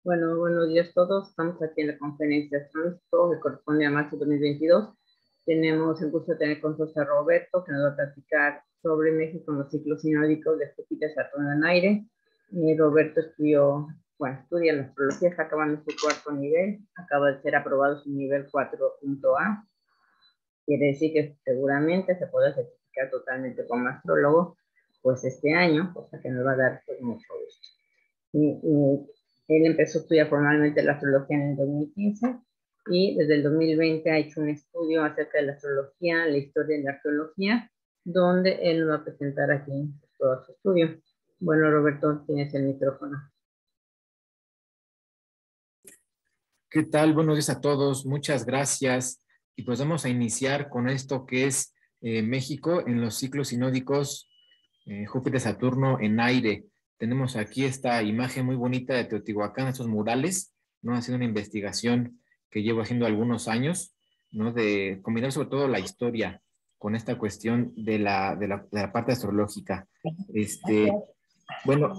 Bueno, buenos días a todos. Estamos aquí en la conferencia astronómico que corresponde a marzo de 2022. Tenemos el gusto de tener con nosotros a Roberto, que nos va a platicar sobre México en los ciclos sinódicos de Júpiter, Saturno en aire. Roberto estudia la astrología, está acabando su cuarto nivel, acaba de ser aprobado su nivel 4.A. Quiere decir que seguramente se puede certificar totalmente como astrólogo, pues este año, cosa que nos va a dar pues, mucho gusto. Él empezó a estudiar formalmente la astrología en el 2015 y desde el 2020 ha hecho un estudio acerca de la astrología, la historia de la arqueología, donde él nos va a presentar aquí todo su estudio. Bueno, Roberto, tienes el micrófono. ¿Qué tal? Buenos días a todos. Muchas gracias. Y pues vamos a iniciar con esto que es México en los ciclos sinódicos Júpiter-Saturno en aire. Tenemos aquí esta imagen muy bonita de Teotihuacán, estos murales, ¿no? Ha sido una investigación que llevo haciendo algunos años, ¿no? De combinar sobre todo la historia con esta cuestión de la parte astrológica. Bueno,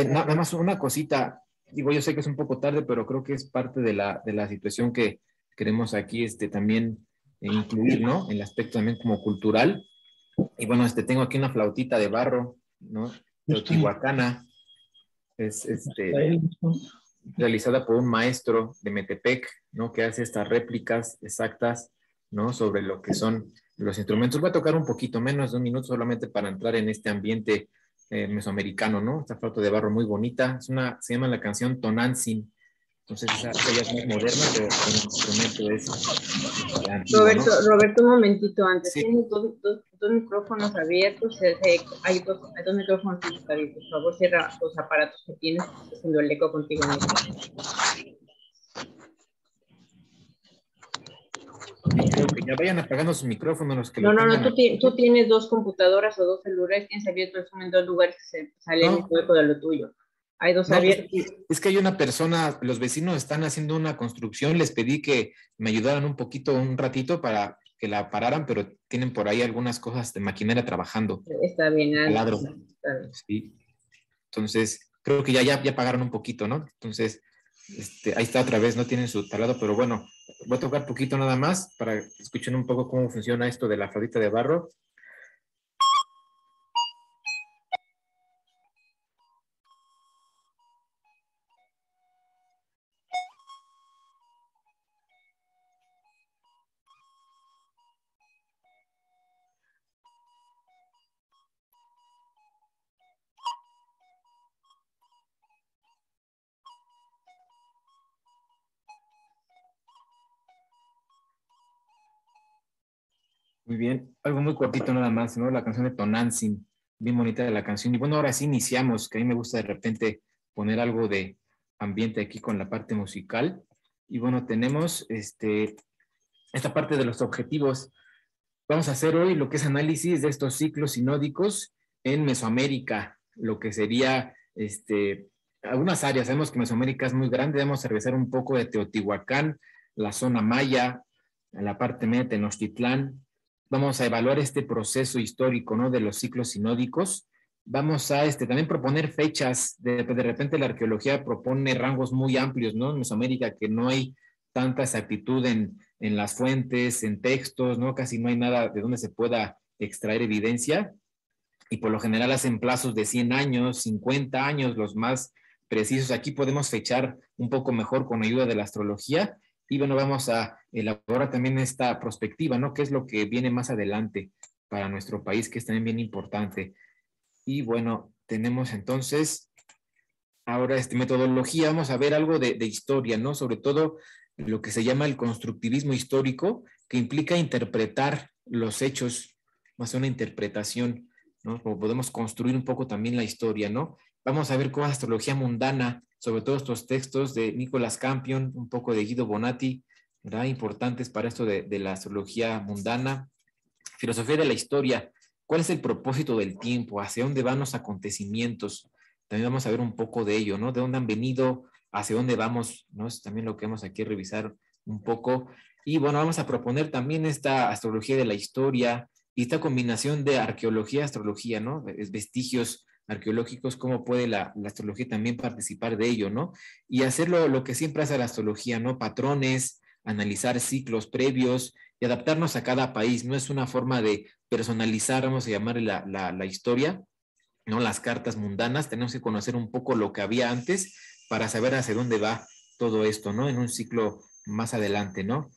nada más una cosita. Digo, yo sé que es un poco tarde, pero creo que es parte de la situación que queremos aquí también incluir, ¿no? En el aspecto también como cultural. Y bueno, tengo aquí una flautita de barro, ¿no? Teotihuacana, es realizada por un maestro de Metepec, ¿no? Que hace estas réplicas exactas, ¿no? Sobre lo que son los instrumentos. Voy a tocar un poquito menos de un minuto solamente para entrar en este ambiente mesoamericano, ¿no? Esta flauta de barro muy bonita. Se llama la canción Tonantzin. Entonces, esa ya es más moderna, pero el instrumento es antiguo, ¿no? Roberto, un momentito antes. Sí. Tienes dos micrófonos abiertos. Hay dos micrófonos abiertos. Por favor, cierra los aparatos que tienes, haciendo el eco contigo mismo. Creo que ya vayan apagando sus micrófonos. Los que No, tengan tú tienes dos computadoras o dos celulares, tienes abierto el Zoom en dos lugares que se sale el mismo eco de lo tuyo. Hay dos abiertos. Es que hay una persona, los vecinos están haciendo una construcción, les pedí que me ayudaran un poquito, un ratito para que la pararan, pero tienen por ahí algunas cosas de maquinaria trabajando. Está bien, Taladro. está bien. Sí. Entonces, creo que ya pagaron un poquito, ¿no? Entonces, ahí está otra vez, no tienen su taladro, pero bueno, voy a tocar poquito nada más para que escuchen un poco cómo funciona esto de la flautita de barro. Muy bien, algo muy cortito nada más, ¿no? La canción de Tonantzin, bien bonita de la canción. Y bueno, ahora sí iniciamos, que a mí me gusta de repente poner algo de ambiente aquí con la parte musical. Y bueno, tenemos esta parte de los objetivos. Vamos a hacer hoy lo que es análisis de estos ciclos sinódicos en Mesoamérica, lo que sería algunas áreas. Sabemos que Mesoamérica es muy grande, vamos a revisar un poco de Teotihuacán, la zona maya, la parte media de Tenochtitlán. Vamos a evaluar este proceso histórico, ¿no? De los ciclos sinódicos. Vamos a también proponer fechas. De repente la arqueología propone rangos muy amplios, ¿no? En Mesoamérica, que no hay tanta exactitud en las fuentes, en textos, ¿no? Casi no hay nada de donde se pueda extraer evidencia. Y por lo general hacen plazos de 100 años, 50 años, los más precisos. Aquí podemos fechar un poco mejor con ayuda de la astrología. Y bueno, vamos a elaborar también esta perspectiva, ¿no? ¿Qué es lo que viene más adelante para nuestro país, que es también bien importante? Y bueno, tenemos entonces ahora metodología, vamos a ver algo de historia, ¿no? Sobre todo lo que se llama el constructivismo histórico, que implica interpretar los hechos, más una interpretación, ¿no? Como podemos construir un poco también la historia, ¿no? Vamos a ver cómo es astrología mundana, sobre todo estos textos de Nicolas Campion, un poco de Guido Bonatti, ¿verdad? Importantes para esto de la astrología mundana. Filosofía de la historia, ¿cuál es el propósito del tiempo? ¿Hacia dónde van los acontecimientos? También vamos a ver un poco de ello, ¿no? ¿De dónde han venido? ¿Hacia dónde vamos? ¿No? Es también lo que vamos aquí a revisar un poco. Y bueno, vamos a proponer también esta astrología de la historia y esta combinación de arqueología y astrología, ¿no? Vestigios arqueológicos, cómo puede la astrología también participar de ello, ¿no? Y hacerlo lo que siempre hace la astrología, ¿no? Patrones, analizar ciclos previos y adaptarnos a cada país. No es una forma de personalizar, vamos a llamarle la historia, ¿no? Las cartas mundanas, tenemos que conocer un poco lo que había antes para saber hacia dónde va todo esto, ¿no? En un ciclo más adelante, ¿no?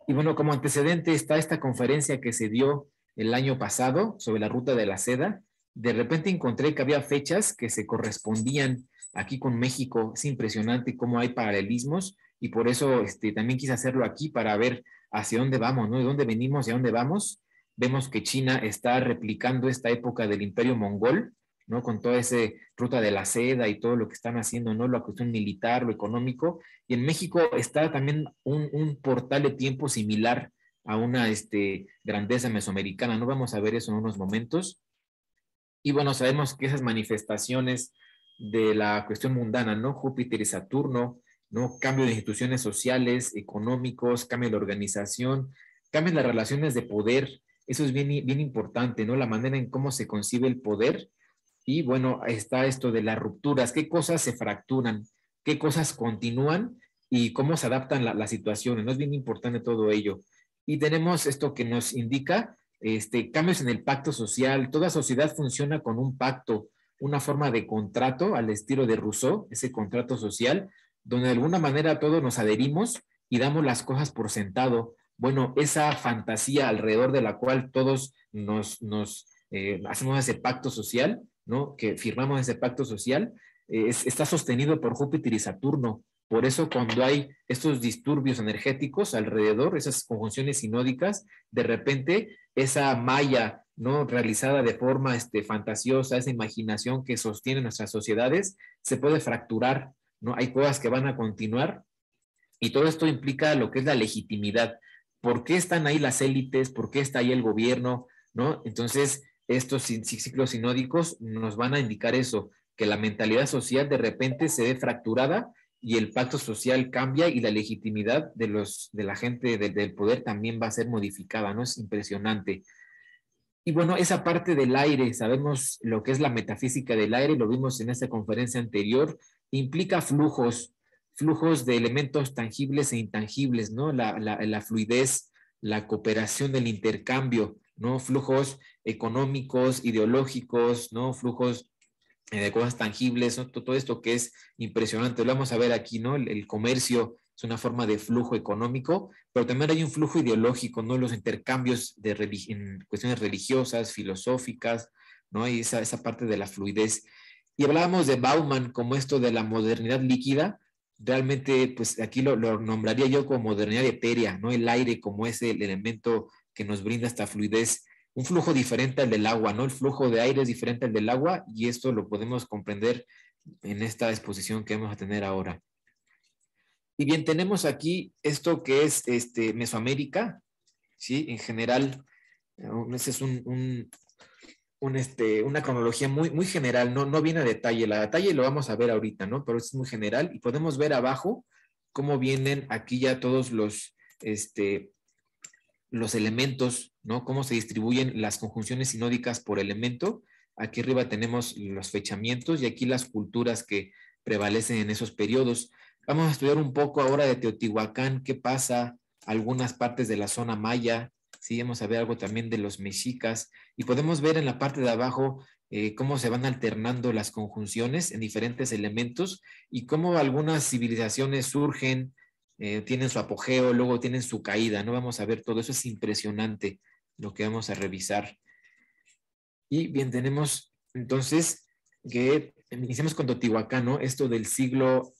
Y bueno, como antecedente está esta conferencia que se dio el año pasado sobre la ruta de la seda. De repente encontré que había fechas que se correspondían aquí con México. Es impresionante cómo hay paralelismos y por eso también quise hacerlo aquí para ver hacia dónde vamos, ¿no? De dónde venimos y a dónde vamos. Vemos que China está replicando esta época del Imperio Mongol, ¿no? Con toda esa ruta de la seda y todo lo que están haciendo, ¿no? La cuestión militar, lo económico. Y en México está también un portal de tiempo similar a una grandeza mesoamericana, ¿no? Vamos a ver eso en unos momentos. Y bueno, sabemos que esas manifestaciones de la cuestión mundana, ¿no? Júpiter y Saturno, ¿no? Cambio de instituciones sociales, económicos, cambio de organización, cambio de las relaciones de poder. Eso es bien, bien importante, ¿no? La manera en cómo se concibe el poder. Y bueno, está esto de las rupturas, qué cosas se fracturan, qué cosas continúan y cómo se adaptan las situaciones, ¿no? Es bien importante todo ello. Y tenemos esto que nos indica cambios en el pacto social. Toda sociedad funciona con un pacto, una forma de contrato al estilo de Rousseau, ese contrato social, donde de alguna manera todos nos adherimos y damos las cosas por sentado. Bueno, esa fantasía alrededor de la cual todos nos hacemos ese pacto social, ¿no? Que firmamos ese pacto social, está sostenido por Júpiter y Saturno. Por eso cuando hay estos disturbios energéticos alrededor, esas conjunciones sinódicas, de repente esa malla, ¿no? Realizada de forma fantasiosa, esa imaginación que sostiene nuestras sociedades, se puede fracturar, ¿no? Hay cosas que van a continuar y todo esto implica lo que es la legitimidad. ¿Por qué están ahí las élites? ¿Por qué está ahí el gobierno? ¿No? Entonces, estos ciclos sinódicos nos van a indicar eso, que la mentalidad social de repente se ve fracturada y el pacto social cambia y la legitimidad de la gente del poder también va a ser modificada, ¿no? Es impresionante. Y bueno, esa parte del aire, sabemos lo que es la metafísica del aire, lo vimos en esta conferencia anterior, implica flujos, flujos de elementos tangibles e intangibles, ¿no? La fluidez, la cooperación del intercambio, ¿no? Flujos económicos, ideológicos, ¿no? Flujos de cosas tangibles, ¿no? Todo esto que es impresionante. Lo vamos a ver aquí, ¿no? El comercio es una forma de flujo económico, pero también hay un flujo ideológico, ¿no? Los intercambios en cuestiones religiosas, filosóficas, ¿no? Y esa parte de la fluidez. Y hablábamos de Bauman como esto de la modernidad líquida. Realmente, pues aquí lo nombraría yo como modernidad etérea, ¿no? El aire como ese el elemento que nos brinda esta fluidez, un flujo diferente al del agua, ¿no? El flujo de aire es diferente al del agua y esto lo podemos comprender en esta exposición que vamos a tener ahora. Y bien, tenemos aquí esto que es Mesoamérica, ¿sí? En general, ese es una cronología muy, muy general, no viene a detalle. La detalle lo vamos a ver ahorita, ¿no? Pero es muy general y podemos ver abajo cómo vienen aquí ya todos los elementos, ¿no? Cómo se distribuyen las conjunciones sinódicas por elemento. Aquí arriba tenemos los fechamientos y aquí las culturas que prevalecen en esos periodos. Vamos a estudiar un poco ahora de Teotihuacán, qué pasa, algunas partes de la zona maya, sí, vamos a ver algo también de los mexicas y podemos ver en la parte de abajo cómo se van alternando las conjunciones en diferentes elementos y cómo algunas civilizaciones surgen, tienen su apogeo, luego tienen su caída, ¿no? Vamos a ver todo eso, es impresionante lo que vamos a revisar. Y bien, tenemos entonces que iniciamos con Teotihuacán, ¿no? Esto del siglo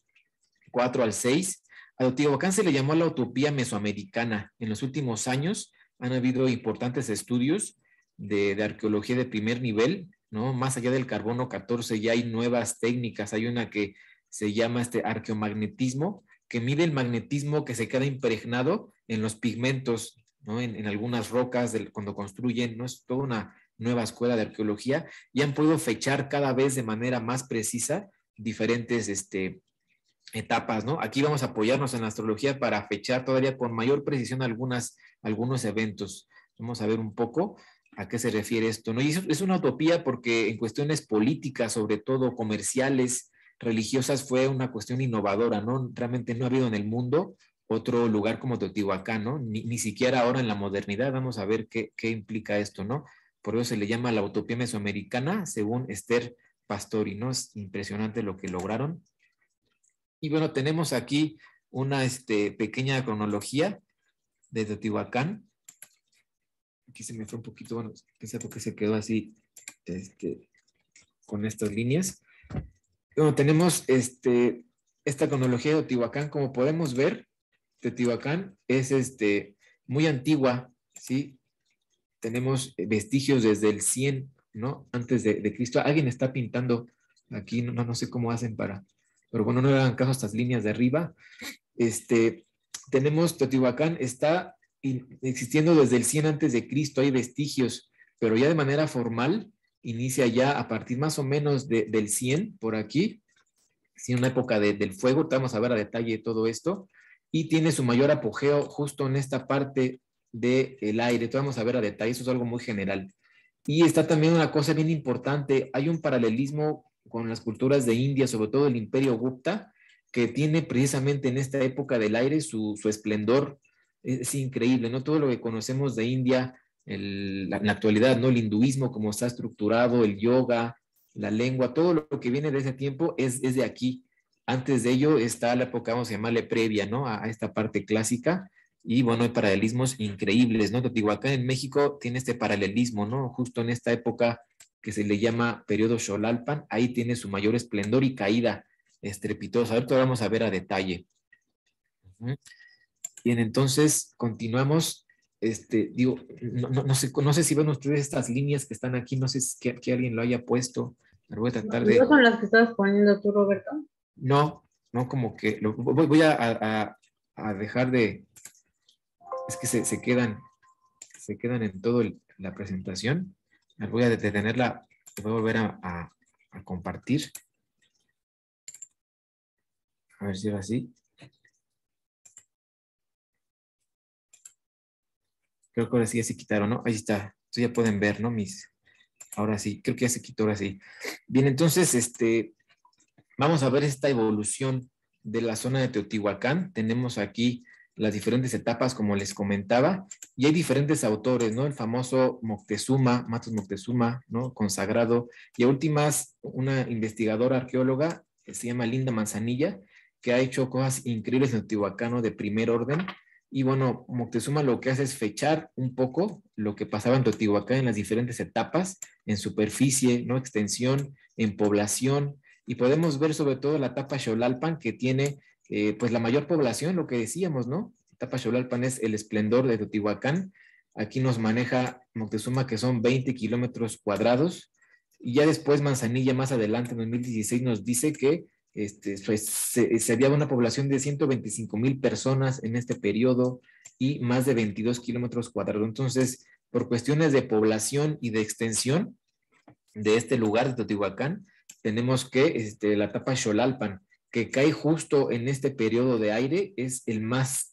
4 al 6. A Teotihuacán se le llamó la utopía mesoamericana. En los últimos años han habido importantes estudios de arqueología de primer nivel, ¿no? Más allá del carbono 14 ya hay nuevas técnicas. Hay una que se llama arqueomagnetismo, que mide el magnetismo que se queda impregnado en los pigmentos, ¿no? En algunas rocas cuando construyen, ¿no? Es toda una nueva escuela de arqueología y han podido fechar cada vez de manera más precisa diferentes etapas, ¿no? Aquí vamos a apoyarnos en la astrología para fechar todavía con mayor precisión algunos eventos. Vamos a ver un poco. a qué se refiere esto, ¿no? Y eso es una utopía porque en cuestiones políticas, sobre todo comerciales, religiosas, fue una cuestión innovadora, ¿no? Realmente no ha habido en el mundo otro lugar como Teotihuacán, ¿no? Ni siquiera ahora en la modernidad. Vamos a ver qué implica esto, ¿no? Por eso se le llama la utopía mesoamericana, según Esther Pastori, ¿no? Es impresionante lo que lograron. Y bueno, tenemos aquí una pequeña cronología de Teotihuacán. Aquí se me fue un poquito, bueno, quizá porque se quedó así, con estas líneas. Bueno, tenemos esta cronología de Teotihuacán. Como podemos ver, Teotihuacán es muy antigua, ¿sí? Tenemos vestigios desde el 100, ¿no? Antes de Cristo. Alguien está pintando aquí, no sé cómo hacen pero bueno, no le hagan caso a estas líneas de arriba. Tenemos Teotihuacán, está existiendo desde el 100 antes de Cristo, hay vestigios, pero ya de manera formal inicia ya a partir más o menos del 100 por aquí, sí, una época del fuego. Vamos a ver a detalle todo esto, y tiene su mayor apogeo justo en esta parte del aire. Vamos a ver a detalle, eso es algo muy general. Y está también una cosa bien importante, hay un paralelismo con las culturas de India, sobre todo el Imperio Gupta, que tiene precisamente en esta época del aire su esplendor. Es increíble, ¿no? Todo lo que conocemos de India en la actualidad, ¿no? El hinduismo, cómo está estructurado, el yoga, la lengua, todo lo que viene de ese tiempo es de aquí. Antes de ello está la época, vamos a llamarle previa, ¿no? A esta parte clásica. Y bueno, hay paralelismos increíbles, ¿no? Teotihuacán en México tiene este paralelismo, ¿no? Justo en esta época que se le llama periodo Xolalpan, ahí tiene su mayor esplendor y caída estrepitosa. Ahorita vamos a ver a detalle. Bien, entonces continuamos. Digo, no sé si ven ustedes estas líneas que están aquí, no sé si que alguien lo haya puesto, pero voy a tratar de... ¿No son las que estabas poniendo tú, Roberto? No, como que voy a dejar de... Es que se quedan en toda la presentación. Voy a detenerla, voy a volver a compartir. A ver si ahora sí. Creo que ahora sí ya se quitaron, ¿no? Ahí está. Entonces ya pueden ver, ¿no? Ahora sí, creo que ya se quitó, ahora sí. Bien, entonces, vamos a ver esta evolución de la zona de Teotihuacán. Tenemos aquí las diferentes etapas, como les comentaba, y hay diferentes autores, ¿no? El famoso Moctezuma, Matos Moctezuma, ¿no? Consagrado, y a últimas, una investigadora arqueóloga que se llama Linda Manzanilla, que ha hecho cosas increíbles en Teotihuacán, ¿no? De primer orden. Y bueno, Moctezuma lo que hace es fechar un poco lo que pasaba en Teotihuacán en las diferentes etapas, en superficie, ¿no? Extensión, en población, y podemos ver sobre todo la etapa Xolalpan, que tiene pues la mayor población, lo que decíamos, ¿no? Etapa Xolalpan es el esplendor de Teotihuacán. Aquí nos maneja Moctezuma, que son 20 kilómetros cuadrados, y ya después Manzanilla, más adelante, en 2016, nos dice que pues, se había una población de 125,000 personas en este periodo y más de 22 kilómetros cuadrados. Entonces, por cuestiones de población y de extensión de este lugar de Teotihuacán, tenemos que la etapa Xolalpan, que cae justo en este periodo de aire, es el más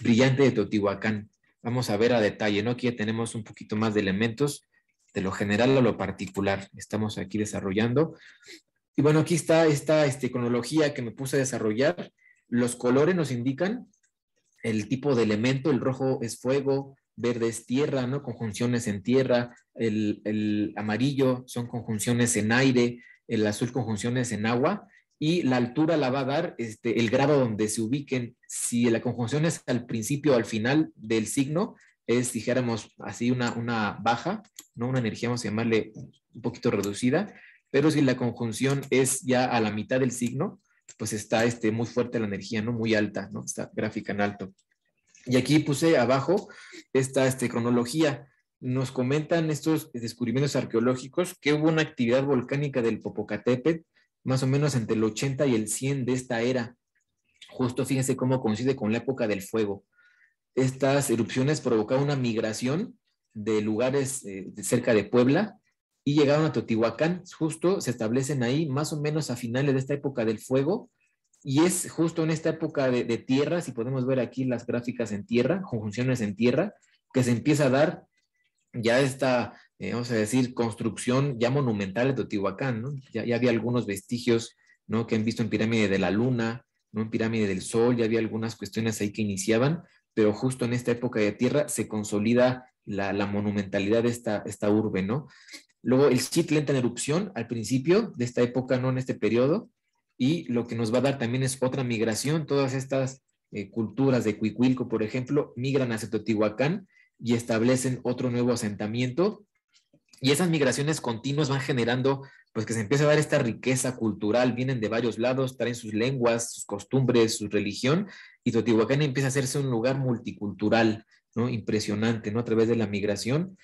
brillante de Teotihuacán. Vamos a ver a detalle, ¿no? Aquí ya tenemos un poquito más de elementos, de lo general a lo particular. Estamos aquí desarrollando. Y bueno, aquí está esta cronología que me puse a desarrollar. Los colores nos indican el tipo de elemento. El rojo es fuego, verde es tierra, ¿no? Conjunciones en tierra. El amarillo son conjunciones en aire, el azul conjunciones en agua, y la altura la va a dar el grado donde se ubiquen. Si la conjunción es al principio o al final del signo, es, dijéramos así, una baja, ¿no? Una energía, vamos a llamarle un poquito reducida, pero si la conjunción es ya a la mitad del signo, pues está muy fuerte la energía, ¿no? Muy alta, ¿no? Está gráfica en alto. Y aquí puse abajo esta cronología. Nos comentan estos descubrimientos arqueológicos que hubo una actividad volcánica del Popocatépetl más o menos entre el 80 y el 100 de esta era. Justo fíjense cómo coincide con la época del fuego. Estas erupciones provocaron una migración de lugares cerca de Puebla y llegaron a Teotihuacán. Justo se establecen ahí más o menos a finales de esta época del fuego, y es justo en esta época de tierra, si podemos ver aquí las gráficas en tierra, conjunciones en tierra, que se empieza a dar ya esta, vamos a decir, construcción ya monumental de Teotihuacán, ¿no? Ya había algunos vestigios, ¿no? Que han visto en Pirámide de la Luna, ¿no? En Pirámide del Sol, ya había algunas cuestiones ahí que iniciaban, pero justo en esta época de tierra se consolida la monumentalidad de esta urbe, ¿no? Luego el Chitl entra en erupción al principio de esta época, no en este periodo, y lo que nos va a dar también es otra migración. Todas estas culturas de Cuicuilco, por ejemplo, migran hacia Teotihuacán y establecen otro nuevo asentamiento. Y esas migraciones continuas van generando, pues que se empieza a dar esta riqueza cultural, vienen de varios lados, traen sus lenguas, sus costumbres, su religión, y Teotihuacán empieza a hacerse un lugar multicultural, ¿no? Impresionante, ¿no? A través de la migración.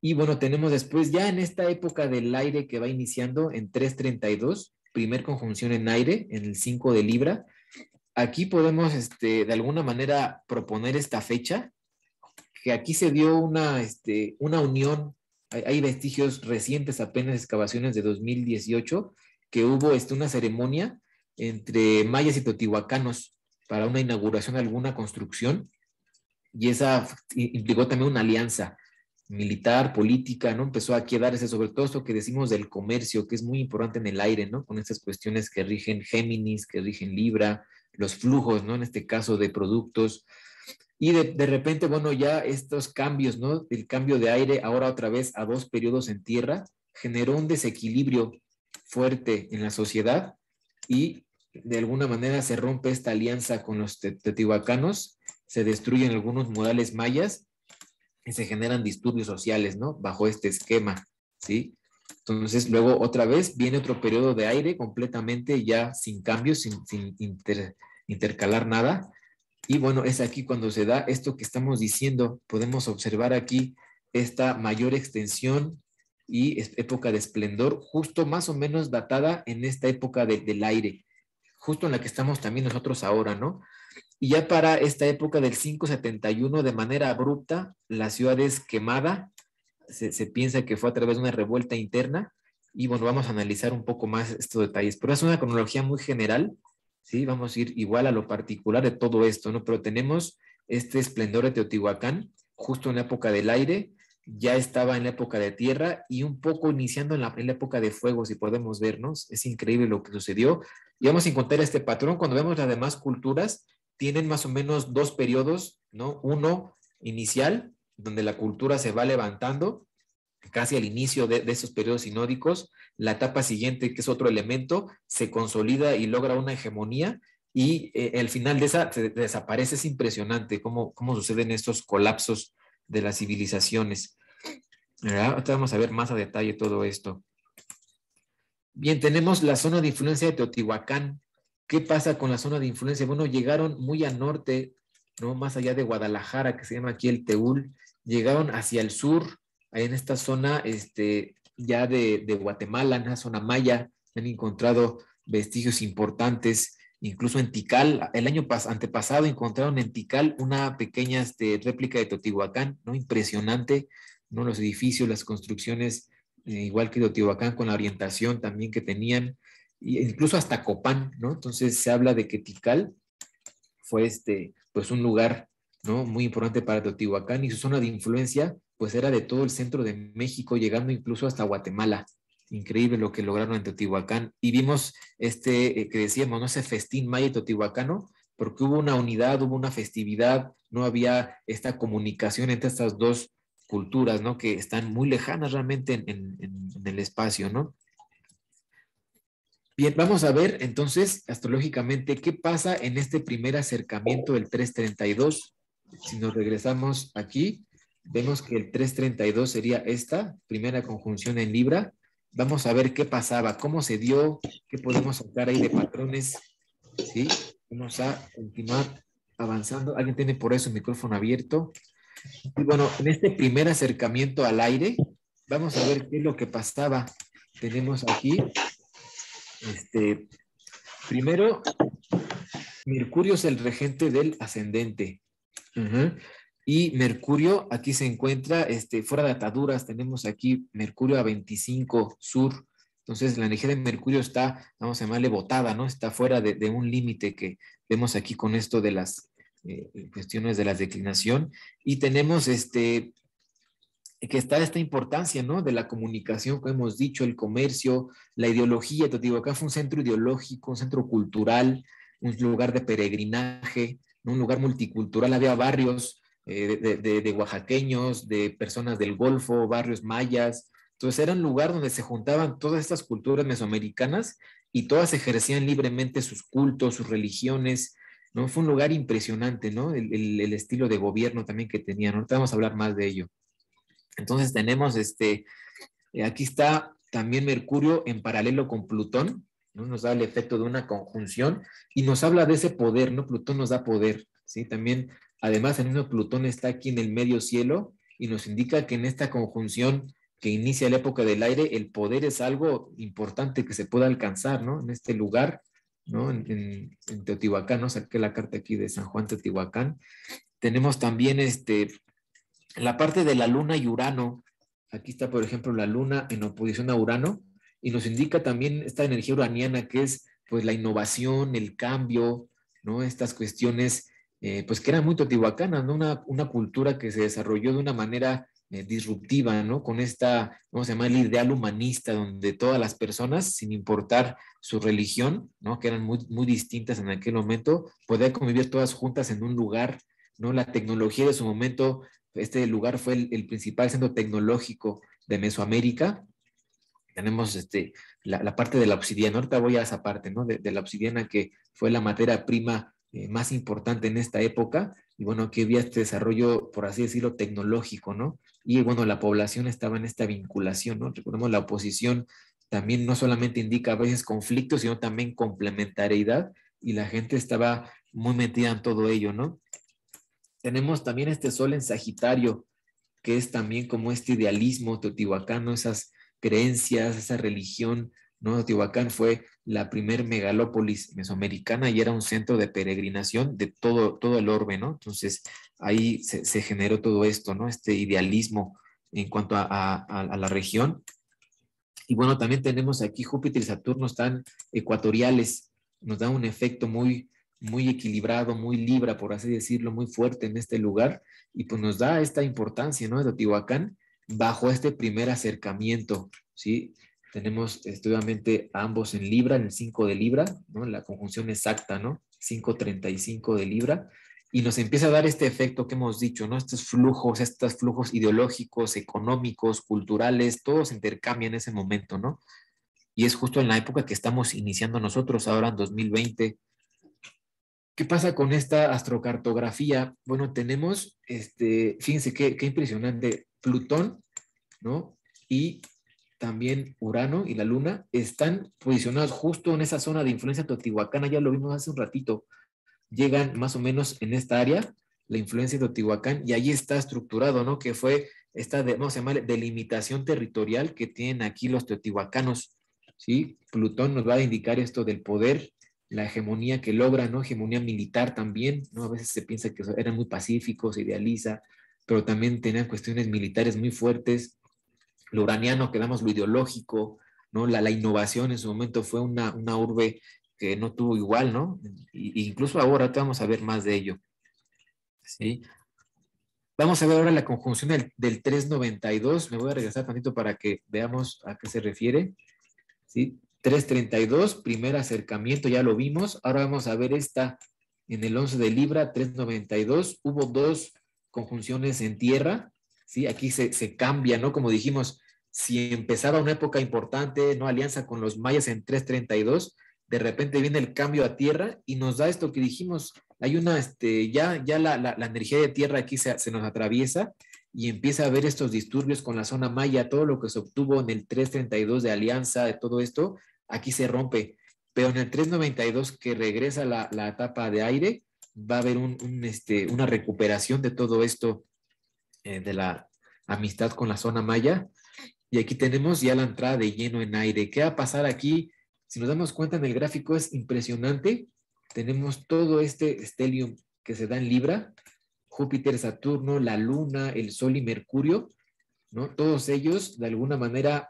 Y bueno, tenemos después, ya en esta época del aire que va iniciando en 332, primer conjunción en aire, en el 5 de Libra. Aquí podemos, de alguna manera, proponer esta fecha, que aquí se dio una unión. Hay vestigios recientes, apenas excavaciones de 2018, que hubo una ceremonia entre mayas y teotihuacanos para una inauguración de alguna construcción, y esa implicó también una alianza militar, política, ¿no? Empezó aquí a darse sobre todo esto que decimos del comercio, que es muy importante en el aire, ¿no? Con estas cuestiones que rigen Géminis, que rigen Libra, los flujos, ¿no? En este caso de productos. Y de repente, bueno, ya estos cambios, ¿no? El cambio de aire, ahora otra vez a 2 periodos en tierra, generó un desequilibrio fuerte en la sociedad, y de alguna manera se rompe esta alianza con los teotihuacanos, se destruyen algunos modales mayas y se generan disturbios sociales, ¿no? Bajo este esquema, ¿sí? Entonces, luego otra vez viene otro periodo de aire completamente ya sin cambios, sin intercalar nada. Y bueno, es aquí cuando se da esto que estamos diciendo. Podemos observar aquí esta mayor extensión y época de esplendor, justo más o menos datada en esta época del aire, justo en la que estamos también nosotros ahora, ¿no? Y ya para esta época del 571, de manera abrupta, la ciudad es quemada. Se piensa que fue a través de una revuelta interna. Y bueno, vamos a analizar un poco más estos detalles. Pero es una cronología muy general, ¿sí? Vamos a ir igual a lo particular de todo esto, ¿no? Pero tenemos este esplendor de Teotihuacán, justo en la época del aire, ya estaba en la época de tierra y un poco iniciando en la época de fuego, si podemos vernos. Es increíble lo que sucedió. Y vamos a encontrar este patrón cuando vemos las demás culturas. Tienen más o menos 2 periodos, ¿no? Uno inicial, donde la cultura se va levantando, casi al inicio de esos periodos sinódicos. La etapa siguiente, que es otro elemento, se consolida y logra una hegemonía, y el final de esa desaparece. Es impresionante cómo suceden estos colapsos de las civilizaciones, ¿verdad? Ahorita vamos a ver más a detalle todo esto. Bien, tenemos la zona de influencia de Teotihuacán. ¿Qué pasa con la zona de influencia? Bueno, llegaron muy al norte, ¿no? Más allá de Guadalajara, que se llama aquí el Teúl, llegaron hacia el sur, ahí en esta zona ya de Guatemala, en la zona maya, han encontrado vestigios importantes, incluso en Tikal. El año antepasado encontraron en Tikal una pequeña réplica de Teotihuacán, ¿no? Impresionante, ¿no? Los edificios, las construcciones, igual que Teotihuacán, con la orientación también que tenían, e incluso hasta Copán, ¿no? Entonces se habla de que Tikal fue pues un lugar, ¿no? Muy importante para Teotihuacán, y su zona de influencia pues era de todo el centro de México, llegando incluso hasta Guatemala. Increíble lo que lograron en Teotihuacán. Y vimos que decíamos, ¿no? Ese festín maya teotihuacano, porque hubo una unidad, hubo una festividad, no había esta comunicación entre estas dos culturas, ¿no? Que están muy lejanas realmente en el espacio, ¿no? Bien, vamos a ver entonces astrológicamente qué pasa en este primer acercamiento del 332. Si nos regresamos aquí, vemos que el 332 sería esta primera conjunción en Libra. Vamos a ver qué pasaba, cómo se dio, qué podemos sacar ahí de patrones, ¿sí? Vamos a continuar avanzando. ¿Alguien tiene por eso el micrófono abierto? Y bueno, en este primer acercamiento al aire, vamos a ver qué es lo que pasaba. Tenemos aquí, primero, Mercurio es el regente del ascendente. Y Mercurio, aquí se encuentra, fuera de ataduras, tenemos aquí Mercurio a 25 sur. Entonces, la energía de Mercurio está, vamos a llamarle botada, ¿no? Está fuera de un límite que vemos aquí con esto de las cuestiones de la declinación. Y tenemos que está esta importancia, ¿no? De la comunicación, como hemos dicho, el comercio, la ideología. Teotihuacán fue un centro ideológico, un centro cultural, un lugar de peregrinaje, ¿no? Un lugar multicultural. Había barrios de oaxaqueños, de personas del Golfo, barrios mayas. Entonces era un lugar donde se juntaban todas estas culturas mesoamericanas y todas ejercían libremente sus cultos, sus religiones, ¿no? Fue un lugar impresionante, ¿no? El estilo de gobierno también que tenían. Ahorita vamos a hablar más de ello. Entonces tenemos aquí está también Mercurio en paralelo con Plutón, ¿no? Nos da el efecto de una conjunción y nos habla de ese poder, ¿no? Plutón nos da poder, ¿sí? También, además, el mismo Plutón está aquí en el medio cielo y nos indica que en esta conjunción que inicia la época del aire, el poder es algo importante que se pueda alcanzar, ¿no? En este lugar, ¿no? En Teotihuacán, ¿no? Saqué la carta aquí de San Juan Teotihuacán. Tenemos también la parte de la Luna y Urano. Aquí está, por ejemplo, la Luna en oposición a Urano y nos indica también esta energía uraniana que es pues la innovación, el cambio, ¿no? Estas cuestiones pues que eran muy teotihuacanas, ¿no? Una cultura que se desarrolló de una manera disruptiva, ¿no? Con esta, vamos a llamar, el ideal humanista, donde todas las personas, sin importar su religión, ¿no? Que eran muy, muy distintas en aquel momento, podían convivir todas juntas en un lugar, ¿no? La tecnología de su momento, este lugar fue el principal centro tecnológico de Mesoamérica. Tenemos la parte de la obsidiana. Ahorita voy a esa parte, ¿no? De la obsidiana, que fue la materia prima más importante en esta época. Y bueno, aquí había este desarrollo, por así decirlo, tecnológico, ¿no? Y bueno, la población estaba en esta vinculación, ¿no? Recordemos, la oposición también no solamente indica a veces conflictos, sino también complementariedad. Y la gente estaba muy metida en todo ello, ¿no? Tenemos también este sol en Sagitario, que es también como este idealismo teotihuacano, esas creencias, esa religión, ¿no? Teotihuacán fue la primer megalópolis mesoamericana y era un centro de peregrinación de todo el orbe, ¿no? Entonces ahí se generó todo esto, ¿no? Este idealismo en cuanto a la región. Y bueno, también tenemos aquí Júpiter y Saturno están ecuatoriales, nos da un efecto muy, muy equilibrado, muy libra, por así decirlo, muy fuerte en este lugar, y pues nos da esta importancia, ¿no? De Teotihuacán bajo este primer acercamiento, ¿sí? Tenemos obviamente ambos en Libra, en el 5 de Libra, ¿no? La conjunción exacta, ¿no? 5:35 de Libra, y nos empieza a dar este efecto que hemos dicho, ¿no? Estos flujos ideológicos, económicos, culturales, todos se intercambian en ese momento, ¿no? Y es justo en la época que estamos iniciando nosotros ahora en 2020. ¿Qué pasa con esta astrocartografía? Bueno, tenemos, fíjense qué impresionante, Plutón, ¿no? Y también Urano y la Luna están posicionados justo en esa zona de influencia teotihuacana, ya lo vimos hace un ratito, llegan más o menos en esta área, la influencia de Teotihuacán, y ahí está estructurado, ¿no? Que fue esta, vamos a llamar, delimitación territorial que tienen aquí los teotihuacanos, ¿sí? Plutón nos va a indicar esto del poder, la hegemonía que logra, ¿no? Hegemonía militar también, ¿no? A veces se piensa que eran muy pacíficos, se idealiza, pero también tenían cuestiones militares muy fuertes. Lo uraniano, quedamos lo ideológico, ¿no? La innovación en su momento fue una urbe que no tuvo igual, ¿no? Incluso ahora vamos a ver más de ello, ¿sí? Vamos a ver ahora la conjunción del 392. Me voy a regresar tantito para que veamos a qué se refiere, ¿sí? 332, primer acercamiento, ya lo vimos. Ahora vamos a ver esta en el 11 de Libra, 392. Hubo dos conjunciones en tierra, ¿sí? Aquí se cambia, ¿no? Como dijimos, si empezaba una época importante, ¿no? Alianza con los mayas en 332, de repente viene el cambio a tierra y nos da esto que dijimos. Hay una, ya la energía de tierra aquí se nos atraviesa y empieza a haber estos disturbios con la zona maya, todo lo que se obtuvo en el 332 de alianza, de todo esto, aquí se rompe. Pero en el 392 que regresa la etapa de aire, va a haber una recuperación de todo esto, de la amistad con la zona maya. Y aquí tenemos ya la entrada de lleno en aire. ¿Qué va a pasar aquí? Si nos damos cuenta en el gráfico es impresionante. Tenemos todo este stellium que se da en Libra, Júpiter, Saturno, la Luna, el Sol y Mercurio, ¿no? Todos ellos, de alguna manera,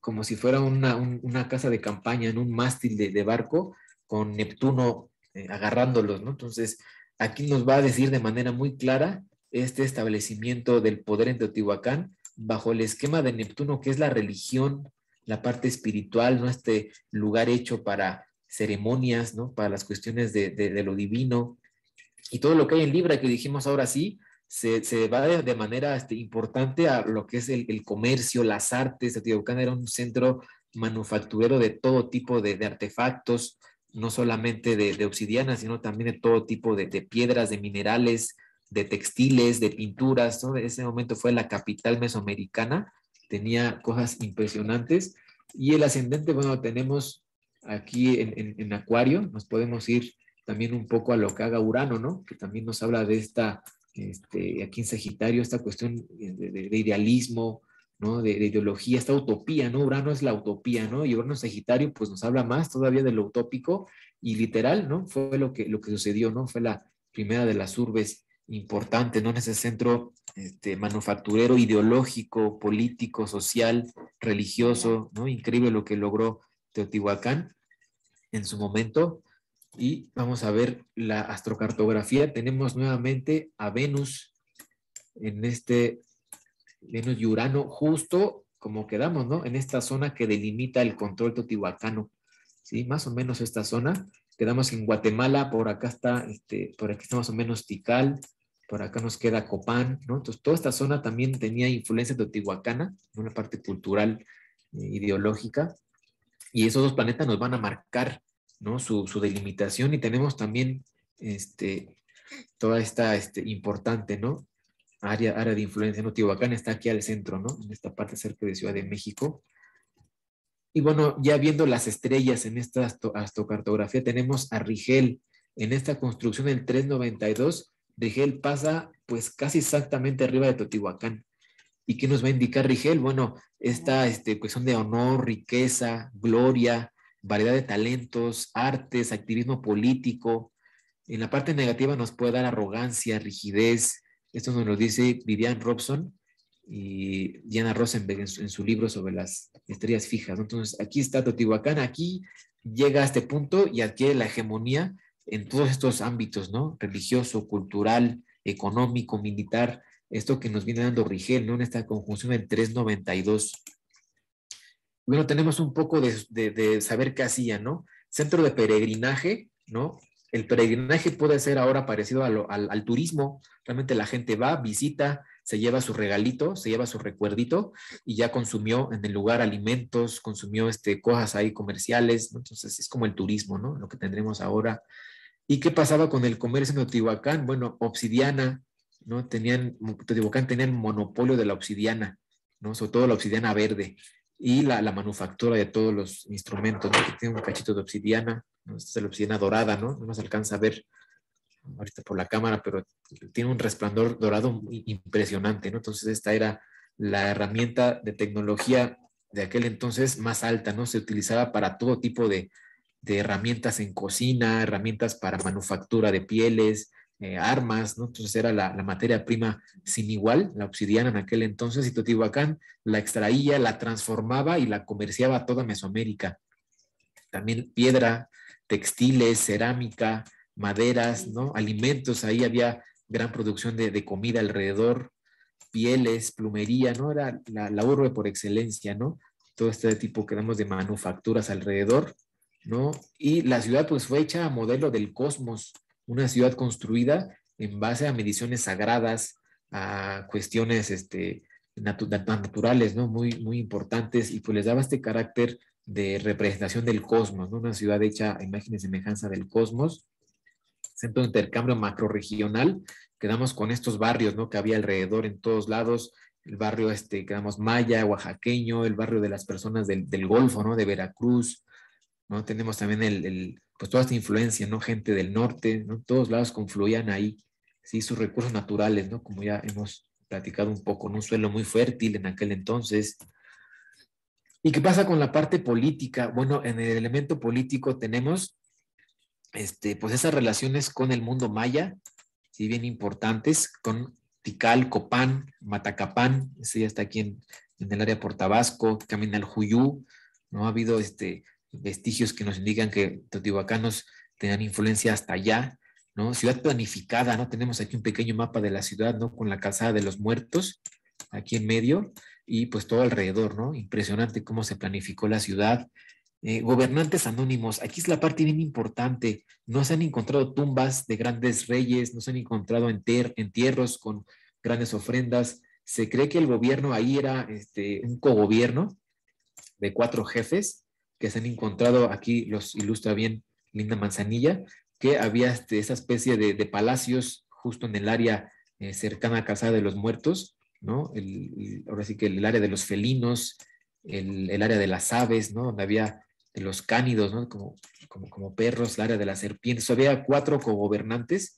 como si fuera una casa de campaña en un mástil de barco, con Neptuno agarrándolos, ¿no? Entonces, aquí nos va a decir de manera muy clara este establecimiento del poder en Teotihuacán bajo el esquema de Neptuno, que es la religión, la parte espiritual, ¿no? Este lugar hecho para ceremonias, ¿no? Para las cuestiones de lo divino. Y todo lo que hay en Libra, que dijimos ahora sí, se va de manera importante a lo que es el comercio, las artes. Teotihuacán era un centro manufacturero de todo tipo de artefactos, no solamente de obsidiana, sino también de todo tipo de piedras, de minerales, de textiles, de pinturas, ¿no? En ese momento fue la capital mesoamericana, tenía cosas impresionantes. Y el ascendente, bueno, tenemos aquí en Acuario, nos podemos ir también un poco a lo que haga Urano, ¿no? Que también nos habla de esta, aquí en Sagitario, esta cuestión de idealismo, ¿no? De ideología, esta utopía, ¿no? Urano es la utopía, ¿no? Y Urano en Sagitario, pues nos habla más todavía de lo utópico y literal, ¿no? Fue lo que sucedió, ¿no? Fue la primera de las urbes importantes, ¿no? En ese centro manufacturero, ideológico, político, social, religioso, ¿no? Increíble lo que logró Teotihuacán en su momento. Y vamos a ver la astrocartografía. Tenemos nuevamente a Venus en Venus y Urano, justo como quedamos, ¿no? En esta zona que delimita el control teotihuacano, ¿sí? Más o menos esta zona. Quedamos en Guatemala, por acá está, por aquí está más o menos Tikal, por acá nos queda Copán, ¿no? Entonces, toda esta zona también tenía influencia teotihuacana, una parte cultural, ideológica, y esos dos planetas nos van a marcar, ¿no? Su delimitación, y tenemos también toda esta importante, ¿no? Área de influencia, ¿no? Teotihuacán está aquí al centro, ¿no? En esta parte cerca de Ciudad de México. Y bueno, ya viendo las estrellas en esta astrocartografía, tenemos a Rigel en esta construcción del 392. Rigel pasa pues casi exactamente arriba de Teotihuacán. ¿Y qué nos va a indicar Rigel? Bueno, esta cuestión de honor, riqueza, gloria, variedad de talentos, artes, activismo político. En la parte negativa nos puede dar arrogancia, rigidez. Esto nos lo dice Vivian Robson y Diana Rosenberg en su libro sobre las estrellas fijas, ¿no? Entonces, aquí está Teotihuacán, aquí llega a este punto y adquiere la hegemonía en todos estos ámbitos, ¿no? Religioso, cultural, económico, militar, esto que nos viene dando Rigel, ¿no? En esta conjunción del 392. Bueno, tenemos un poco de saber qué hacía, ¿no? Centro de peregrinaje, ¿no? El peregrinaje puede ser ahora parecido al turismo. Realmente la gente va, visita, se lleva su regalito, se lleva su recuerdito y ya consumió en el lugar alimentos, consumió cosas ahí comerciales, ¿no? Entonces es como el turismo, ¿no? Lo que tendremos ahora. ¿Y qué pasaba con el comercio en Teotihuacán? Bueno, obsidiana, ¿no? Teotihuacán tenía el monopolio de la obsidiana, ¿no? Sobre todo la obsidiana verde y la manufactura de todos los instrumentos, ¿no? Que tiene un cachito de obsidiana, ¿no? Esta es la obsidiana dorada, ¿no? No se alcanza a ver ahorita por la cámara, pero tiene un resplandor dorado muy impresionante, ¿no? Entonces esta era la herramienta de tecnología de aquel entonces más alta, ¿no? Se utilizaba para todo tipo de herramientas en cocina, herramientas para manufactura de pieles, armas, ¿no? Entonces era la materia prima sin igual, la obsidiana en aquel entonces, y Teotihuacán la extraía, la transformaba y la comerciaba a toda Mesoamérica. También piedra, textiles, cerámica, maderas, ¿no? Alimentos, ahí había gran producción de comida alrededor, pieles, plumería, ¿no? Era la urbe por excelencia, ¿no? Todo este tipo que damos de manufacturas alrededor, ¿no? Y la ciudad pues fue hecha a modelo del cosmos, una ciudad construida en base a mediciones sagradas, a cuestiones naturales, ¿no? Muy importantes, y pues les daba este carácter de representación del cosmos, ¿no? Una ciudad hecha a imagen y semejanza del cosmos, centro de intercambio macroregional. Quedamos con estos barrios, ¿no? Que había alrededor en todos lados, el barrio quedamos maya, oaxaqueño, el barrio de las personas del Golfo, ¿no? De Veracruz, ¿no? Tenemos también pues toda esta influencia, ¿no? Gente del norte, ¿no? Todos lados confluían ahí, ¿sí? Sus recursos naturales, ¿no? Como ya hemos platicado un poco, ¿no? Un suelo muy fértil en aquel entonces. ¿Y qué pasa con la parte política? Bueno, en el elemento político tenemos pues esas relaciones con el mundo maya, sí, bien importantes, con Tikal, Copán, Matacapán, ese ya está aquí en el área por Tabasco, también el Juyú, ¿no? Ha habido vestigios que nos indican que teotihuacanos tenían influencia hasta allá, ¿no? Ciudad planificada, ¿no? Tenemos aquí un pequeño mapa de la ciudad, ¿no? Con la calzada de los muertos, aquí en medio y pues todo alrededor, ¿no? Impresionante cómo se planificó la ciudad. Gobernantes anónimos, aquí es la parte bien importante, no se han encontrado tumbas de grandes reyes, no se han encontrado entierros con grandes ofrendas, se cree que el gobierno ahí era un cogobierno de 4 jefes que se han encontrado, aquí los ilustra bien Linda Manzanilla, que había esa especie de palacios justo en el área cercana a Casa de los Muertos, ¿no? Ahora sí que el área de los felinos, el área de las aves, ¿no? Donde había de los cánidos, ¿no? Como perros, el área de las serpientes. Había 4 cogobernantes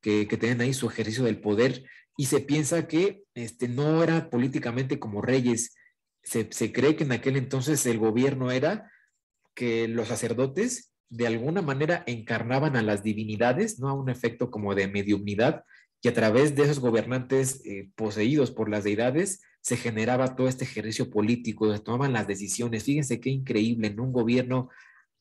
que tenían ahí su ejercicio del poder y se piensa que no era políticamente como reyes. Se cree que en aquel entonces el gobierno era que los sacerdotes de alguna manera encarnaban a las divinidades, ¿no? A un efecto como de mediumnidad, y a través de esos gobernantes poseídos por las deidades se generaba todo este ejercicio político, se tomaban las decisiones. Fíjense qué increíble, en un gobierno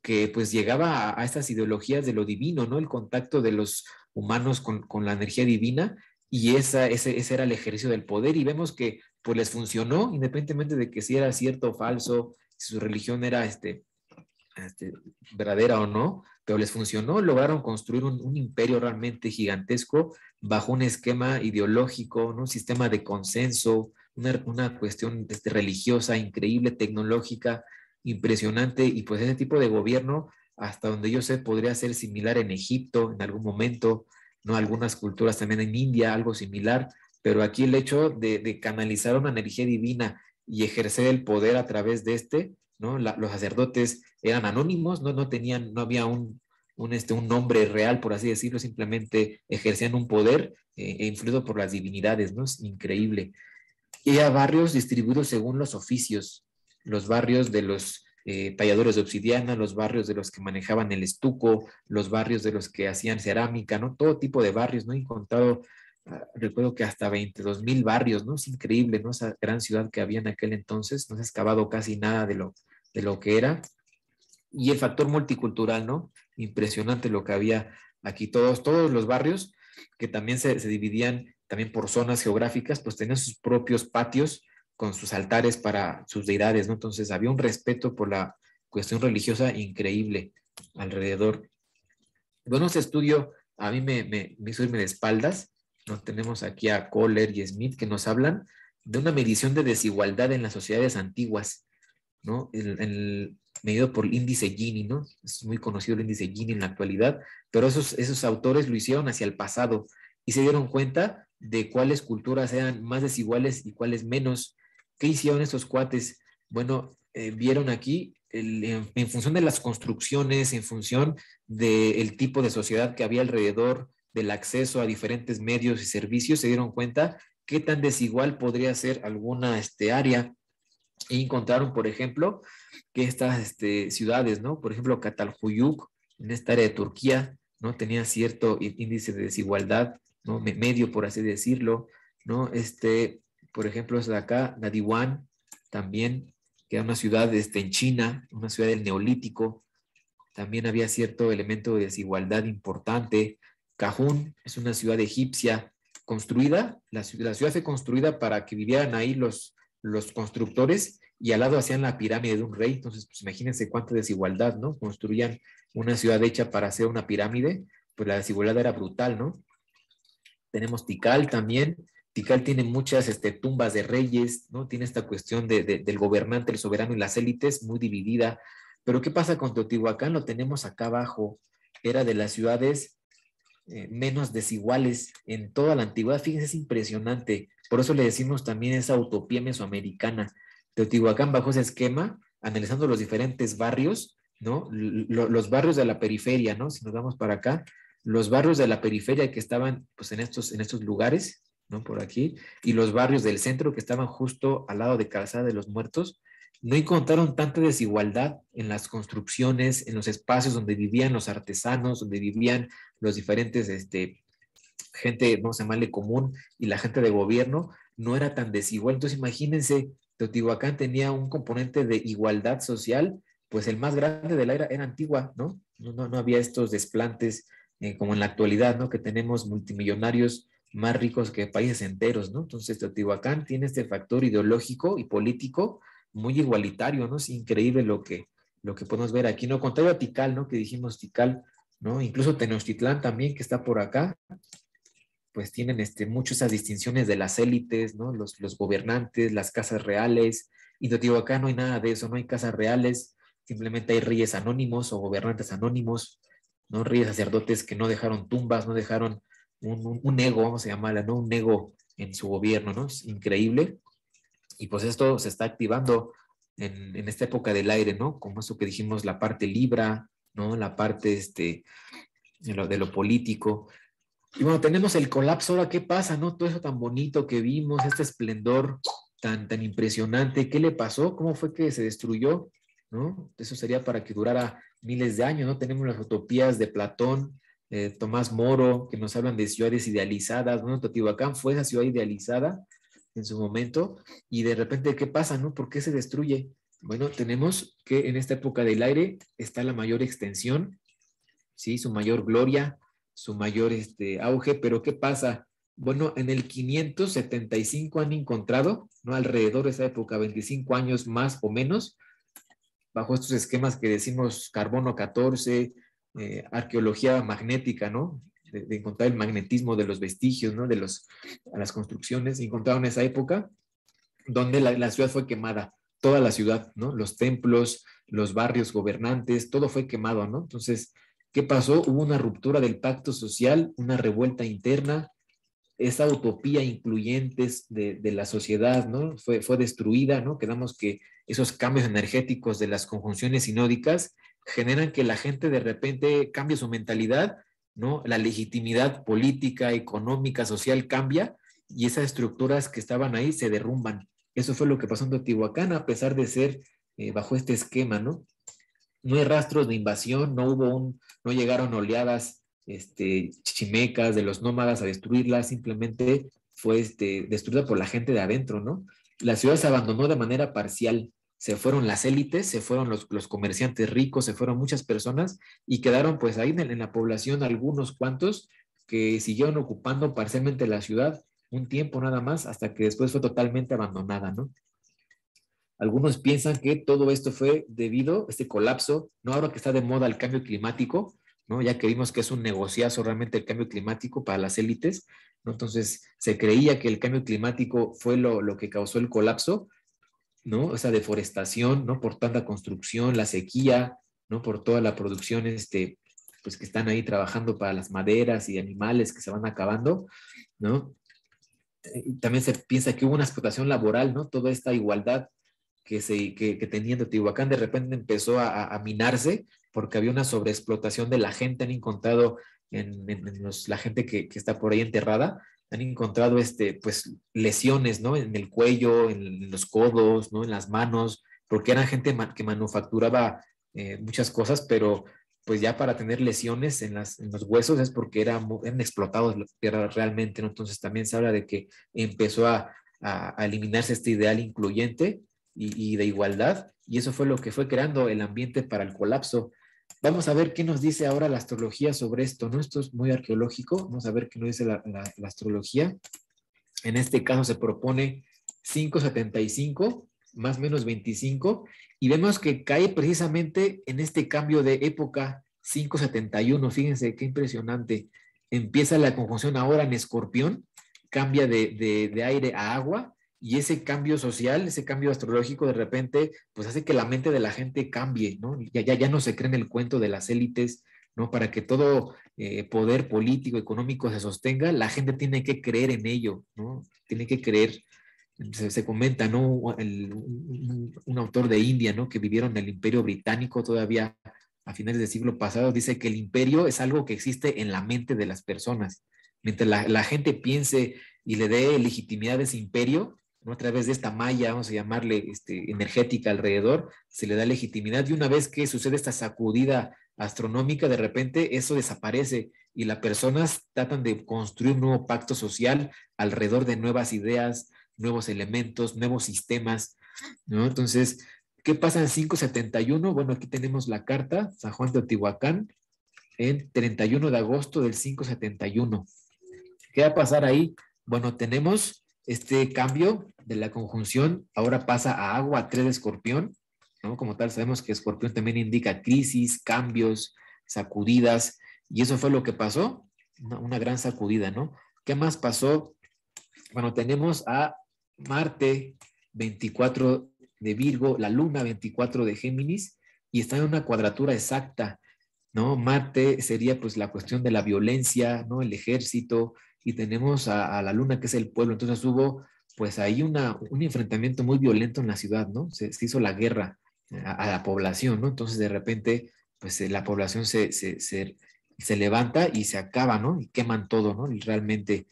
que pues llegaba a estas ideologías de lo divino, ¿no? El contacto de los humanos con la energía divina, y ese era el ejercicio del poder, y vemos que pues les funcionó, independientemente de que si era cierto o falso, si su religión era verdadera o no, pero les funcionó, lograron construir un imperio realmente gigantesco bajo un esquema ideológico, ¿no? Un sistema de consenso, una cuestión religiosa increíble, tecnológica, impresionante, y pues ese tipo de gobierno, hasta donde yo sé, podría ser similar en Egipto en algún momento, ¿no? Algunas culturas también en India, algo similar, pero aquí el hecho de canalizar una energía divina y ejercer el poder a través de ¿no? Los sacerdotes eran anónimos, no tenían, no había un nombre real, por así decirlo, simplemente ejercían un poder influido por las divinidades, ¿no? Es increíble. Y a barrios distribuidos según los oficios, los barrios de los talladores de obsidiana, los barrios de los que manejaban el estuco, los barrios de los que hacían cerámica, ¿no? Todo tipo de barrios, ¿no? He encontrado, recuerdo que hasta 22,000 barrios, ¿no? Es increíble, ¿no? Esa gran ciudad que había en aquel entonces, no se ha excavado casi nada de lo que era. Y el factor multicultural, ¿no? Impresionante lo que había aquí. Todos los barrios que también se dividían también por zonas geográficas, pues tenían sus propios patios con sus altares para sus deidades, ¿no? Entonces había un respeto por la cuestión religiosa increíble alrededor. Bueno, este estudio a mí me hizo irme de espaldas. Nos tenemos aquí a Kohler y Smith que nos hablan de una medición de desigualdad en las sociedades antiguas, ¿no? Medido por el índice Gini, ¿no? Es muy conocido el índice Gini en la actualidad, pero esos autores lo hicieron hacia el pasado y se dieron cuenta de cuáles culturas eran más desiguales y cuáles menos. ¿Qué hicieron esos cuates? Bueno, vieron aquí, en función de las construcciones, en función del tipo de sociedad que había alrededor, del acceso a diferentes medios y servicios, se dieron cuenta qué tan desigual podría ser alguna área. Y encontraron, por ejemplo, que estas ciudades, ¿no? Por ejemplo, Catalhuyuk, en esta área de Turquía, ¿no? Tenía cierto índice de desigualdad, ¿no? Medio, por así decirlo, ¿no? Por ejemplo, es de acá, Nadiwan, también, que era una ciudad en China, una ciudad del Neolítico, también había cierto elemento de desigualdad importante. Cajún es una ciudad egipcia construida, la ciudad fue construida para que vivieran ahí los constructores, y al lado hacían la pirámide de un rey. Entonces, pues imagínense cuánta desigualdad, ¿no? Construían una ciudad hecha para hacer una pirámide, pues la desigualdad era brutal, ¿no? Tenemos Tikal también. Tikal tiene muchas tumbas de reyes, ¿no? Tiene esta cuestión del gobernante, el soberano y las élites muy dividida. Pero ¿qué pasa con Teotihuacán? Lo tenemos acá abajo. Era de las ciudades menos desiguales en toda la antigüedad. Fíjense, es impresionante. Por eso le decimos también esa utopía mesoamericana. Teotihuacán, bajo ese esquema, analizando los diferentes barrios, ¿no? Los barrios de la periferia, ¿no? Si nos vamos para acá, los barrios de la periferia que estaban pues en estos lugares, ¿no? Por aquí, y los barrios del centro que estaban justo al lado de Calzada de los Muertos, no encontraron tanta desigualdad en las construcciones, en los espacios donde vivían los artesanos, donde vivían los diferentes, gente, no sé, llamarle común, y la gente de gobierno, no era tan desigual. Entonces, imagínense, Teotihuacán tenía un componente de igualdad social, pues el más grande de la era antigua, ¿no? No había estos desplantes como en la actualidad, ¿no? Que tenemos multimillonarios más ricos que países enteros, ¿no? Entonces, Teotihuacán tiene este factor ideológico y político muy igualitario, ¿no? Es increíble lo que podemos ver aquí, ¿no? Contrario a Tikal, ¿no? Que dijimos Tikal, ¿no? Incluso Tenochtitlán también, que está por acá, pues tienen mucho esas distinciones de las élites, ¿no? Los gobernantes, las casas reales, y Teotihuacán no hay nada de eso, no hay casas reales, simplemente hay reyes anónimos o gobernantes anónimos, ¿no? Reyes sacerdotes que no dejaron tumbas, no dejaron un ego, vamos a llamarla, ¿no? Un ego en su gobierno, ¿no? Es increíble. Y pues esto se está activando en esta época del aire, ¿no? Como eso que dijimos, la parte libra, ¿no? La parte de lo político. Y bueno, tenemos el colapso ahora, ¿qué pasa, no? Todo eso tan bonito que vimos, este esplendor tan impresionante, ¿qué le pasó? ¿Cómo fue que se destruyó? ¿No? Eso sería para que durara miles de años, ¿no? Tenemos las utopías de Platón, Tomás Moro, que nos hablan de ciudades idealizadas. Bueno, Teotihuacán fue esa ciudad idealizada en su momento, y de repente, ¿qué pasa, no? ¿Por qué se destruye? Bueno, tenemos que en esta época del aire está la mayor extensión, ¿sí? Su mayor gloria, su mayor auge, pero ¿qué pasa? Bueno, en el 575 han encontrado, ¿no? Alrededor de esa época, 25 años más o menos, bajo estos esquemas que decimos carbono 14, arqueología magnética, ¿no? De encontrar el magnetismo de los vestigios, ¿no? Las construcciones, encontraron esa época donde la ciudad fue quemada, toda la ciudad, ¿no? Los templos, los barrios gobernantes, todo fue quemado, ¿no? Entonces, ¿qué pasó? Hubo una ruptura del pacto social, una revuelta interna, esa utopía incluyente de la sociedad, ¿no? Fue destruida, ¿no? Quedamos que esos cambios energéticos de las conjunciones sinódicas generan que la gente de repente cambie su mentalidad, ¿no? La legitimidad política, económica, social cambia y esas estructuras que estaban ahí se derrumban. Eso fue lo que pasó en Teotihuacán, a pesar de ser bajo este esquema, ¿no? No hay rastros de invasión, no llegaron oleadas chichimecas de los nómadas a destruirla, simplemente fue destruida por la gente de adentro, ¿no? La ciudad se abandonó de manera parcial, se fueron las élites, se fueron los comerciantes ricos, se fueron muchas personas y quedaron pues ahí en la población algunos cuantos que siguieron ocupando parcialmente la ciudad un tiempo nada más hasta que después fue totalmente abandonada, ¿no? Algunos piensan que todo esto fue debido a este colapso, ¿no? Ahora que está de moda el cambio climático, ¿no? Ya que vimos que es un negociazo realmente el cambio climático para las élites, ¿no? Entonces se creía que el cambio climático fue lo que causó el colapso, ¿no? Esa deforestación, ¿no? Por tanta construcción, la sequía, ¿no? Por toda la producción, pues que están ahí trabajando para las maderas y animales que se van acabando, ¿no? También se piensa que hubo una explotación laboral, ¿no? Toda esta igualdad que tenía Teotihuacán de repente empezó a minarse porque había una sobreexplotación de la gente. Han encontrado la gente que está por ahí enterrada, han encontrado pues, lesiones, ¿no? En el cuello, en los codos, ¿no? En las manos, porque eran gente que manufacturaba muchas cosas, pero pues ya para tener lesiones en los huesos es porque eran explotados realmente, ¿no? Entonces también se habla de que empezó a eliminarse este ideal incluyente y de igualdad, y eso fue lo que fue creando el ambiente para el colapso. Vamos a ver qué nos dice ahora la astrología sobre esto, ¿no? Esto es muy arqueológico, vamos a ver qué nos dice la astrología. En este caso se propone 575 más o menos 25, y vemos que cae precisamente en este cambio de época 571. Fíjense qué impresionante. Empieza la conjunción ahora en Escorpión, cambia de aire a agua, y ese cambio social, ese cambio astrológico de repente, pues hace que la mente de la gente cambie, ¿no? Ya no se cree en el cuento de las élites, ¿no? Para que todo poder político, económico se sostenga, la gente tiene que creer en ello, ¿no? Tiene que creer. Se comenta, ¿no? Un autor de India, ¿no? Que vivieron en el Imperio Británico todavía a finales del siglo pasado, dice que el imperio es algo que existe en la mente de las personas. Mientras la gente piense y le dé legitimidad a ese imperio, ¿no? A través de esta malla, vamos a llamarle energética alrededor, se le da legitimidad, y una vez que sucede esta sacudida astronómica, de repente eso desaparece y las personas tratan de construir un nuevo pacto social alrededor de nuevas ideas, nuevos elementos, nuevos sistemas, ¿no? Entonces, ¿qué pasa en 571? Bueno, aquí tenemos la carta, San Juan de Teotihuacán, en 31 de agosto del 571. ¿Qué va a pasar ahí? Bueno, tenemos este cambio de la conjunción, ahora pasa a agua 3 de Escorpión, ¿no? Como tal, sabemos que Escorpión también indica crisis, cambios, sacudidas, y eso fue lo que pasó, una gran sacudida, ¿no? ¿Qué más pasó? Bueno, tenemos a Marte 24 de Virgo, la Luna 24 de Géminis, y está en una cuadratura exacta, ¿no? Marte sería pues la cuestión de la violencia, ¿no? El ejército, y tenemos a la Luna que es el pueblo, entonces hubo pues ahí un enfrentamiento muy violento en la ciudad, ¿no? Se hizo la guerra a la población, ¿no? Entonces de repente pues la población se levanta y se acaba, ¿no? Y queman todo, ¿no? Y realmente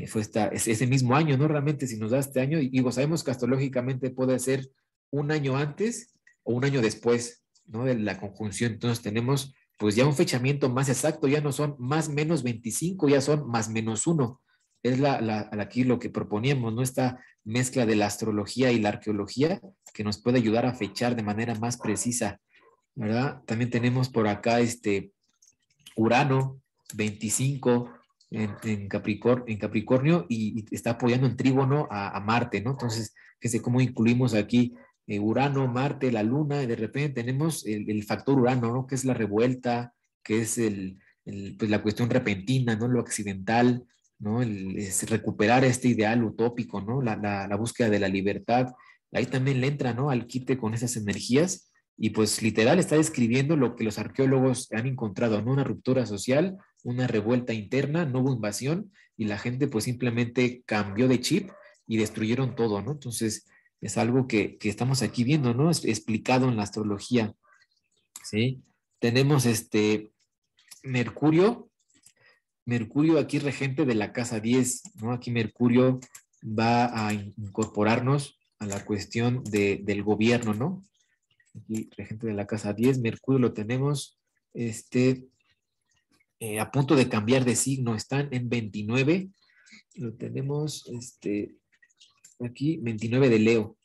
fue ese mismo año, ¿no? Realmente si nos da este año, y digo, sabemos que astrológicamente puede ser un año antes o un año después, ¿no? De la conjunción, entonces tenemos pues ya un fechamiento más exacto, ya no son más menos 25, ya son más menos 1. Es aquí lo que proponíamos, ¿no? Esta mezcla de la astrología y la arqueología que nos puede ayudar a fechar de manera más precisa, ¿verdad? También tenemos por acá Urano 25 en Capricornio y está apoyando en trígono a Marte, ¿no? Entonces, fíjense cómo incluimos aquí Urano, Marte, la Luna, y de repente tenemos el factor Urano, ¿no? Que es la revuelta, que es pues la cuestión repentina, ¿no? Lo accidental, ¿no? Es recuperar este ideal utópico, ¿no? La búsqueda de la libertad. Ahí también le entra, ¿no? Al quite con esas energías y pues literal está describiendo lo que los arqueólogos han encontrado, ¿no? Una ruptura social, una revuelta interna, no hubo invasión y la gente pues simplemente cambió de chip y destruyeron todo, ¿no? Entonces es algo que estamos aquí viendo, ¿no? Es explicado en la astrología, ¿sí? Tenemos Mercurio, Mercurio aquí regente de la casa 10, ¿no? Aquí Mercurio va a incorporarnos a la cuestión del gobierno, ¿no? Aquí, regente de la casa 10, Mercurio lo tenemos a punto de cambiar de signo, están en 29, lo tenemos aquí 29 de Leo.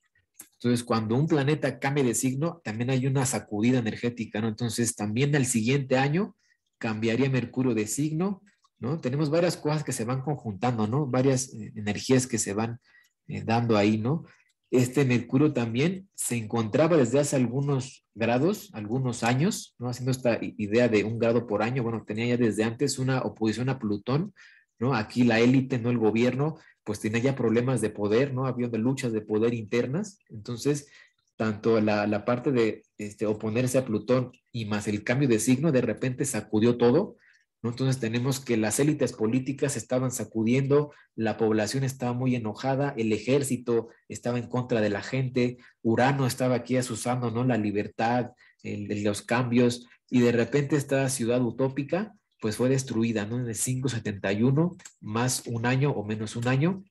Entonces, cuando un planeta cambia de signo, también hay una sacudida energética, ¿no? Entonces, también al siguiente año cambiaría Mercurio de signo, ¿no? Tenemos varias cosas que se van conjuntando, ¿no? Varias energías que se van dando ahí, ¿no? Este Mercurio también se encontraba desde hace algunos grados, algunos años, ¿no? Haciendo esta idea de 1 grado por año, bueno, tenía ya desde antes una oposición a Plutón, ¿no? Aquí la élite, no el gobierno, pues tenía ya problemas de poder, ¿no? Había luchas de poder internas, entonces tanto la parte de oponerse a Plutón y más el cambio de signo de repente sacudió todo, ¿no? Entonces tenemos que las élites políticas estaban sacudiendo, la población estaba muy enojada, el ejército estaba en contra de la gente, Urano estaba aquí asusando, ¿no? La libertad, los cambios, y de repente esta ciudad utópica pues fue destruida, ¿no? En el 571, más un año o menos un año,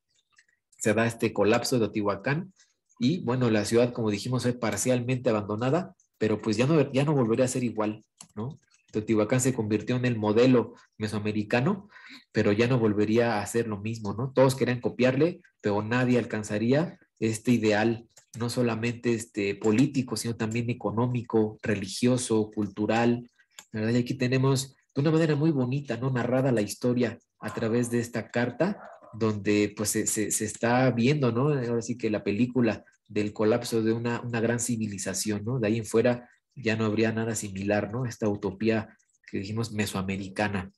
se da este colapso de Teotihuacán y bueno, la ciudad, como dijimos, es parcialmente abandonada, pero pues ya no volvería a ser igual, ¿no? Teotihuacán se convirtió en el modelo mesoamericano, pero ya no volvería a ser lo mismo, ¿no? Todos querían copiarle, pero nadie alcanzaría este ideal, no solamente político, sino también económico, religioso, cultural, ¿verdad? Y aquí tenemos de una manera muy bonita, ¿no? Narrada la historia a través de esta carta, donde pues se está viendo, ¿no? Ahora sí que la película del colapso de una gran civilización, ¿no? De ahí en fuera ya no habría nada similar, ¿no? Esta utopía que dijimos mesoamericana.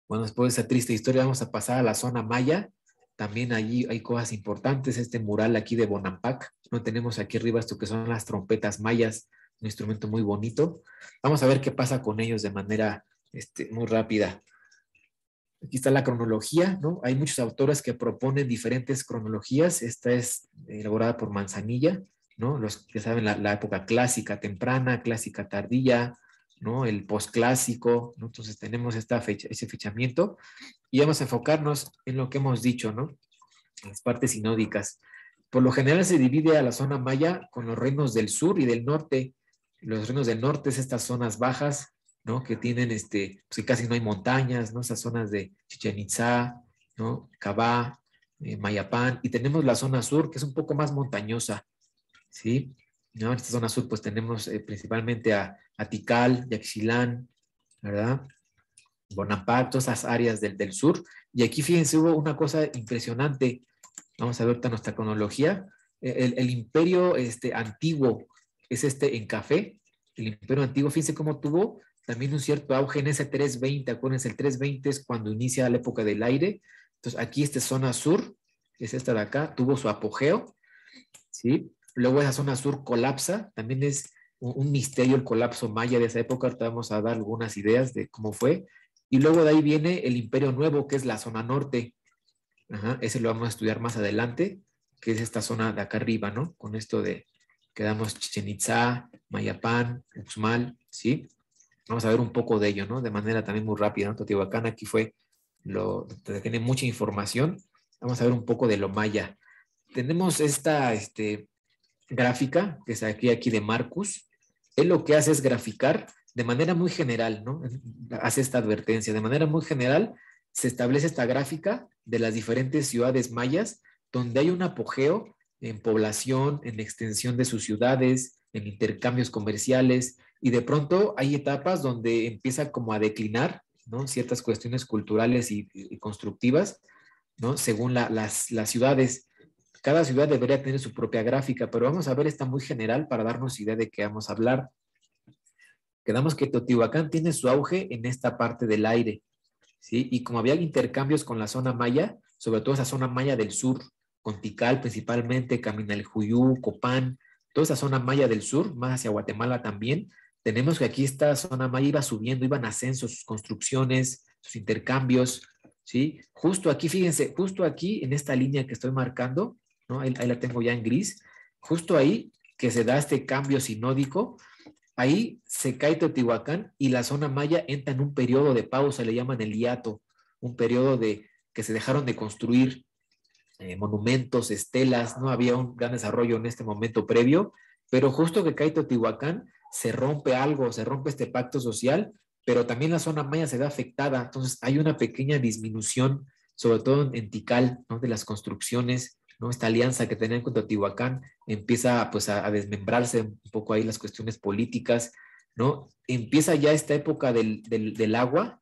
Bueno, después de esa triste historia vamos a pasar a la zona maya. También allí hay cosas importantes. Este mural aquí de Bonampak, ¿no? Tenemos aquí arriba esto que son las trompetas mayas, un instrumento muy bonito. Vamos a ver qué pasa con ellos de manera muy rápida. Aquí está la cronología, ¿no? Hay muchos autores que proponen diferentes cronologías. Esta es elaborada por Manzanilla, ¿no? Los que saben la época clásica temprana, clásica tardía, ¿no? El posclásico, ¿no? Entonces tenemos ese fechamiento y vamos a enfocarnos en lo que hemos dicho, ¿no? En las partes sinódicas. Por lo general se divide a la zona maya con los reinos del sur y del norte. Los reinos del norte es estas zonas bajas, ¿no? Que tienen, pues que casi no hay montañas, ¿no? Esas zonas de Chichén Itzá, ¿no? Cabá, Mayapán, y tenemos la zona sur, que es un poco más montañosa, ¿sí? ¿No? En esta zona sur, pues tenemos principalmente a Tikal, Yaxchilán, ¿verdad? Bonaparte, todas esas áreas del sur. Y aquí fíjense, hubo una cosa impresionante. Vamos a ver ahorita nuestra cronología. El imperio antiguo es en café. El imperio antiguo, fíjense cómo tuvo también un cierto auge en ese 320. Acuérdense, el 320 es cuando inicia la época del aire. Entonces aquí esta zona sur, es esta de acá, tuvo su apogeo, ¿sí? Luego esa zona sur colapsa, también es un misterio el colapso maya de esa época. Ahorita vamos a dar algunas ideas de cómo fue. Y luego de ahí viene el imperio nuevo, que es la zona norte. Ajá, ese lo vamos a estudiar más adelante, que es esta zona de acá arriba, ¿no? Con esto de, quedamos Chichén Itzá, Mayapán, Uxmal, ¿sí? Vamos a ver un poco de ello, ¿no? De manera también muy rápida, ¿no? Teotihuacán aquí fue tiene mucha información. Vamos a ver un poco de lo maya. Tenemos esta gráfica, que es aquí de Marcus. Él lo que hace es graficar de manera muy general, ¿no? Hace esta advertencia. De manera muy general, se establece esta gráfica de las diferentes ciudades mayas, donde hay un apogeo en población, en extensión de sus ciudades, en intercambios comerciales, y de pronto hay etapas donde empieza como a declinar, ¿no? Ciertas cuestiones culturales y constructivas, ¿no? Según las ciudades. Cada ciudad debería tener su propia gráfica, pero vamos a ver esta muy general para darnos idea de qué vamos a hablar. Quedamos que Teotihuacán tiene su auge en esta parte del aire, ¿sí? Y como había intercambios con la zona maya, sobre todo esa zona maya del sur, con Tikal principalmente, Caminaljuyú, Copán, toda esa zona maya del sur, más hacia Guatemala también, tenemos que aquí esta zona maya iba subiendo, iba en ascenso, sus construcciones, sus intercambios, ¿sí? Justo aquí, fíjense, justo aquí en esta línea que estoy marcando, ¿no? Ahí la tengo ya en gris, justo ahí que se da este cambio sinódico. Ahí se cae Teotihuacán y la zona maya entra en un periodo de pausa, le llaman el hiato, un periodo de que se dejaron de construir monumentos, estelas, no había un gran desarrollo en este momento previo, pero justo que cae Teotihuacán se rompe algo, se rompe este pacto social, pero también la zona maya se ve afectada, entonces hay una pequeña disminución, sobre todo en Tikal, ¿no? De las construcciones, ¿no? Esta alianza que tenían con Teotihuacán empieza pues a desmembrarse un poco ahí las cuestiones políticas, ¿no? Empieza ya esta época del agua,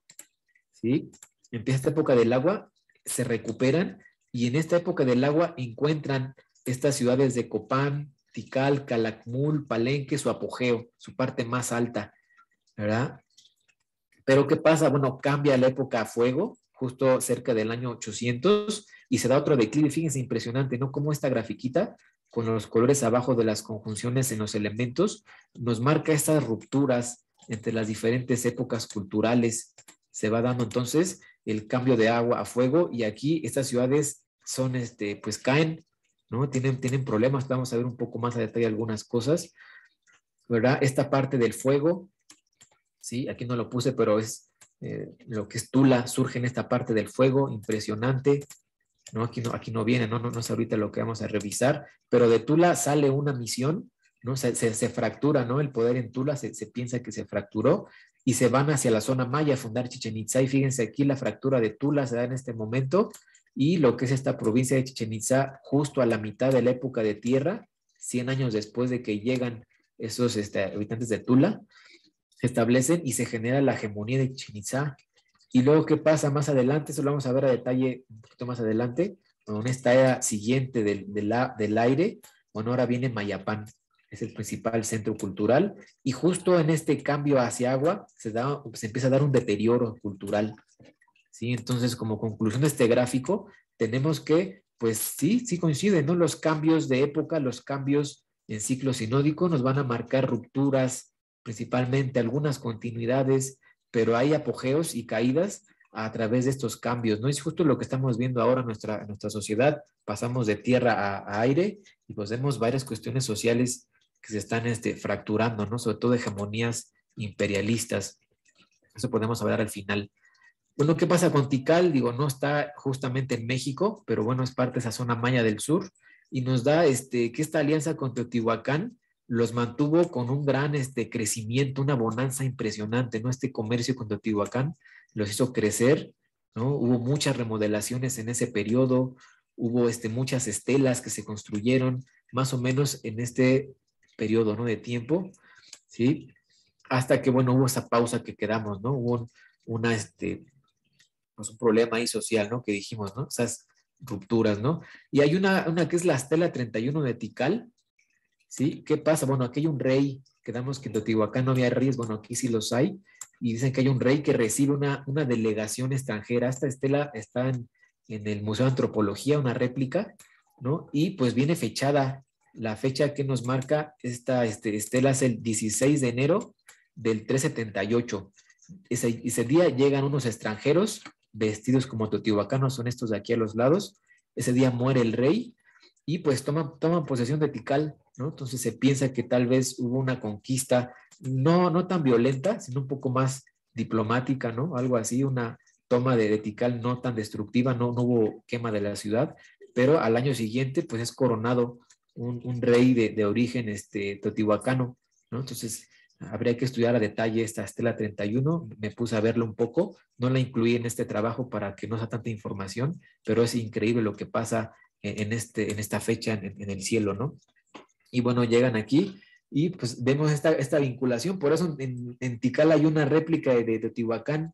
¿sí? Empieza esta época del agua, se recuperan y en esta época del agua encuentran estas ciudades de Copán, Tikal, Calakmul, Palenque, su apogeo, su parte más alta, ¿verdad? Pero ¿qué pasa? Bueno, cambia la época a fuego, justo cerca del año 800, y se da otro declive. Fíjense, impresionante, ¿no? Como esta grafiquita, con los colores abajo de las conjunciones en los elementos, nos marca estas rupturas entre las diferentes épocas culturales. Se va dando entonces el cambio de agua a fuego, y aquí estas ciudades son, pues caen, ¿no? Tienen problemas. Vamos a ver un poco más a detalle algunas cosas, ¿verdad? Esta parte del fuego, ¿sí? Aquí no lo puse, pero es lo que es Tula, surge en esta parte del fuego, impresionante, ¿no? Aquí no viene, no es ahorita lo que vamos a revisar, pero de Tula sale una misión, ¿no? Se fractura, ¿no? El poder en Tula se piensa que se fracturó y se van hacia la zona maya a fundar Chichén Itzá, y fíjense aquí la fractura de Tula se da en este momento, y lo que es esta provincia de Chichén Itzá justo a la mitad de la época de tierra, 100 años después de que llegan esos habitantes de Tula, se establecen y se genera la hegemonía de Chichén Itzá. Y luego, ¿qué pasa más adelante? Eso lo vamos a ver a detalle un poquito más adelante, con esta era siguiente del aire. Bueno, ahora viene Mayapán, es el principal centro cultural, y justo en este cambio hacia agua se empieza a dar un deterioro cultural, ¿sí? Entonces, como conclusión de este gráfico, tenemos que, pues sí coinciden, ¿no? Los cambios de época, los cambios en ciclo sinódico nos van a marcar rupturas, principalmente algunas continuidades, pero hay apogeos y caídas a través de estos cambios, ¿no? Es justo lo que estamos viendo ahora en nuestra sociedad. Pasamos de tierra a aire y pues vemos varias cuestiones sociales que se están fracturando, ¿no? Sobre todo hegemonías imperialistas. Eso podemos hablar al final. Bueno, ¿qué pasa con Tikal? Digo, no está justamente en México, pero bueno, es parte de esa zona maya del sur, y nos da que esta alianza con Teotihuacán los mantuvo con un gran crecimiento, una bonanza impresionante, ¿no? Este comercio con Teotihuacán los hizo crecer, ¿no? Hubo muchas remodelaciones en ese periodo, hubo muchas estelas que se construyeron más o menos en este periodo, ¿no? De tiempo, ¿sí? Hasta que, bueno, hubo esa pausa que quedamos, ¿no? Hubo pues un problema ahí social, ¿no? Que dijimos, ¿no? Esas rupturas, ¿no? Y hay una que es la Estela 31 de Tikal, ¿sí? ¿Qué pasa? Bueno, aquí hay un rey, quedamos que en Teotihuacán no había reyes, bueno, aquí sí los hay, y dicen que hay un rey que recibe una delegación extranjera. Esta estela está en el Museo de Antropología, una réplica, ¿no? Y pues viene fechada, la fecha que nos marca esta estela es el 16 de enero del 378. Ese día llegan unos extranjeros vestidos como teotihuacanos, son estos de aquí a los lados. Ese día muere el rey y pues toman posesión de Tikal, ¿no? Entonces se piensa que tal vez hubo una conquista, no tan violenta, sino un poco más diplomática, ¿no? Algo así, una toma de Tikal no tan destructiva, no hubo quema de la ciudad, pero al año siguiente pues es coronado un rey de origen teotihuacano, ¿no? Entonces habría que estudiar a detalle esta Estela 31, me puse a verlo un poco, no la incluí en este trabajo para que no sea tanta información, pero es increíble lo que pasa en esta fecha en el cielo, ¿no? Y bueno, llegan aquí y pues vemos esta vinculación, por eso en Tikal hay una réplica de Teotihuacán,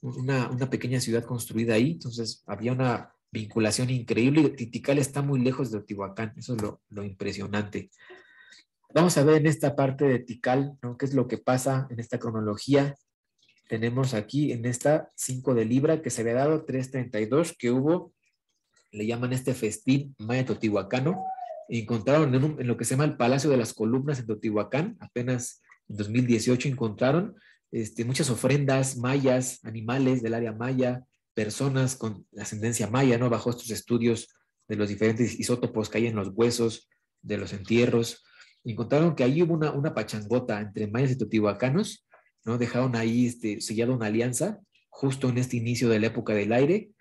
una pequeña ciudad construida ahí, entonces había una vinculación increíble y Tikal está muy lejos de Teotihuacán, eso es lo impresionante. Vamos a ver en esta parte de Tikal, ¿no? ¿Qué es lo que pasa en esta cronología? Tenemos aquí en esta 5 de Libra que se había dado 332, que hubo, le llaman festín maya teotihuacano, y encontraron en lo que se llama el Palacio de las Columnas en Teotihuacán, apenas en 2018 encontraron muchas ofrendas mayas, animales del área maya, personas con ascendencia maya, ¿no? Bajo estos estudios de los diferentes isótopos que hay en los huesos de los entierros. Encontraron que ahí hubo una pachangota entre mayas y teotihuacanos, ¿no? Dejaron ahí sellada una alianza justo en este inicio de la época del aire.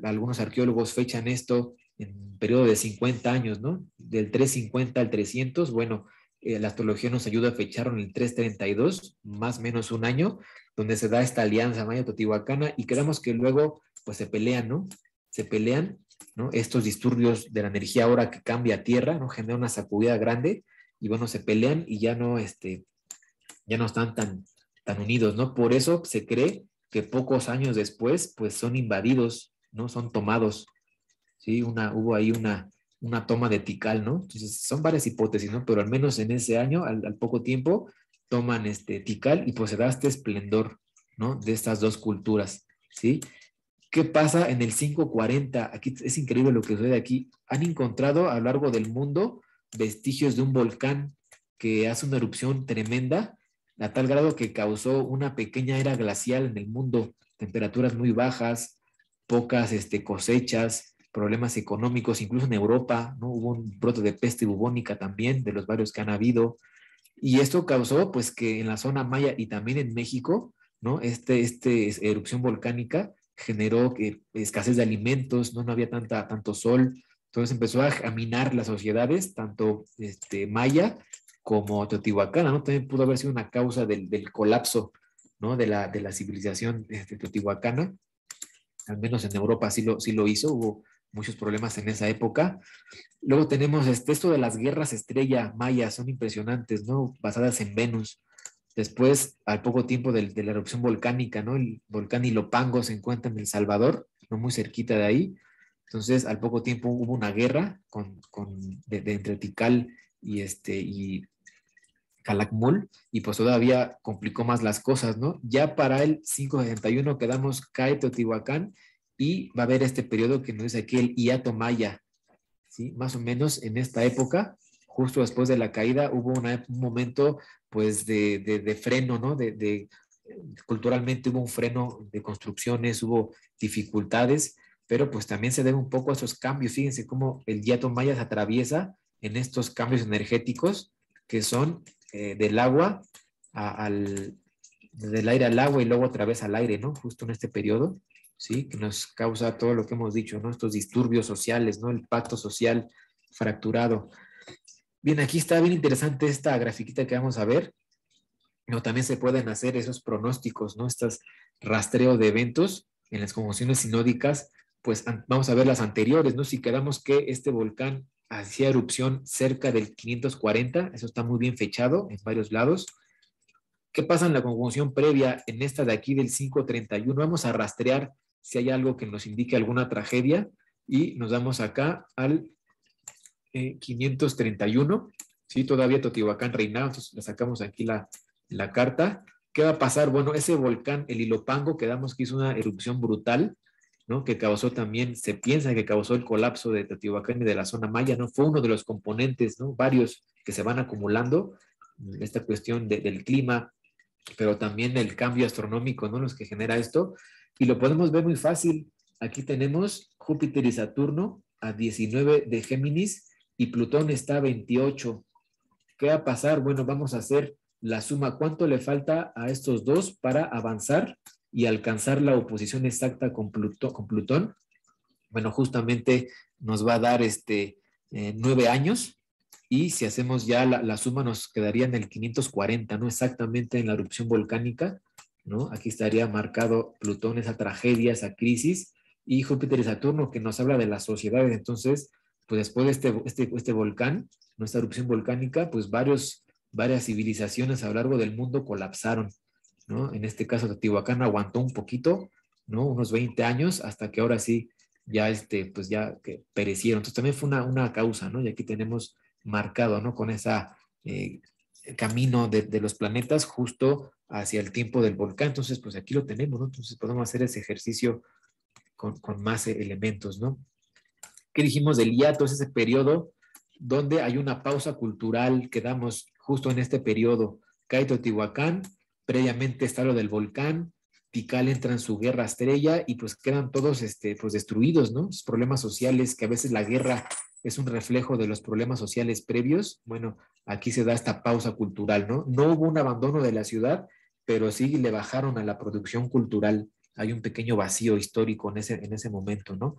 Algunos arqueólogos fechan esto en un periodo de 50 años, ¿no? Del 350 al 300, bueno, la astrología nos ayuda a fechar en el 332, más o menos un año, donde se da esta alianza maya-teotihuacana y creemos que luego, pues se pelean, ¿no? Se pelean, ¿no? Estos disturbios de la energía ahora que cambia a tierra, ¿no? Genera una sacudida grande y bueno, se pelean y ya no están tan unidos, ¿no? Por eso se cree que pocos años después, pues son invadidos, ¿no? Son tomados, ¿sí? Hubo ahí una toma de Tikal, ¿no? Entonces, son varias hipótesis, ¿no? Pero al menos en ese año, al poco tiempo, toman Tikal y pues se da este esplendor, ¿no? De estas dos culturas, ¿sí? ¿Qué pasa en el 540? Aquí es increíble lo que sucede aquí. Han encontrado a lo largo del mundo vestigios de un volcán que hace una erupción tremenda, a tal grado que causó una pequeña era glacial en el mundo, temperaturas muy bajas, pocas cosechas, problemas económicos, incluso en Europa, ¿no? Hubo un brote de peste bubónica también, de los varios que han habido, y esto causó pues que en la zona maya y también en México, ¿no? Erupción volcánica generó escasez de alimentos, no había tanto sol, entonces empezó a minar las sociedades, tanto maya como teotihuacana, ¿no? También pudo haber sido una causa del colapso, ¿no? De la civilización teotihuacana, al menos en Europa sí lo hizo, hubo muchos problemas en esa época. Luego tenemos esto de las guerras estrella mayas, son impresionantes, ¿no? Basadas en Venus. Después, al poco tiempo de la erupción volcánica, ¿no? El volcán Ilopango se encuentra en El Salvador, no muy cerquita de ahí. Entonces, al poco tiempo hubo una guerra entre Tikal y Calakmul, y pues todavía complicó más las cosas, ¿no? Ya para el 561 quedamos, cae Teotihuacán, y va a haber este periodo que nos dice aquí el Hiato Maya, ¿sí? Más o menos en esta época, justo después de la caída, hubo un momento pues de freno, ¿no? Culturalmente hubo un freno de construcciones, hubo dificultades, pero pues también se debe un poco a esos cambios. Fíjense cómo el Yato Maya se atraviesa en estos cambios energéticos que son del agua del aire al agua y luego otra vez al aire, ¿no? Justo en este periodo, ¿sí? Que nos causa todo lo que hemos dicho, ¿no? Estos disturbios sociales, ¿no? El pacto social fracturado. Bien, aquí está bien interesante esta grafiquita que vamos a ver. No, también se pueden hacer esos pronósticos, ¿no? Estos rastreos de eventos en las conjunciones sinódicas, pues vamos a ver las anteriores, ¿no? Si quedamos que este volcán hacía erupción cerca del 540, eso está muy bien fechado en varios lados. ¿Qué pasa en la conjunción previa? En esta de aquí del 531, vamos a rastrear si hay algo que nos indique alguna tragedia y nos damos acá al 531. ¿Sí? Todavía Teotihuacán reinaba, entonces le sacamos aquí la carta. ¿Qué va a pasar? Bueno, ese volcán, el Ilopango, quedamos que hizo una erupción brutal, ¿no? Que causó también, se piensa que causó el colapso de Teotihuacán y de la zona maya, ¿no? Fue uno de los componentes, ¿no? Varios que se van acumulando, esta cuestión del clima, pero también el cambio astronómico, ¿no? Los que genera esto. Y lo podemos ver muy fácil. Aquí tenemos Júpiter y Saturno a 19 de Géminis y Plutón está a 28. ¿Qué va a pasar? Bueno, vamos a hacer la suma. ¿Cuánto le falta a estos dos para avanzar y alcanzar la oposición exacta con Plutón? Bueno, justamente nos va a dar 9 años y si hacemos ya la suma nos quedaría en el 540, ¿no? Exactamente en la erupción volcánica, ¿no? Aquí estaría marcado Plutón, esa tragedia, esa crisis, y Júpiter y Saturno que nos habla de las sociedades. Entonces, pues después de este volcán, nuestra erupción volcánica, pues varias civilizaciones a lo largo del mundo colapsaron, ¿no? En este caso, Teotihuacán aguantó un poquito, ¿no? Unos 20 años, hasta que ahora sí, ya pues ya que perecieron. Entonces también fue una causa, ¿no? Y aquí tenemos marcado, ¿no? Con esa camino de los planetas justo hacia el tiempo del volcán. Entonces, pues aquí lo tenemos, ¿no? Entonces podemos hacer ese ejercicio con más elementos, ¿no? ¿Qué dijimos del hiato? Es ese periodo donde hay una pausa cultural que damos justo en este periodo. Cae Teotihuacán, previamente está lo del volcán, Tikal entra en su guerra estrella y pues quedan todos pues destruidos, ¿no? Los problemas sociales, que a veces la guerra es un reflejo de los problemas sociales previos. Bueno, aquí se da esta pausa cultural, ¿no? No hubo un abandono de la ciudad, pero sí le bajaron a la producción cultural. Hay un pequeño vacío histórico en ese momento, ¿no?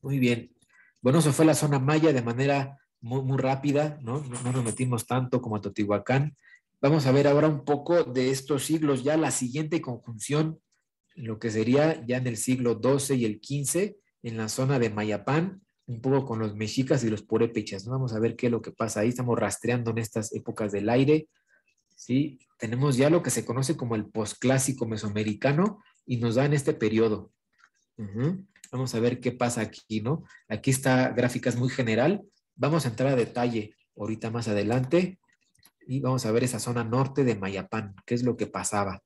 Muy bien. Bueno, eso fue la zona maya de manera muy, muy rápida, ¿no? No nos metimos tanto como a Teotihuacán. Vamos a ver ahora un poco de estos siglos, ya la siguiente conjunción, lo que sería ya en el siglo XII y el XV, en la zona de Mayapán, un poco con los mexicas y los purépechas, ¿no? Vamos a ver qué es lo que pasa ahí. Estamos rastreando en estas épocas del aire, ¿sí? Tenemos ya lo que se conoce como el posclásico mesoamericano y nos da en este periodo. Vamos a ver qué pasa aquí, ¿no? Aquí está gráficas muy general. Vamos a entrar a detalle ahorita más adelante y vamos a ver esa zona norte de Mayapán, qué es lo que pasaba.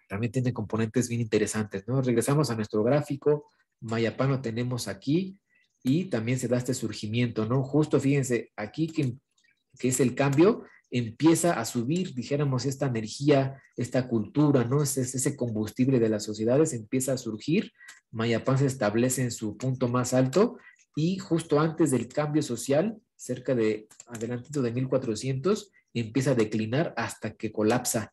También tiene componentes bien interesantes, ¿no? Regresamos a nuestro gráfico. Mayapán lo tenemos aquí y también se da este surgimiento, ¿no? Justo fíjense, aquí que es el cambio, empieza a subir, dijéramos, esta energía, esta cultura, ¿no? Ese combustible de las sociedades empieza a surgir. Mayapán se establece en su punto más alto y justo antes del cambio social, cerca de adelantito de 1400, empieza a declinar hasta que colapsa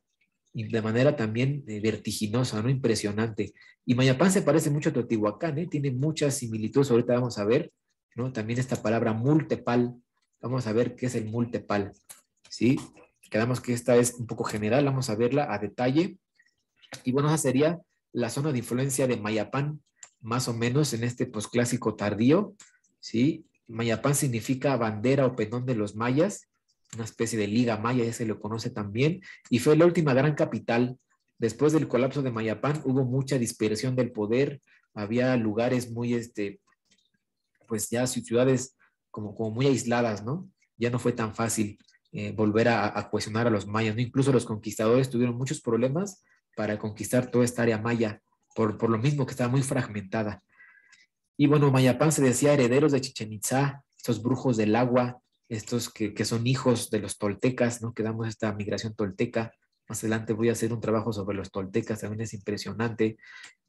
y de manera también vertiginosa, ¿no? Impresionante. Y Mayapán se parece mucho a Teotihuacán, ¿eh? Tiene muchas similitudes, ahorita vamos a ver, ¿no? También esta palabra multepal, vamos a ver qué es el multepal, ¿sí? Quedamos que esta es un poco general, vamos a verla a detalle. Y bueno, esa sería la zona de influencia de Mayapán, más o menos en este posclásico tardío, ¿sí? Mayapán significa bandera o penón de los mayas, una especie de liga maya, ya se lo conoce también, y fue la última gran capital. Después del colapso de Mayapán hubo mucha dispersión del poder, había lugares muy, pues ya ciudades como muy aisladas, ¿no? Ya no fue tan fácil volver a cohesionar a los mayas, ¿no? Incluso los conquistadores tuvieron muchos problemas para conquistar toda esta área maya, por lo mismo que estaba muy fragmentada. Y bueno, Mayapán se decía herederos de Chichén Itzá, estos brujos del agua, estos que son hijos de los toltecas, ¿no? Que damos esta migración tolteca. Más adelante voy a hacer un trabajo sobre los toltecas, también es impresionante.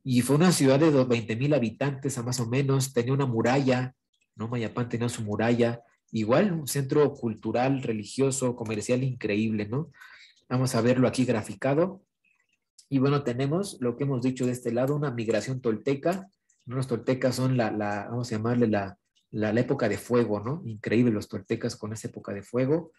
Y fue una ciudad de 20,000 habitantes a más o menos, tenía una muralla, ¿no? Mayapán tenía su muralla, igual un centro cultural, religioso, comercial increíble, ¿no? Vamos a verlo aquí graficado. Y bueno, tenemos lo que hemos dicho de este lado, una migración tolteca. Los toltecas son vamos a llamarle la época de fuego, ¿no? Increíble los toltecas con esa época de fuego.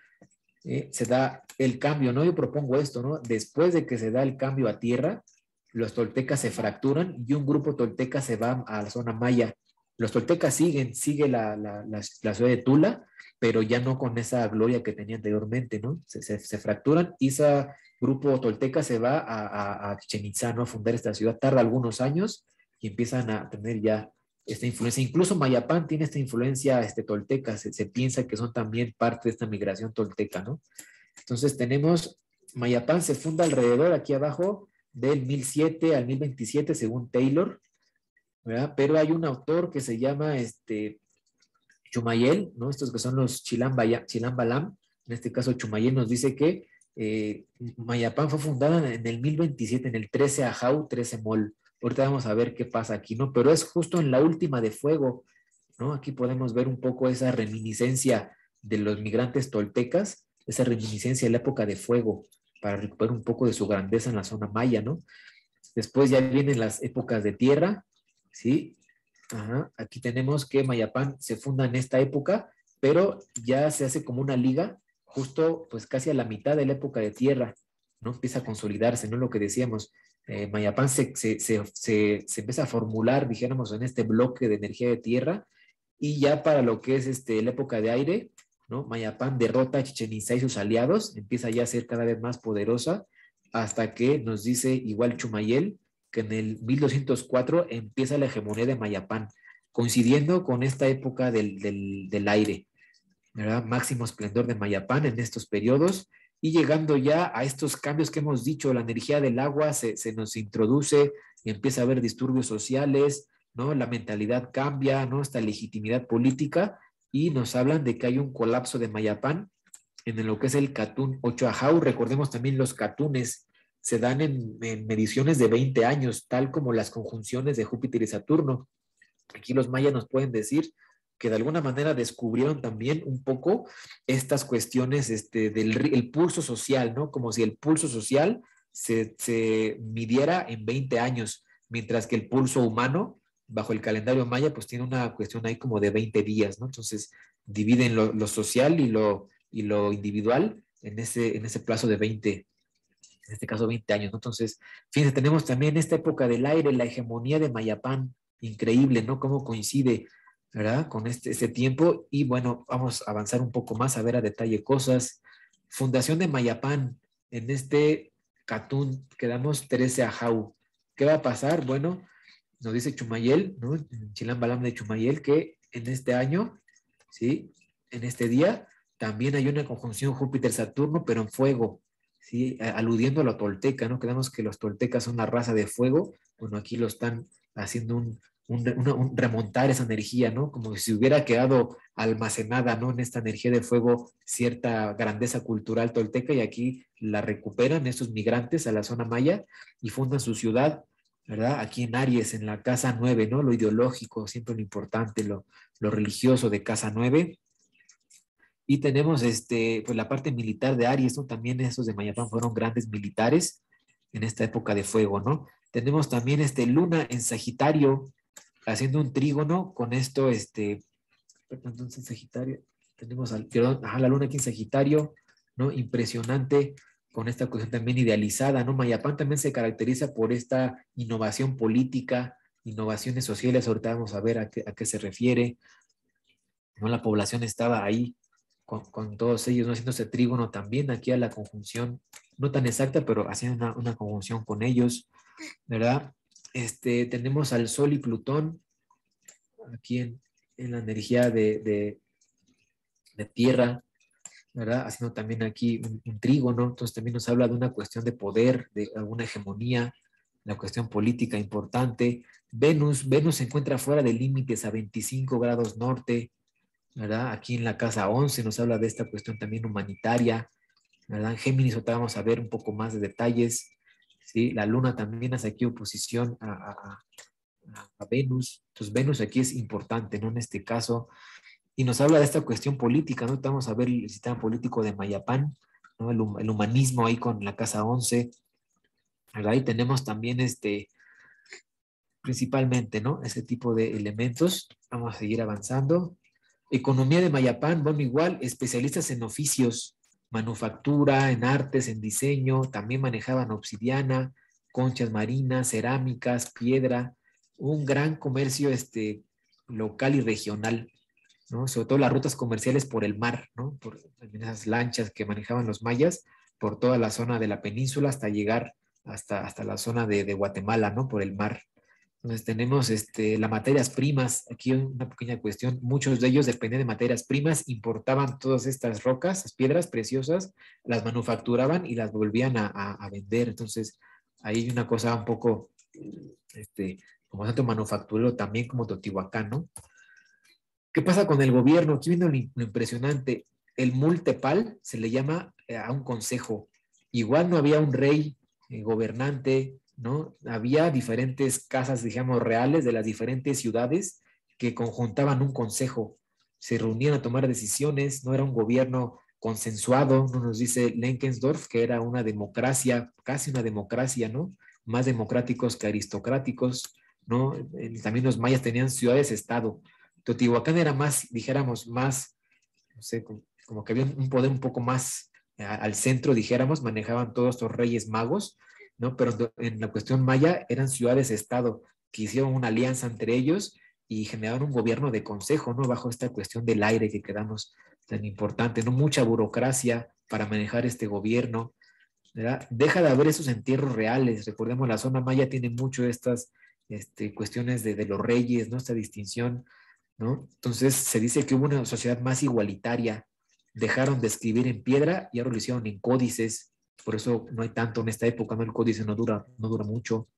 Se da el cambio, ¿no? Yo propongo esto, ¿no? Después de que se da el cambio a tierra, los toltecas se fracturan y un grupo tolteca se va a la zona maya, Los toltecas sigue la ciudad de Tula, pero ya no con esa gloria que tenía anteriormente, ¿no? Se fracturan y ese grupo tolteca se va a Chichén Itzá, ¿no? A fundar esta ciudad. Tarda algunos años y empiezan a tener ya esta influencia. Incluso Mayapán tiene esta influencia tolteca, se piensa que son también parte de esta migración tolteca, ¿no? Entonces tenemos, Mayapán se funda alrededor, aquí abajo, del 1007 al 1027, según Taylor, ¿verdad? Pero hay un autor que se llama Chumayel, ¿no? Estos que son los Chilam Balam, en este caso Chumayel nos dice que Mayapán fue fundada en el 1027, en el 13 Ajau, 13 Mol. Ahorita vamos a ver qué pasa aquí, ¿no? Pero es justo en la última de fuego, ¿no? Aquí podemos ver un poco esa reminiscencia de los migrantes toltecas, esa reminiscencia de la época de fuego, para recuperar un poco de su grandeza en la zona maya, ¿no? Después ya vienen las épocas de tierra, ¿sí? Ajá. Aquí tenemos que Mayapán se funda en esta época, pero ya se hace como una liga, justo pues casi a la mitad de la época de tierra, ¿no? Empieza a consolidarse, ¿no? Lo que decíamos, Mayapán se empieza a formular, dijéramos, en este bloque de energía de tierra, y ya para lo que es la época de aire, ¿no? Mayapán derrota a Chichén Itzá y sus aliados, empieza ya a ser cada vez más poderosa, hasta que nos dice igual Chumayel, que en el 1204 empieza la hegemonía de Mayapán, coincidiendo con esta época del aire, ¿verdad? Máximo esplendor de Mayapán en estos periodos, y llegando ya a estos cambios que hemos dicho, la energía del agua se nos introduce, y empieza a haber disturbios sociales, ¿no? La mentalidad cambia, ¿no? Esta legitimidad política, y nos hablan de que hay un colapso de Mayapán en lo que es el Catún 8 Ajau. Recordemos también los Catunes se dan en mediciones de 20 años, tal como las conjunciones de Júpiter y Saturno. Aquí los mayas nos pueden decir que de alguna manera descubrieron también un poco estas cuestiones del el pulso social, ¿no? Como si el pulso social se midiera en 20 años, mientras que el pulso humano, bajo el calendario maya, pues tiene una cuestión ahí como de 20 días, ¿no? Entonces dividen lo social y lo individual en ese plazo de 20, en este caso 20 años, ¿no? Entonces, fíjense, tenemos también esta época del aire, la hegemonía de Mayapán, increíble, ¿no? Cómo coincide, ¿verdad? Con este tiempo. Y bueno, vamos a avanzar un poco más, a ver a detalle cosas. Fundación de Mayapán, en este Catún, quedamos 13 Ajau. ¿Qué va a pasar? Bueno, nos dice Chumayel, ¿no? En Chilam Balam de Chumayel, que en este año, ¿sí? En este día, también hay una conjunción Júpiter-Saturno, pero en fuego, ¿sí? Aludiendo a lo tolteca, ¿no? Creemos que los toltecas son la raza de fuego. Bueno, aquí lo están haciendo un remontar esa energía, ¿no? Como si hubiera quedado almacenada, ¿no? En esta energía de fuego cierta grandeza cultural tolteca, y aquí la recuperan estos migrantes a la zona maya y fundan su ciudad, ¿verdad? Aquí en Aries, en la casa 9, ¿no? Lo ideológico, siempre lo importante, lo religioso de casa 9. Y tenemos pues la parte militar de Aries, ¿no? También esos de Mayapán fueron grandes militares en esta época de fuego, ¿no? Tenemos también Luna en Sagitario, haciendo un trígono con esto, entonces Sagitario, tenemos la Luna aquí en Sagitario, ¿no? Impresionante, con esta cuestión también idealizada, ¿no? Mayapán también se caracteriza por esta innovación política, innovaciones sociales, ahorita vamos a ver a qué se refiere, ¿no? La población estaba ahí con todos ellos, ¿no? Haciendo ese trígono también, aquí a la conjunción, no tan exacta, pero haciendo una conjunción con ellos, ¿verdad? Tenemos al Sol y Plutón aquí en la energía de Tierra, ¿verdad? Haciendo también aquí un trígono, entonces también nos habla de una cuestión de poder, de alguna hegemonía, la cuestión política importante. Venus se encuentra fuera de límites a 25 grados norte, ¿verdad? Aquí en la casa 11 nos habla de esta cuestión también humanitaria, ¿verdad? En Géminis ahorita vamos a ver un poco más de detalles, ¿sí? La luna también hace aquí oposición a Venus, entonces Venus aquí es importante, ¿no? En este caso, y nos habla de esta cuestión política, ¿no? Vamos a ver el sistema político de Mayapán, ¿no? El humanismo ahí con la casa 11, ¿verdad? Ahí tenemos también principalmente, ¿no? Ese tipo de elementos. Vamos a seguir avanzando. Economía de Mayapán, bueno, igual, especialistas en oficios, manufactura, en artes, en diseño, también manejaban obsidiana, conchas marinas, cerámicas, piedra, un gran comercio local y regional, ¿no? Sobre todo las rutas comerciales por el mar, ¿no? Por esas lanchas que manejaban los mayas por toda la zona de la península hasta llegar hasta la zona de Guatemala, ¿no? Por el mar. Entonces tenemos las materias primas, aquí una pequeña cuestión, muchos de ellos dependían de materias primas, importaban todas estas rocas, las piedras preciosas, las manufacturaban y las volvían a vender. Entonces ahí hay una cosa un poco, como tanto manufacturero también como Teotihuacán, ¿no? ¿Qué pasa con el gobierno? Aquí viene lo impresionante. El multepal se le llama a un consejo. Igual no había un rey gobernante, ¿no? Había diferentes casas, digamos, reales de las diferentes ciudades que conjuntaban un consejo. Se reunían a tomar decisiones, no era un gobierno consensuado, no nos dice Lenkensdorf que era una democracia, casi una democracia, ¿no? Más democráticos que aristocráticos, ¿no? También los mayas tenían ciudades-estado. Teotihuacán era más, dijéramos, más, no sé, como que había un poder un poco más al centro, dijéramos, manejaban todos estos reyes magos, ¿no? Pero en la cuestión maya eran ciudades-estado que hicieron una alianza entre ellos y generaron un gobierno de consejo, ¿no? Bajo esta cuestión del aire que quedamos tan importante, ¿no? Mucha burocracia para manejar este gobierno, ¿verdad? Deja de haber esos entierros reales. Recordemos, la zona maya tiene mucho estas cuestiones de los reyes, ¿no? Esta distinción, ¿no? Entonces se dice que hubo una sociedad más igualitaria, dejaron de escribir en piedra y ahora lo hicieron en códices, por eso no hay tanto en esta época, ¿no? El códice no dura mucho.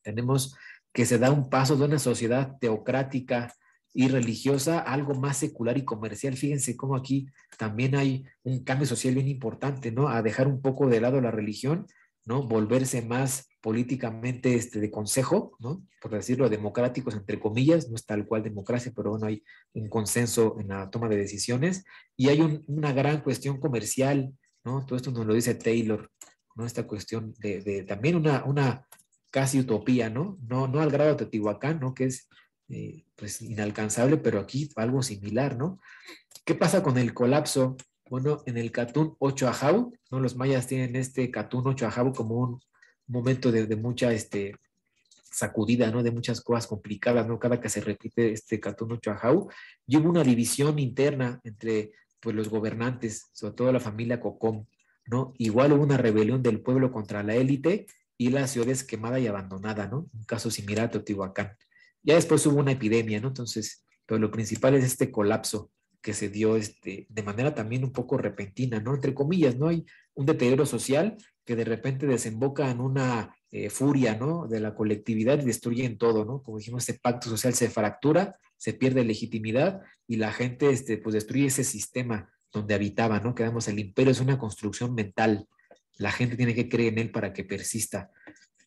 Tenemos que se da un paso de una sociedad teocrática y religiosa a algo más secular y comercial. Fíjense cómo aquí también hay un cambio social bien importante, ¿no? A dejar un poco de lado la religión, ¿no? Volverse más políticamente de consejo, ¿no? Por decirlo, democráticos, entre comillas, no es tal cual democracia, pero bueno, hay un consenso en la toma de decisiones y hay una gran cuestión comercial, ¿no? Todo esto nos lo dice Taylor, ¿no? Esta cuestión de también una casi utopía, ¿no? No al grado de Teotihuacán, ¿no? Que es pues inalcanzable, pero aquí algo similar, ¿no? ¿Qué pasa con el colapso? Bueno, en el Catún 8 Ajau, ¿no? Los mayas tienen este Catún 8 Ajau como un momento de mucha sacudida, ¿no? De muchas cosas complicadas, ¿no? Cada que se repite este Catún 8 Ajau, y hubo una división interna entre pues, los gobernantes, sobre todo la familia Cocom, ¿no? Igual hubo una rebelión del pueblo contra la élite y la ciudad es quemada y abandonada, ¿no? Un caso similar a Teotihuacán. Ya después hubo una epidemia, ¿no? Entonces, pero lo principal es este colapso que se dio de manera también un poco repentina, ¿no? Entre comillas, ¿no? Hay un deterioro social que de repente desemboca en una furia, ¿no? De la colectividad y destruyen todo, ¿no? Como dijimos, este pacto social se fractura, se pierde legitimidad y la gente, pues destruye ese sistema donde habitaba, ¿no? Quedamos, el imperio es una construcción mental, la gente tiene que creer en él para que persista.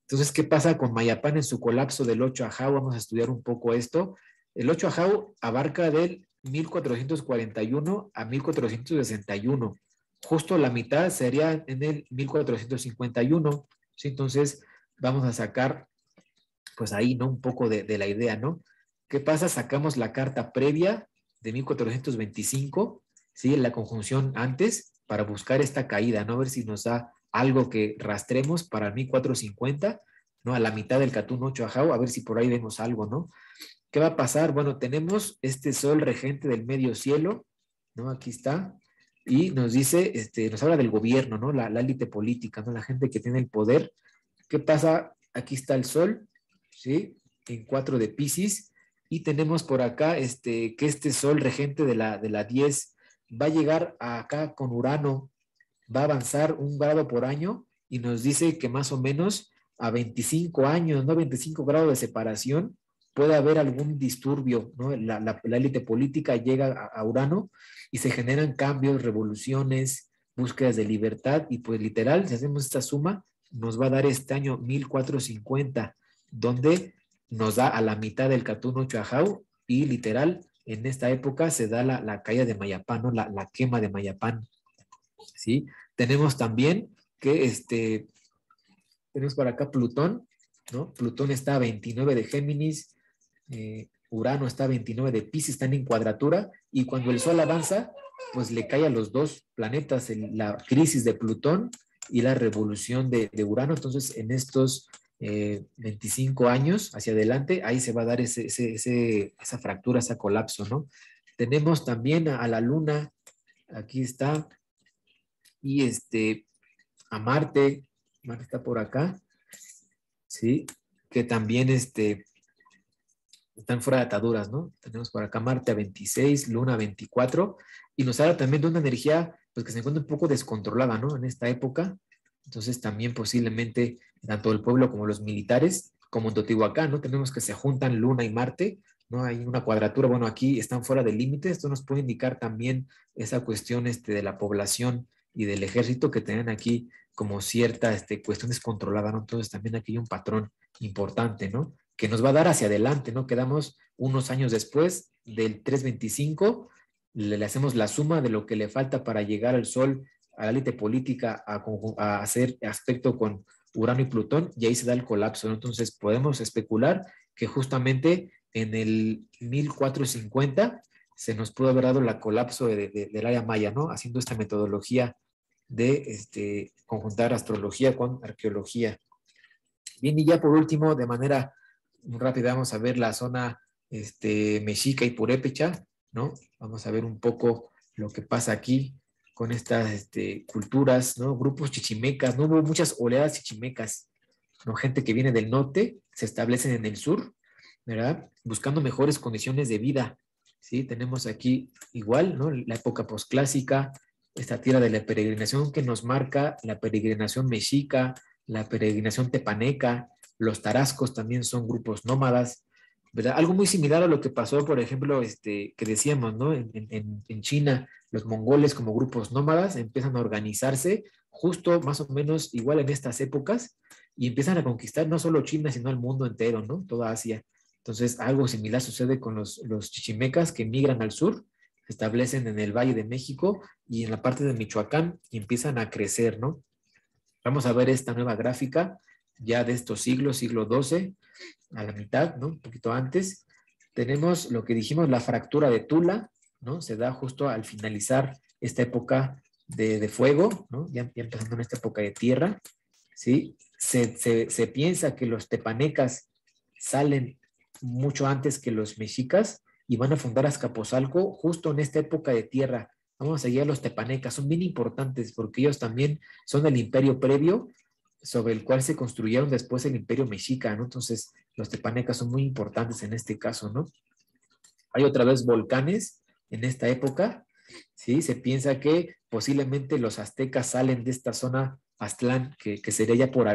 Entonces, ¿qué pasa con Mayapán en su colapso del 8 Ajau? Vamos a estudiar un poco esto. El 8 Ajau abarca del 1441 a 1461. Justo la mitad sería en el 1451. ¿Sí? Entonces, vamos a sacar, pues ahí, ¿no? Un poco de la idea, ¿no? ¿Qué pasa? Sacamos la carta previa de 1425, ¿sí? La conjunción antes, para buscar esta caída, ¿no? A ver si nos da algo que rastremos para 1450, ¿no? A la mitad del Catún 8 Ajau, a ver si por ahí vemos algo, ¿no? ¿Qué va a pasar? Bueno, tenemos este sol regente del medio cielo, ¿no? Aquí está, y nos dice, nos habla del gobierno, ¿no? La élite política, ¿no? La gente que tiene el poder. ¿Qué pasa? Aquí está el sol, ¿sí? En 4 de Piscis, y tenemos por acá que este sol regente de la 10 va a llegar acá con Urano, va a avanzar 1 grado por año y nos dice que más o menos a 25 años, ¿no? 25 grados de separación, puede haber algún disturbio, ¿no? La élite política llega a Urano y se generan cambios, revoluciones, búsquedas de libertad y pues literal, si hacemos esta suma, nos va a dar este año 1450, donde nos da a la mitad del Catún 8 Ajau y literal, en esta época se da la caída de Mayapán, ¿no? La quema de Mayapán, ¿sí? Tenemos también que tenemos por acá Plutón, ¿no? Plutón está a 29 de Géminis, Urano está a 29 de Piscis, están en cuadratura, y cuando el Sol avanza, pues le cae a los dos planetas la crisis de Plutón y la revolución de Urano. Entonces, en estos 25 años hacia adelante, ahí se va a dar esa fractura, ese colapso, ¿no? Tenemos también a la Luna, aquí está, y a Marte está por acá, ¿sí? Que también están fuera de ataduras, ¿no? Tenemos por acá Marte a 26, Luna a 24, y nos habla también de una energía pues, que se encuentra un poco descontrolada, ¿no? En esta época. Entonces también posiblemente tanto el pueblo como los militares, como en Teotihuacán, ¿no? Tenemos que se juntan Luna y Marte, ¿no? Hay una cuadratura, bueno, aquí están fuera del límite, esto nos puede indicar también esa cuestión de la población y del ejército que tienen aquí como cierta cuestión descontrolada, ¿no? Entonces también aquí hay un patrón importante, ¿no? Que nos va a dar hacia adelante, ¿no? Quedamos unos años después del 325, le hacemos la suma de lo que le falta para llegar al Sol, a la élite política, a hacer aspecto con Urano y Plutón, y ahí se da el colapso, ¿no? Entonces podemos especular que justamente en el 1450 se nos pudo haber dado el colapso del área maya, ¿no? Haciendo esta metodología de conjuntar astrología con arqueología. Bien, y ya por último, de manera muy rápida, vamos a ver la zona mexica y purépecha, ¿no? Vamos a ver un poco lo que pasa aquí con estas culturas, ¿no? Grupos chichimecas, ¿no? Hubo muchas oleadas chichimecas, ¿no? Gente que viene del norte, se establecen en el sur, ¿verdad? Buscando mejores condiciones de vida, ¿sí? Tenemos aquí igual, ¿no? La época posclásica, esta tierra de la peregrinación que nos marca la peregrinación mexica, la peregrinación tepaneca, los tarascos también son grupos nómadas, ¿verdad? Algo muy similar a lo que pasó, por ejemplo, que decíamos, ¿no? En China, los mongoles como grupos nómadas empiezan a organizarse justo más o menos igual en estas épocas y empiezan a conquistar no solo China, sino el mundo entero, ¿no? Toda Asia. Entonces, algo similar sucede con los chichimecas que migran al sur, se establecen en el Valle de México y en la parte de Michoacán y empiezan a crecer, ¿no? Vamos a ver esta nueva gráfica ya de estos siglos, siglo XII, a la mitad, ¿no? Un poquito antes. Tenemos lo que dijimos, la fractura de Tula, ¿no? Se da justo al finalizar esta época de fuego, ¿no? Ya empezando en esta época de tierra, ¿sí? Se piensa que los tepanecas salen mucho antes que los mexicas y van a fundar Azcapotzalco justo en esta época de tierra. Vamos a seguir a los tepanecas, son bien importantes porque ellos también son el imperio previo sobre el cual se construyeron después el imperio mexica, ¿no? Entonces, los tepanecas son muy importantes en este caso, ¿no? Hay otra vez volcanes en esta época, ¿sí? Se piensa que posiblemente los aztecas salen de esta zona Aztlán, que sería ya por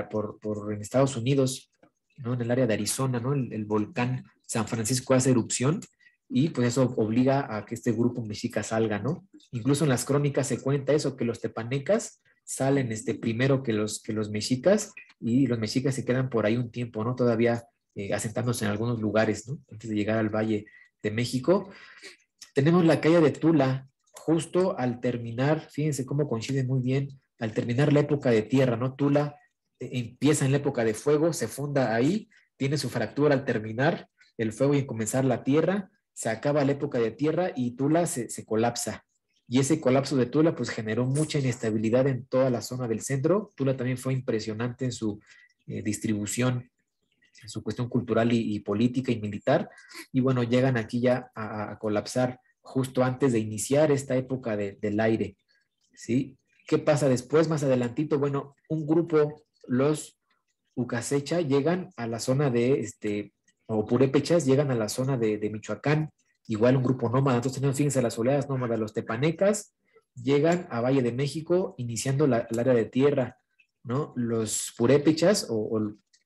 en Estados Unidos, ¿no? En el área de Arizona, ¿no? El volcán San Francisco hace erupción y pues eso obliga a que este grupo mexica salga, ¿no? Incluso en las crónicas se cuenta eso, que los tepanecas salen primero que los mexicas y los mexicas se quedan por ahí un tiempo, ¿no? Todavía asentándose en algunos lugares, ¿no? Antes de llegar al Valle de México. Tenemos la calle de Tula, justo al terminar, fíjense cómo coincide muy bien, al terminar la época de tierra, ¿no? Tula empieza en la época de fuego, se funda ahí, tiene su fractura al terminar el fuego y comenzar la tierra, se acaba la época de tierra y Tula se colapsa. Y ese colapso de Tula pues generó mucha inestabilidad en toda la zona del centro. Tula también fue impresionante en su distribución, en su cuestión cultural y política y militar. Y bueno, llegan aquí ya a colapsar justo antes de iniciar esta época del aire, ¿sí? ¿Qué pasa después? Más adelantito, bueno, un grupo, los Ucasecha, llegan a la zona o Purépechas, llegan a la zona de Michoacán, igual un grupo nómada. Entonces tenemos, fíjense, las oleadas nómadas, los tepanecas, llegan a Valle de México, iniciando el área de tierra, ¿no? Los purépechas, o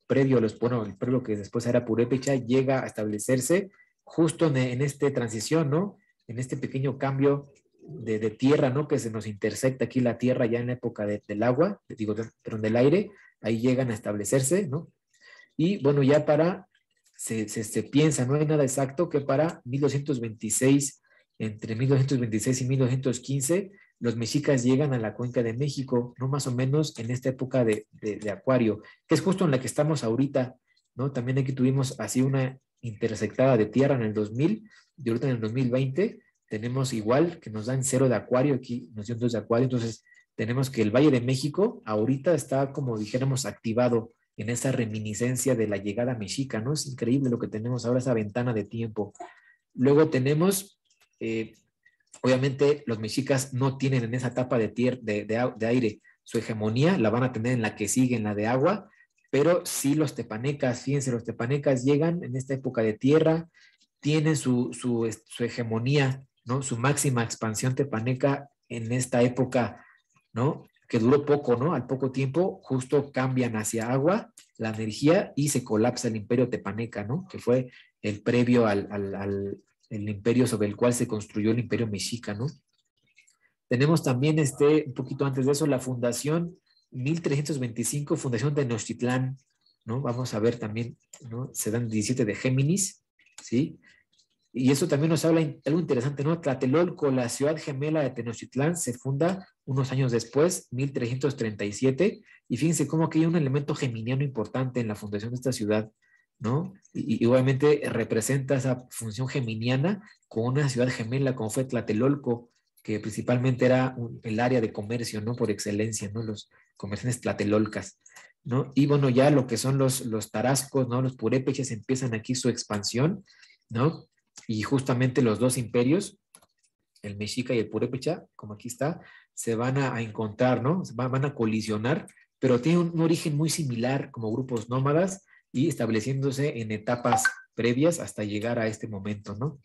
previo, el pueblo que después era purépecha, llega a establecerse justo en esta transición, ¿no? En este pequeño cambio de tierra, ¿no? Que se nos intersecta aquí la tierra ya en la época del agua, perdón, del aire, ahí llegan a establecerse, ¿no? Y bueno, ya se piensa, no hay nada exacto, que para 1226, entre 1226 y 1215, los mexicas llegan a la cuenca de México, ¿no? Más o menos en esta época de Acuario, que es justo en la que estamos ahorita, ¿no? También aquí tuvimos así una intersectada de tierra en el 2000, y ahorita en el 2020 tenemos igual, que nos dan 0 de Acuario, aquí nos dio 2 de Acuario, entonces tenemos que el Valle de México ahorita está, como dijéramos, activado en esa reminiscencia de la llegada mexica, ¿no? Es increíble lo que tenemos ahora, esa ventana de tiempo. Luego tenemos, obviamente, los mexicas no tienen en esa etapa de aire su hegemonía, la van a tener en la que sigue, en la de agua, pero sí los tepanecas, fíjense, los tepanecas llegan en esta época de tierra, tienen su hegemonía, ¿no? Su máxima expansión tepaneca en esta época, ¿no? Que duró poco, ¿no? Al poco tiempo, justo cambian hacia agua la energía y se colapsa el imperio tepaneca, ¿no? Que fue el previo el imperio sobre el cual se construyó el imperio mexica, ¿no? Tenemos también un poquito antes de eso, la fundación 1325, fundación de Tenochtitlán, ¿no? Vamos a ver también, ¿no? Se dan 17 de Géminis, ¿sí? Y eso también nos habla algo interesante, ¿no? Tlatelolco, la ciudad gemela de Tenochtitlán, se funda unos años después, 1337, y fíjense cómo aquí hay un elemento geminiano importante en la fundación de esta ciudad, ¿no? Y obviamente representa esa función geminiana con una ciudad gemela como fue Tlatelolco, que principalmente era el área de comercio, ¿no? Por excelencia, ¿no? Los comerciantes tlatelolcas, ¿no? Y bueno, ya lo que son los tarascos, ¿no? Los purépechas empiezan aquí su expansión, ¿no? Y justamente los dos imperios, el mexica y el purépecha, como aquí está, se van a encontrar, ¿no? Van a colisionar, pero tienen un origen muy similar como grupos nómadas y estableciéndose en etapas previas hasta llegar a este momento, ¿no?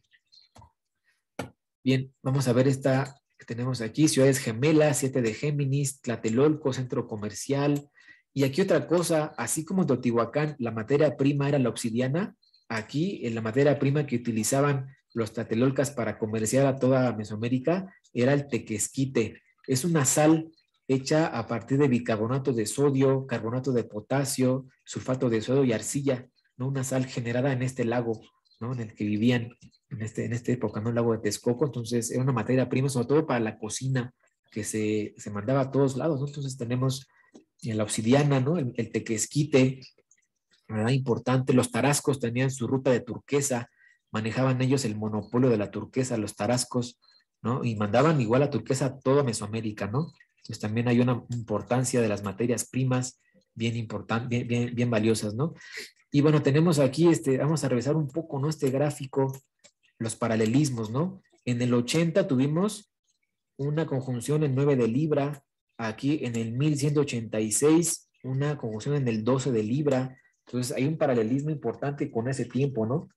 Bien, vamos a ver esta que tenemos aquí, ciudades gemelas, 7 de Géminis, Tlatelolco, centro comercial. Y aquí otra cosa, así como en Teotihuacán la materia prima era la obsidiana, aquí en la materia prima que utilizaban los tlatelolcas para comerciar a toda Mesoamérica era el tequesquite. Es una sal hecha a partir de bicarbonato de sodio, carbonato de potasio, sulfato de sodio y arcilla, ¿no? Una sal generada en este lago, ¿no? En el que vivían en esta época, ¿no? El lago de Texcoco. Entonces era una materia prima, sobre todo para la cocina, que se mandaba a todos lados, ¿no? Entonces tenemos la obsidiana, ¿no? El tequesquite, ¿verdad? Importante. Los tarascos tenían su ruta de turquesa, manejaban ellos el monopolio de la turquesa, los tarascos, ¿no? Y mandaban igual a turquesa a toda Mesoamérica, ¿no? Entonces también hay una importancia de las materias primas bien importantes, bien valiosas, ¿no? Y bueno, tenemos aquí, vamos a revisar un poco, ¿no? Este gráfico, los paralelismos, ¿no? En el 80 tuvimos una conjunción en 9 de Libra, aquí en el 1186, una conjunción en el 12 de Libra. Entonces hay un paralelismo importante con ese tiempo, ¿no?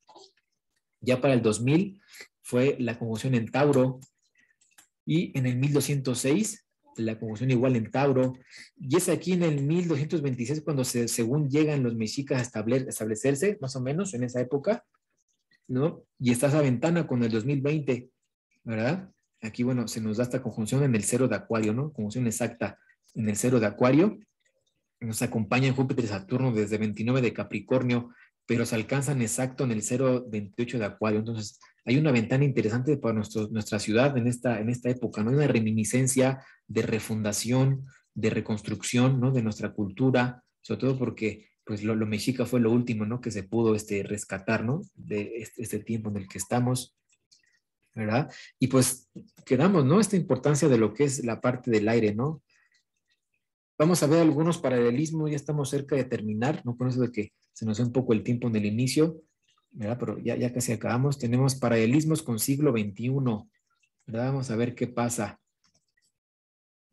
Ya para el 2000 fue la conjunción en Tauro y en el 1206 la conjunción igual en Tauro. Y es aquí en el 1226 cuando según llegan los mexicas a establecerse, más o menos en esa época, ¿no? Y está esa ventana con el 2020, ¿verdad? Aquí, bueno, se nos da esta conjunción en el cero de Acuario, ¿no? Conjunción exacta en el cero de Acuario. Nos acompañan Júpiter y Saturno desde 29 de Capricornio, pero se alcanzan exacto en el 0,28 de Acuario. Entonces, hay una ventana interesante para nuestra ciudad en esta época, ¿no? Una reminiscencia de refundación, de reconstrucción, ¿no? De nuestra cultura, sobre todo porque pues lo mexica fue lo último, ¿no? Que se pudo rescatar, ¿no? De este tiempo en el que estamos, ¿verdad? Y pues quedamos, ¿no? Esta importancia de lo que es la parte del aire, ¿no? Vamos a ver algunos paralelismos, ya estamos cerca de terminar, ¿no? Con eso de que se nos da un poco el tiempo en el inicio, ¿verdad? Pero ya casi acabamos. Tenemos paralelismos con siglo XXI, ¿verdad? Vamos a ver qué pasa.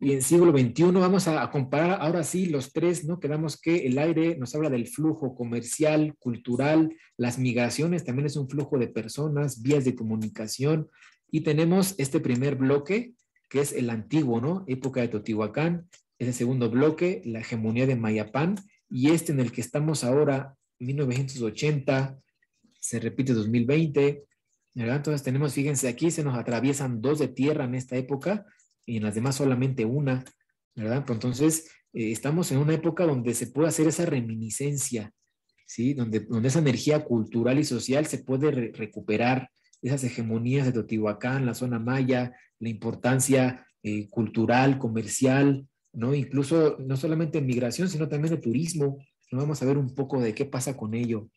Y en siglo XXI vamos a comparar ahora sí los tres, ¿no? Quedamos que el aire nos habla del flujo comercial, cultural, las migraciones, también es un flujo de personas, vías de comunicación, y tenemos este primer bloque, que es el antiguo, ¿no? Época de Teotihuacán, ese segundo bloque, la hegemonía de Mayapán, y en el que estamos ahora, 1980, se repite 2020, ¿verdad? Entonces tenemos, fíjense, aquí se nos atraviesan dos de tierra en esta época, y en las demás solamente una, ¿verdad? Entonces, estamos en una época donde se puede hacer esa reminiscencia, ¿sí? Donde esa energía cultural y social se puede recuperar, esas hegemonías de Teotihuacán, la zona maya, la importancia cultural, comercial, ¿no? Incluso no solamente en migración, sino también de turismo, ¿no? Vamos a ver un poco de qué pasa con ello.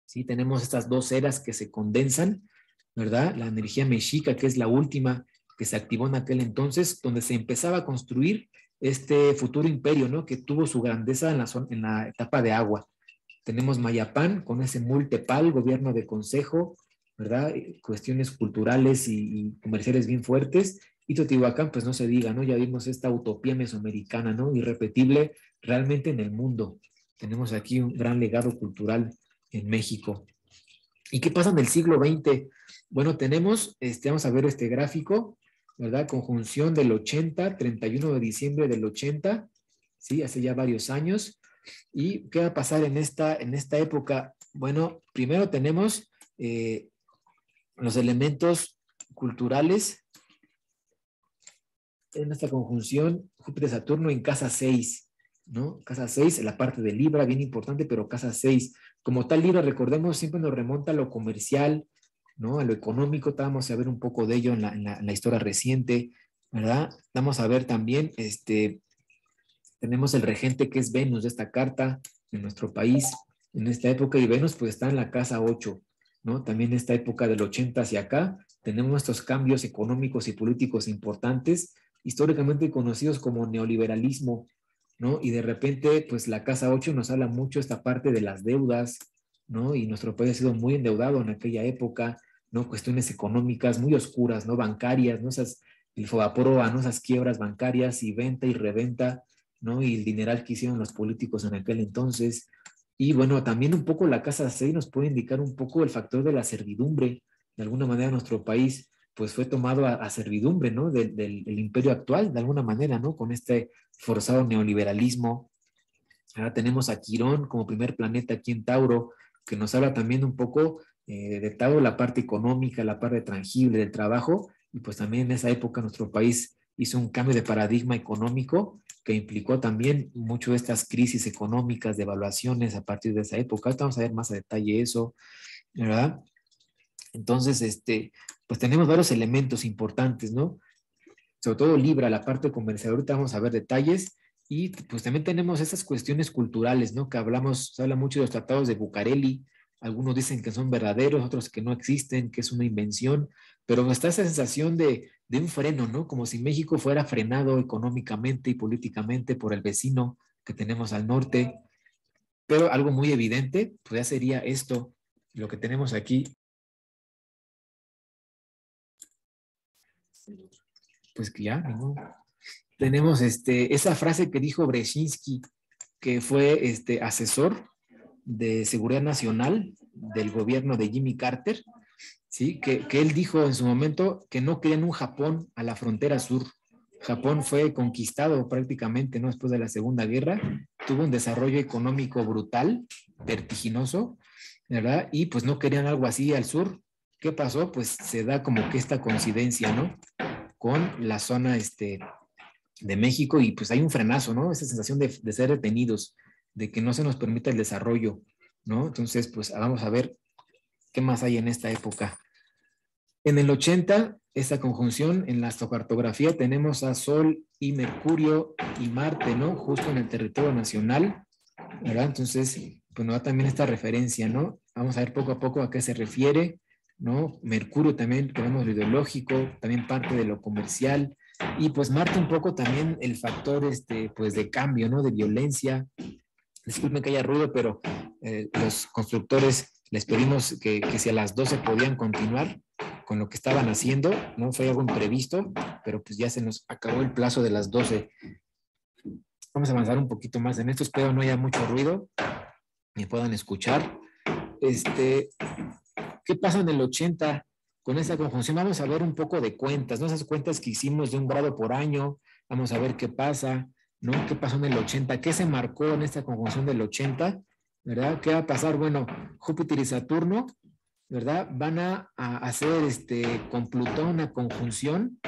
¿Sí? Tenemos estas dos eras que se condensan, ¿verdad? La energía mexica, que es la última que se activó en aquel entonces, donde se empezaba a construir este futuro imperio, ¿no? Que tuvo su grandeza en la etapa de agua. Tenemos Mayapán con ese Multepal, gobierno de consejo, ¿verdad? Cuestiones culturales y comerciales bien fuertes. Y Teotihuacán, pues no se diga, ¿no? Ya vimos esta utopía mesoamericana, ¿no? Irrepetible realmente en el mundo. Tenemos aquí un gran legado cultural en México. ¿Y qué pasa en el siglo XX? Bueno, tenemos, vamos a ver este gráfico, ¿verdad? Conjunción del 80, 31 de diciembre del 80, ¿sí? Hace ya varios años. ¿Y qué va a pasar en esta época? Bueno, primero tenemos los elementos culturales en esta conjunción Júpiter-Saturno en casa 6, ¿no? Casa 6, la parte de Libra, bien importante, pero casa 6. Como tal, Libra, recordemos, siempre nos remonta a lo comercial, ¿no? A lo económico, vamos a ver un poco de ello en la historia reciente, ¿verdad? Vamos a ver también, tenemos el regente que es Venus de esta carta en nuestro país en esta época, y Venus pues está en la casa 8, ¿no? También en esta época del 80 hacia acá, tenemos estos cambios económicos y políticos importantes, históricamente conocidos como neoliberalismo, ¿no? Y de repente, pues la casa 8 nos habla mucho esta parte de las deudas, ¿no? Y nuestro país ha sido muy endeudado en aquella época, ¿no? Cuestiones económicas muy oscuras, ¿no? Bancarias, ¿no? El Fobaproa, ¿no? Esas quiebras bancarias y venta y reventa, ¿no? Y el dineral que hicieron los políticos en aquel entonces. Y bueno, también un poco la casa 6 nos puede indicar un poco el factor de la servidumbre. De alguna manera nuestro país pues fue tomado a servidumbre, ¿no? Del imperio actual, de alguna manera, ¿no? Con este forzado neoliberalismo. Ahora tenemos a Quirón como primer planeta aquí en Tauro, que nos habla también un poco de Tauro, la parte económica, la parte tangible del trabajo, y pues también en esa época nuestro país hizo un cambio de paradigma económico que implicó también mucho de estas crisis económicas, de evaluaciones a partir de esa época. Ahorita vamos a ver más a detalle eso, ¿verdad? Entonces, pues tenemos varios elementos importantes, ¿no? Sobre todo Libra, la parte comercial. Ahorita vamos a ver detalles. Y pues también tenemos esas cuestiones culturales, ¿no? Que hablamos, se habla mucho de los tratados de Bucareli. Algunos dicen que son verdaderos, otros que no existen, que es una invención, pero está esa sensación de un freno, ¿no? Como si México fuera frenado económicamente y políticamente por el vecino que tenemos al norte. Pero algo muy evidente, pues ya sería esto, lo que tenemos aquí. Pues que ya, ¿no? Tenemos esa frase que dijo Brzezinski, que fue asesor de seguridad nacional del gobierno de Jimmy Carter, ¿sí? Que él dijo en su momento que no querían un Japón a la frontera sur. Japón fue conquistado prácticamente, ¿no? Después de la Segunda Guerra, tuvo un desarrollo económico brutal, vertiginoso, ¿verdad? Y pues no querían algo así al sur. ¿Qué pasó? Pues se da como que esta coincidencia, ¿no? Con la zona de México, y pues hay un frenazo, ¿no? Esa sensación de ser detenidos, de que no se nos permita el desarrollo, ¿no? Entonces, pues vamos a ver qué más hay en esta época. En el 80, esta conjunción en la astrocartografía tenemos a Sol y Mercurio y Marte, ¿no? Justo en el territorio nacional, ¿verdad? Entonces, pues nos da también esta referencia, ¿no? Vamos a ver poco a poco a qué se refiere, ¿no? Mercurio también, tenemos lo ideológico, también parte de lo comercial, y pues Marte un poco también el factor, pues de cambio, ¿no? De violencia. Disculpen que haya ruido, pero los constructores les pedimos que si a las 12 podían continuar con lo que estaban haciendo, no fue algo imprevisto, pero pues ya se nos acabó el plazo de las 12. Vamos a avanzar un poquito más en esto, espero no haya mucho ruido, me puedan escuchar. ¿Qué pasa en el 80 con esta conjunción? Vamos a ver un poco de cuentas, ¿no? Esas cuentas que hicimos de 1 grado por año, vamos a ver qué pasa, ¿no? ¿Qué pasó en el 80? ¿Qué se marcó en esta conjunción del 80? ¿Verdad? ¿Qué va a pasar? Bueno, Júpiter y Saturno, ¿verdad? Van a hacer con Plutón una conjunción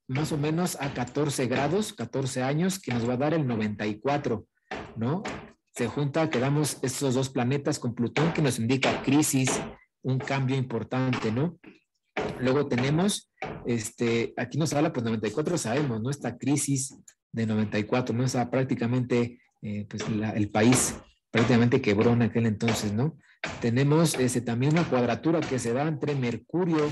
más o menos a 14 grados, 14 años, que nos va a dar el 94, ¿no? Se junta, quedamos estos dos planetas con Plutón, que nos indica crisis, un cambio importante, ¿no? Luego tenemos, aquí nos habla, pues 94 sabemos, ¿no? Esta crisis de 94, ¿no? Esa prácticamente, pues el país prácticamente quebró en aquel entonces, ¿no? Tenemos también una cuadratura que se da entre Mercurio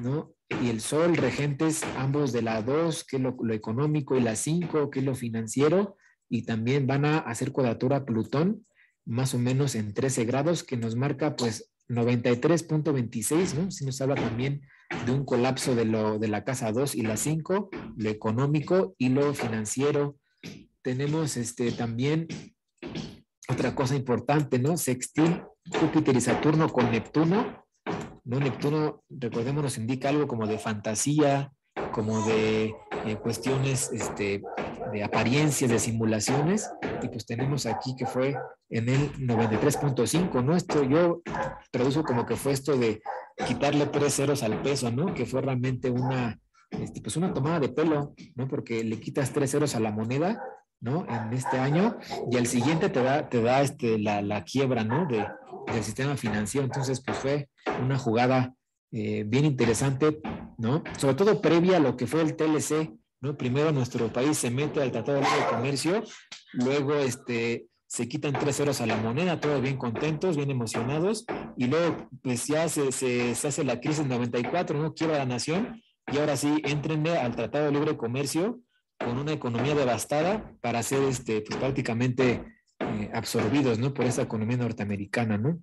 ¿no? Y el Sol, regentes ambos de la 2, que es lo económico, y la 5, que es lo financiero, y también van a hacer cuadratura a Plutón, más o menos en 13 grados, que nos marca pues 93.26, ¿no? Si nos habla también de un colapso de la casa 2 y la 5, lo económico y lo financiero. Tenemos también otra cosa importante, ¿no? Sextil Júpiter y Saturno con Neptuno, ¿no? Neptuno, recordemos, nos indica algo como de fantasía, como de cuestiones de apariencias, de simulaciones, y pues tenemos aquí que fue en el 93.5, ¿no? Esto yo traduzco como que fue esto de quitarle 3 ceros al peso, ¿no? Que fue realmente pues una tomada de pelo, ¿no? Porque le quitas 3 ceros a la moneda, ¿no? En este año, y al siguiente te da la quiebra, ¿no? Del sistema financiero. Entonces, pues fue una jugada bien interesante, ¿no? Sobre todo previa a lo que fue el TLC, ¿no? Primero nuestro país se mete al Tratado de Libre Comercio, luego se quitan 3 ceros a la moneda, todos bien contentos, bien emocionados, y luego pues ya se hace la crisis en 94, ¿no? Quiebra la nación, y ahora sí, entrenle al Tratado de Libre Comercio con una economía devastada para ser pues prácticamente absorbidos, ¿no? Por esa economía norteamericana, ¿no?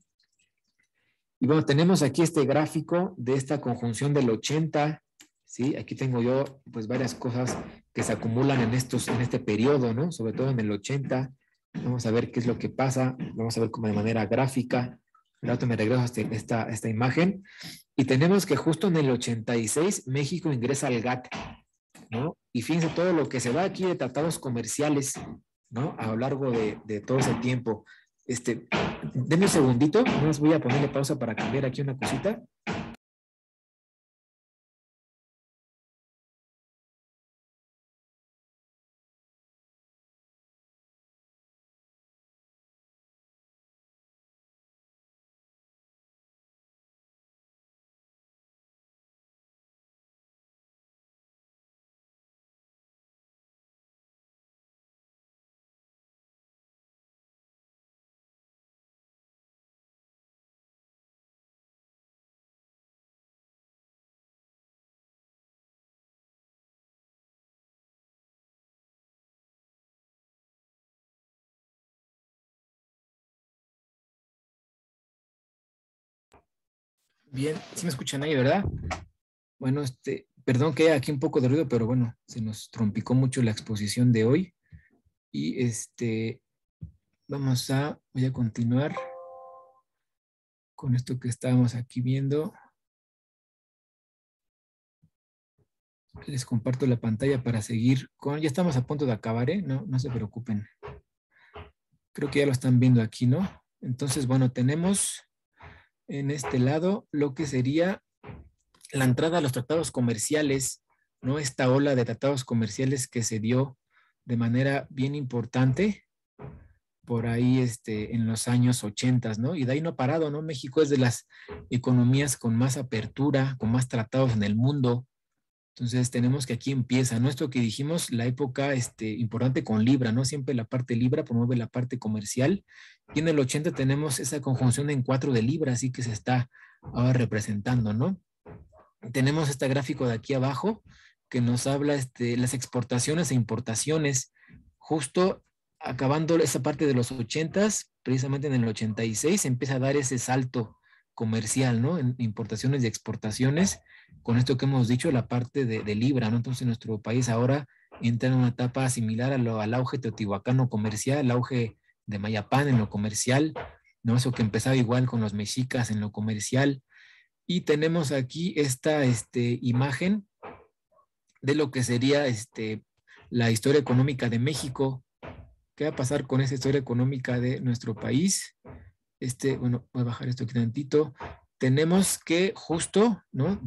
Y bueno, tenemos aquí este gráfico de esta conjunción del 80, ¿sí? Aquí tengo yo pues varias cosas que se acumulan en este periodo, ¿no? Sobre todo en el 80. Vamos a ver qué es lo que pasa. Vamos a ver como de manera gráfica. Ahora me regreso a esta imagen. Y tenemos que justo en el 86 México ingresa al GATT, ¿no? Y fíjense todo lo que se va aquí de tratados comerciales, ¿no? A lo largo de todo ese tiempo. Denme un segundito, no les voy a ponerle pausa para cambiar aquí una cosita. Bien, sí me escuchan ahí, ¿verdad? Bueno, perdón que haya aquí un poco de ruido, pero bueno, se nos trompicó mucho la exposición de hoy. Y voy a continuar con esto que estábamos aquí viendo. Les comparto la pantalla para seguir ya estamos a punto de acabar, ¿eh? No se preocupen. Creo que ya lo están viendo aquí, ¿no? Entonces, bueno, tenemos en este lado lo que sería la entrada a los tratados comerciales, ¿no? Esta ola de tratados comerciales que se dio de manera bien importante por ahí en los años 80, ¿no? Y de ahí no ha parado, ¿no? México es de las economías con más apertura, con más tratados en el mundo. Entonces tenemos que aquí empieza, ¿no? Esto que dijimos, la época importante con Libra, ¿no? Siempre la parte Libra promueve la parte comercial. Y en el 80 tenemos esa conjunción en 4 de Libra, así que se está ahora representando, ¿no? Tenemos este gráfico de aquí abajo que nos habla las exportaciones e importaciones, justo acabando esa parte de los 80s, precisamente en el 86 se empieza a dar ese salto comercial, ¿no? En importaciones y exportaciones, con esto que hemos dicho, la parte de Libra, ¿no? Entonces nuestro país ahora entra en una etapa similar al auge teotihuacano comercial, el auge de Mayapán en lo comercial, ¿no? Eso que empezaba igual con los mexicas en lo comercial. Y tenemos aquí esta imagen de lo que sería la historia económica de México. ¿Qué va a pasar con esa historia económica de nuestro país? Bueno, voy a bajar esto aquí tantito. Tenemos que justo, ¿no?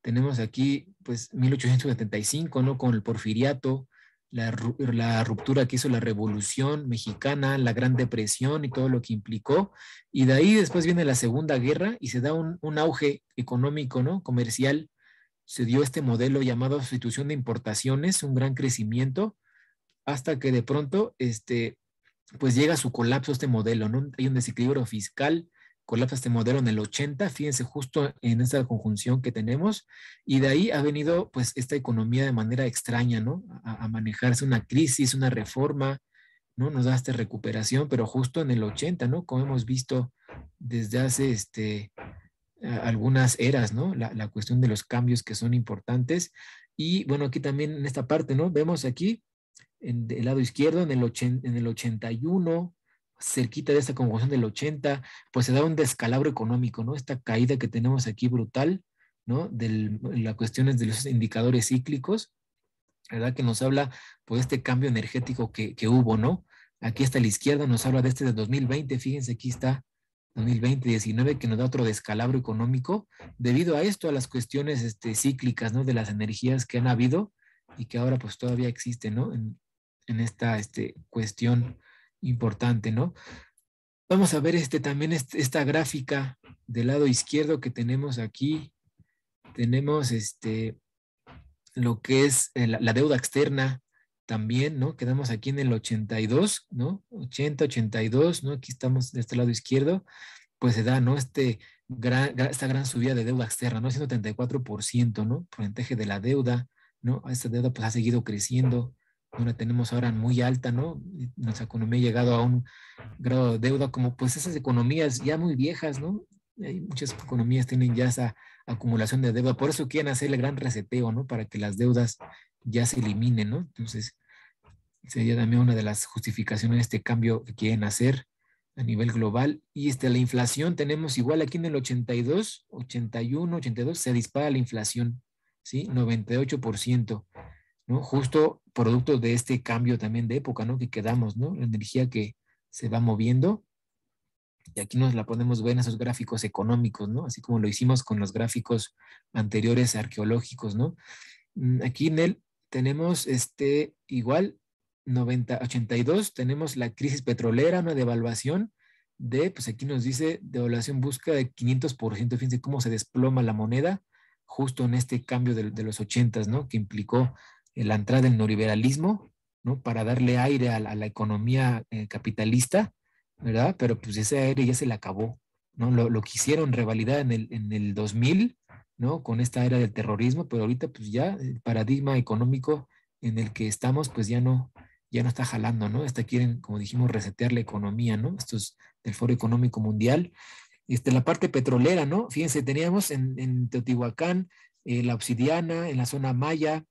Tenemos aquí, pues, 1875, ¿no? Con el porfiriato, la ruptura que hizo la Revolución Mexicana, la Gran Depresión y todo lo que implicó. Y de ahí después viene la Segunda Guerra y se da un auge económico, ¿no? Comercial. Se dio este modelo llamado sustitución de importaciones, un gran crecimiento, hasta que de pronto, pues llega a su colapso este modelo, ¿no? Hay un desequilibrio fiscal colapsa este modelo en el 80, fíjense justo en esta conjunción que tenemos, y de ahí ha venido pues esta economía de manera extraña, ¿no? A manejarse una crisis, una reforma, ¿no? Nos da esta recuperación, pero justo en el 80, ¿no? Como hemos visto desde hace algunas eras, ¿no? La cuestión de los cambios que son importantes. Y bueno, aquí también en esta parte, ¿no? Vemos aquí en el lado izquierdo, en el 81, cerquita de esta conjunción del 80, pues se da un descalabro económico, ¿no? Esta caída que tenemos aquí brutal, ¿no? Las cuestiones de los indicadores cíclicos, ¿verdad? Que nos habla, pues, este cambio energético que hubo, ¿no? Aquí hasta la izquierda nos habla de este de 2020, fíjense, aquí está 2020-19, que nos da otro descalabro económico debido a esto, a las cuestiones cíclicas, ¿no? De las energías que han habido y que ahora pues todavía existen, ¿no? En esta cuestión importante, ¿no? Vamos a ver también esta gráfica del lado izquierdo que tenemos aquí. Tenemos lo que es la deuda externa también, ¿no? Quedamos aquí en el 82, ¿no? 80, 82, ¿no? Aquí estamos de este lado izquierdo, pues se da, ¿no? Esta gran subida de deuda externa, ¿no? 134%, ¿no? Porcentaje de la deuda, ¿no? Esta deuda pues ha seguido creciendo, ¿no? La tenemos ahora muy alta, ¿no? Nuestra economía ha llegado a un grado de deuda como pues esas economías ya muy viejas, ¿no? Hay muchas economías tienen ya esa acumulación de deuda, por eso quieren hacer el gran reseteo, ¿no? Para que las deudas ya se eliminen, ¿no? Entonces, sería también una de las justificaciones de este cambio que quieren hacer a nivel global. Y la inflación tenemos igual aquí en el 82, 81, 82, se dispara la inflación, ¿sí? 98%, ¿no? Justo producto de este cambio también de época, ¿no? Que quedamos, ¿no? La energía que se va moviendo. Y aquí nos la podemos ver en esos gráficos económicos, ¿no? Así como lo hicimos con los gráficos anteriores arqueológicos, ¿no? Aquí en él tenemos igual 82, tenemos la crisis petrolera, una devaluación pues aquí nos dice devaluación busca de 500%, fíjense cómo se desploma la moneda justo en este cambio de los 80, ¿no? Que implicó la entrada del neoliberalismo, ¿no? Para darle aire a la economía capitalista, ¿verdad? Pero pues ese aire ya se le acabó, ¿no? Lo quisieron revalidar en el 2000, ¿no? Con esta era del terrorismo, pero ahorita pues ya el paradigma económico en el que estamos pues ya no está jalando, ¿no? Hasta quieren, como dijimos, resetear la economía, ¿no? Esto es del Foro Económico Mundial. La parte petrolera, ¿no? Fíjense, teníamos en Teotihuacán la obsidiana, en la zona maya,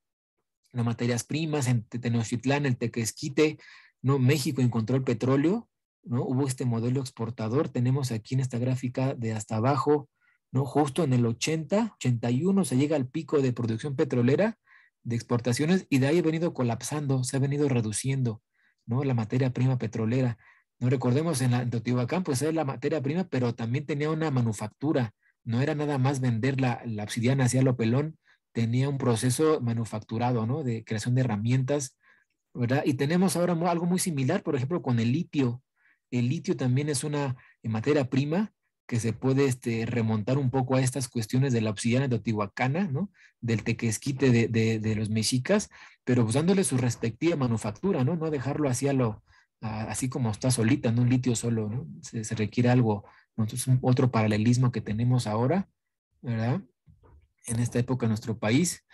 las materias primas, en Tenochtitlán, el Tequesquite, ¿no? México encontró el petróleo, ¿no? Hubo este modelo exportador, tenemos aquí en esta gráfica de hasta abajo, ¿no? Justo en el 80, 81 se llega al pico de producción petrolera, de exportaciones, y de ahí ha venido colapsando, se ha venido reduciendo, ¿no? La materia prima petrolera. No recordemos en Teotihuacán, pues era la materia prima, pero también tenía una manufactura, no era nada más vender la obsidiana hacia lo pelón, tenía un proceso manufacturado, ¿no? De creación de herramientas, ¿verdad? Y tenemos ahora algo muy similar, por ejemplo, con el litio. El litio también es una materia prima que se puede remontar un poco a estas cuestiones de la obsidiana teotihuacana, ¿no? Del tequesquite de los mexicas, pero pues dándole su respectiva manufactura, ¿no? No dejarlo así como está solita, ¿no? Un litio solo, ¿no? Se requiere algo, ¿no? Entonces, otro paralelismo que tenemos ahora, ¿verdad? En esta época en nuestro país.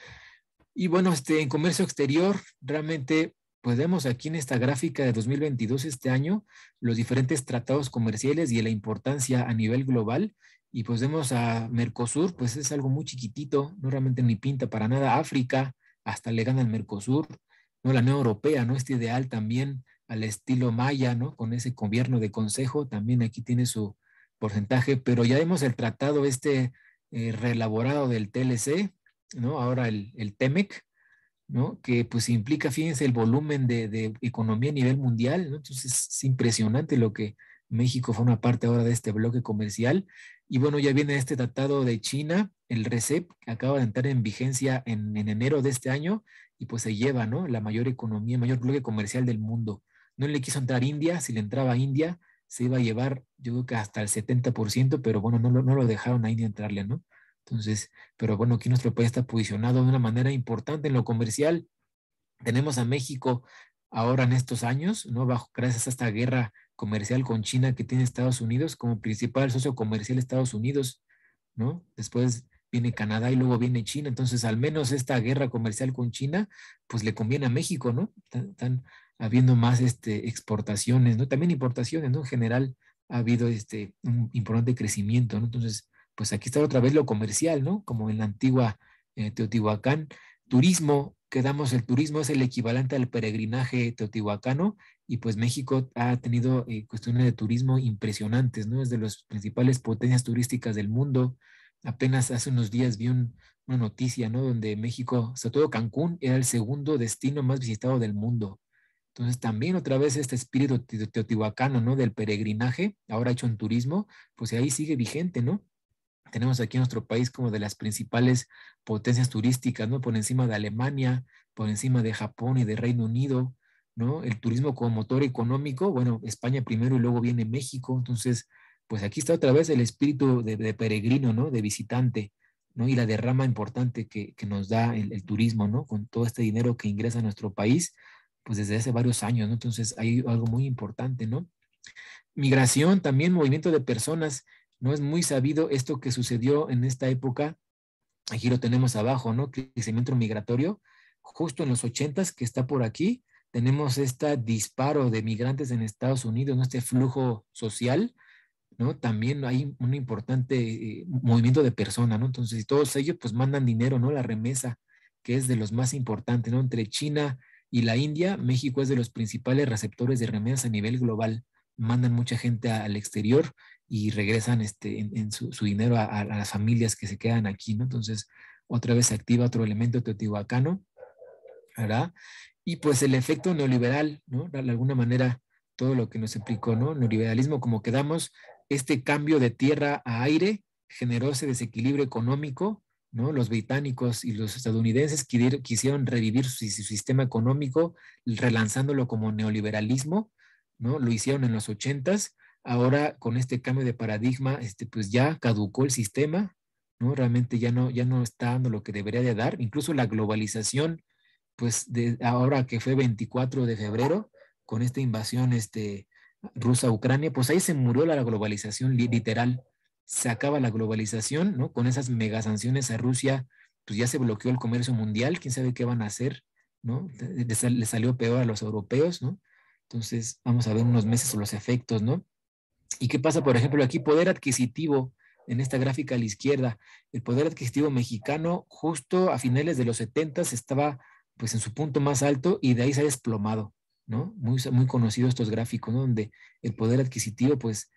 Y bueno, en comercio exterior, realmente, pues vemos aquí en esta gráfica de 2022, este año, los diferentes tratados comerciales y la importancia a nivel global. Y pues vemos a Mercosur, pues es algo muy chiquitito, no realmente ni pinta para nada. África, hasta le gana el Mercosur, ¿no? La Unión Europea, ¿no? Este ideal también al estilo maya, ¿no? Con ese gobierno de consejo, también aquí tiene su porcentaje, pero ya vemos el tratado reelaborado del TLC, ¿no? Ahora el TEMEC, ¿no? Que pues implica, fíjense, el volumen de economía a nivel mundial, ¿no? Entonces es impresionante lo que México forma parte ahora de este bloque comercial. Y bueno, ya viene este tratado de China, el RCEP, que acaba de entrar en vigencia en enero de este año, y pues se lleva, ¿no? La mayor economía, el mayor bloque comercial del mundo. No le quiso entrar India, si le entraba India, se iba a llevar, yo creo que hasta el 70%, pero bueno, no lo dejaron a India entrarle, ¿no? Entonces, pero bueno, aquí nuestro país está posicionado de una manera importante en lo comercial. Tenemos a México ahora en estos años, ¿no? Gracias a esta guerra comercial con China que tiene Estados Unidos como principal socio comercial de Estados Unidos, ¿no? Después viene Canadá y luego viene China. Entonces, al menos esta guerra comercial con China, pues le conviene a México, ¿no? Están habiendo más exportaciones, ¿no? También importaciones, ¿no? En general ha habido un importante crecimiento, ¿no? Entonces, pues aquí está otra vez lo comercial, ¿no? Como en la antigua Teotihuacán. Turismo, quedamos, el turismo es el equivalente al peregrinaje teotihuacano y pues México ha tenido cuestiones de turismo impresionantes, ¿no? Es de las principales potencias turísticas del mundo. Apenas hace unos días vi una noticia, ¿no? Donde México, sobre todo Cancún, era el segundo destino más visitado del mundo. Entonces también otra vez este espíritu teotihuacano, ¿no? Del peregrinaje, ahora hecho en turismo, pues ahí sigue vigente, ¿no? Tenemos aquí en nuestro país como de las principales potencias turísticas, ¿no? Por encima de Alemania, por encima de Japón y de Reino Unido, ¿no? El turismo como motor económico, bueno, España primero y luego viene México, entonces, pues aquí está otra vez el espíritu de peregrino, ¿no? De visitante, ¿no? Y la derrama importante que nos da el turismo, ¿no? Con todo este dinero que ingresa a nuestro país, pues desde hace varios años, ¿no? Entonces hay algo muy importante, ¿no? Migración, también movimiento de personas, ¿no? Es muy sabido esto que sucedió en esta época, aquí lo tenemos abajo, ¿no? Crecimiento migratorio, justo en los 80s que está por aquí, tenemos este disparo de migrantes en Estados Unidos, ¿no? Este flujo social, ¿no? También hay un importante movimiento de personas, ¿no? Entonces, todos ellos pues mandan dinero, ¿no? La remesa, que es de los más importantes, ¿no? Entre China y la India, México es de los principales receptores de remesas a nivel global. Mandan mucha gente al exterior y regresan en su dinero a las familias que se quedan aquí, ¿no? Entonces, otra vez se activa otro elemento teotihuacano, ¿verdad? Y pues el efecto neoliberal, ¿no? De alguna manera, todo lo que nos explicó, ¿no? Neoliberalismo, como quedamos, este cambio de tierra a aire generó ese desequilibrio económico, ¿no? Los británicos y los estadounidenses quisieron revivir su sistema económico, relanzándolo como neoliberalismo, ¿no? Lo hicieron en los 80s. Ahora, con este cambio de paradigma, pues ya caducó el sistema, ¿no? Realmente ya no está dando lo que debería de dar. Incluso la globalización pues de ahora que fue 24 de febrero, con esta invasión rusa a Ucrania, pues ahí se murió la globalización literal. Se acaba la globalización, ¿no? Con esas mega sanciones a Rusia, pues ya se bloqueó el comercio mundial, quién sabe qué van a hacer, ¿no? Le salió peor a los europeos, ¿no? Entonces, vamos a ver unos meses los efectos, ¿no? ¿Y qué pasa, por ejemplo, aquí? Poder adquisitivo, en esta gráfica a la izquierda, el poder adquisitivo mexicano justo a finales de los 70 estaba pues en su punto más alto y de ahí se ha desplomado, ¿no? Muy conocidos estos gráficos, ¿no? Donde el poder adquisitivo pues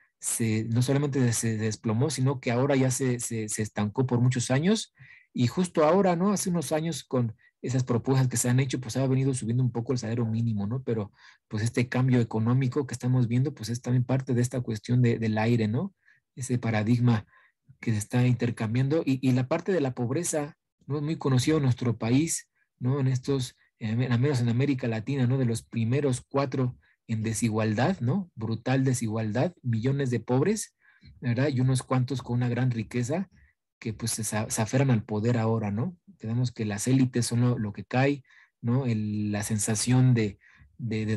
no solamente se desplomó, sino que ahora ya se estancó por muchos años y justo ahora, ¿no? Hace unos años con esas propuestas que se han hecho, pues ha venido subiendo un poco el salario mínimo, ¿no? Pero pues este cambio económico que estamos viendo, pues es también parte de esta cuestión del aire, ¿no? Ese paradigma que se está intercambiando y la parte de la pobreza, ¿no? Es muy conocido en nuestro país, ¿no? En estos, al menos en América Latina, ¿no? De los primeros 4 en desigualdad, ¿no? Brutal desigualdad, millones de pobres, ¿verdad? Y unos cuantos con una gran riqueza que pues se aferran al poder ahora, ¿no? Tenemos que las élites son lo que cae, ¿no? La sensación de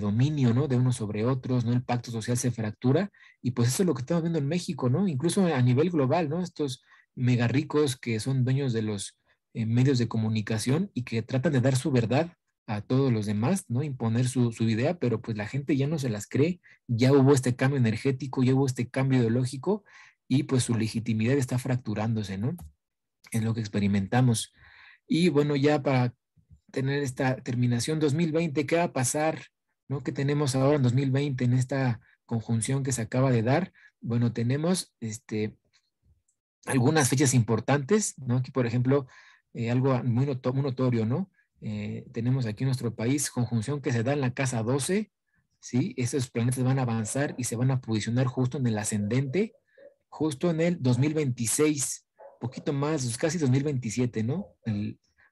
dominio, ¿no? De unos sobre otros, ¿no? El pacto social se fractura y pues eso es lo que estamos viendo en México, ¿no? Incluso a nivel global, ¿no? Estos mega ricos que son dueños de los medios de comunicación y que tratan de dar su verdad a todos los demás, ¿no? Imponer su idea, pero pues la gente ya no se las cree, ya hubo este cambio energético, ya hubo este cambio ideológico y pues su legitimidad está fracturándose, ¿no? Es lo que experimentamos. Y bueno, ya para tener esta terminación 2020, ¿qué va a pasar? ¿No? ¿Qué tenemos ahora en 2020 en esta conjunción que se acaba de dar? Bueno, tenemos algunas fechas importantes, ¿no? Aquí, por ejemplo, algo muy notorio, ¿no? Tenemos aquí en nuestro país conjunción que se da en la casa 12, ¿sí? Esos planetas van a avanzar y se van a posicionar justo en el ascendente, justo en el 2026, poquito más, pues casi 2027, ¿no?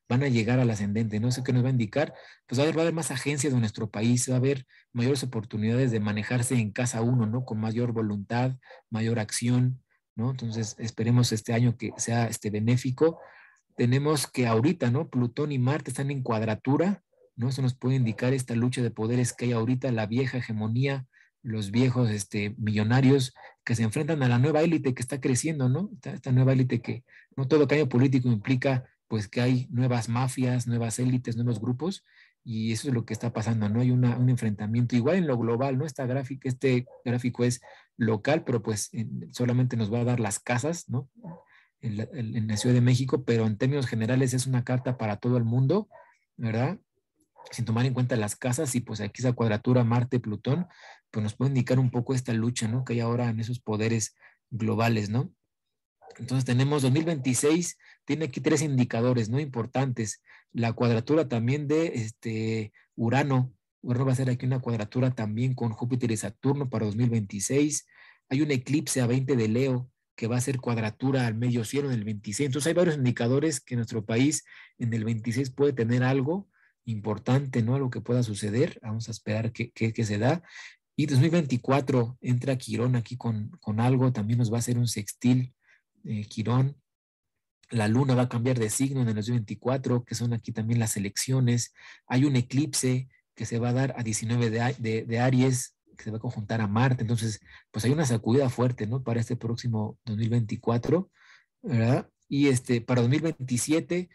Van a llegar al ascendente, no sé qué nos va a indicar, pues va a haber más agencias de nuestro país, va a haber mayores oportunidades de manejarse en casa uno, ¿no? Con mayor voluntad, mayor acción, ¿no? Entonces, esperemos este año que sea benéfico. Tenemos que ahorita, ¿no? Plutón y Marte están en cuadratura, ¿no? Eso nos puede indicar esta lucha de poderes que hay ahorita, la vieja hegemonía los viejos millonarios que se enfrentan a la nueva élite que está creciendo, ¿no? Esta nueva élite que no todo cambio político implica pues que hay nuevas mafias, nuevas élites, nuevos grupos, y eso es lo que está pasando, ¿no? Hay un enfrentamiento igual en lo global, ¿no? Este gráfico es local, pero pues solamente nos va a dar las casas, ¿no? En la Ciudad de México, pero en términos generales es una carta para todo el mundo, ¿verdad? Sin tomar en cuenta las casas y pues aquí esa cuadratura Marte-Plutón, pues nos puede indicar un poco esta lucha, ¿no? Que hay ahora en esos poderes globales, ¿no? Entonces tenemos 2026, tiene aquí tres indicadores, ¿no? Importantes. La cuadratura también de Urano. Urano va a ser aquí una cuadratura también con Júpiter y Saturno para 2026. Hay un eclipse a 20 de Leo que va a ser cuadratura al medio cielo en el 26. Entonces hay varios indicadores que nuestro país en el 26 puede tener algo importante, ¿no? Algo que pueda suceder. Vamos a esperar que se da. Y 2024 entra Quirón aquí con algo, también nos va a hacer un sextil Quirón. La luna va a cambiar de signo en el 2024, que son aquí también las elecciones. Hay un eclipse que se va a dar a 19 de Aries, que se va a conjuntar a Marte. Entonces, pues hay una sacudida fuerte, ¿no? Para este próximo 2024, ¿verdad? Y para 2027,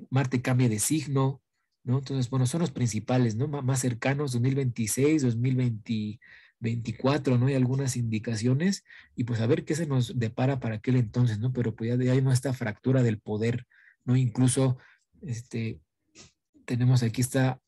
Marte cambia de signo, ¿no? Entonces, bueno, son los principales, ¿no? Más cercanos, 2026, 2024, ¿no? Hay algunas indicaciones y pues a ver qué se nos depara para aquel entonces, ¿no? Pero pues ya hay esta fractura del poder, ¿no? Incluso, tenemos aquí está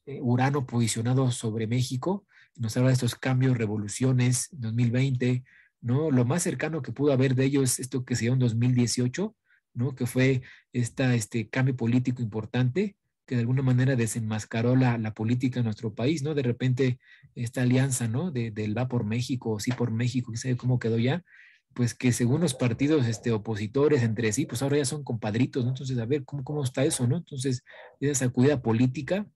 Urano posicionado sobre México, nos habla de estos cambios, revoluciones, 2020, ¿no? Lo más cercano que pudo haber de ellos es esto que se dio en 2018, ¿no? Que fue este cambio político importante que de alguna manera desenmascaró la política en nuestro país, ¿no? De repente esta alianza, ¿no? Del va por México, sí por México, quién sabe cómo quedó ya, pues que según los partidos opositores entre sí, pues ahora ya son compadritos, ¿no? Entonces, a ver, ¿cómo está eso, ¿no? Entonces, esa sacudida política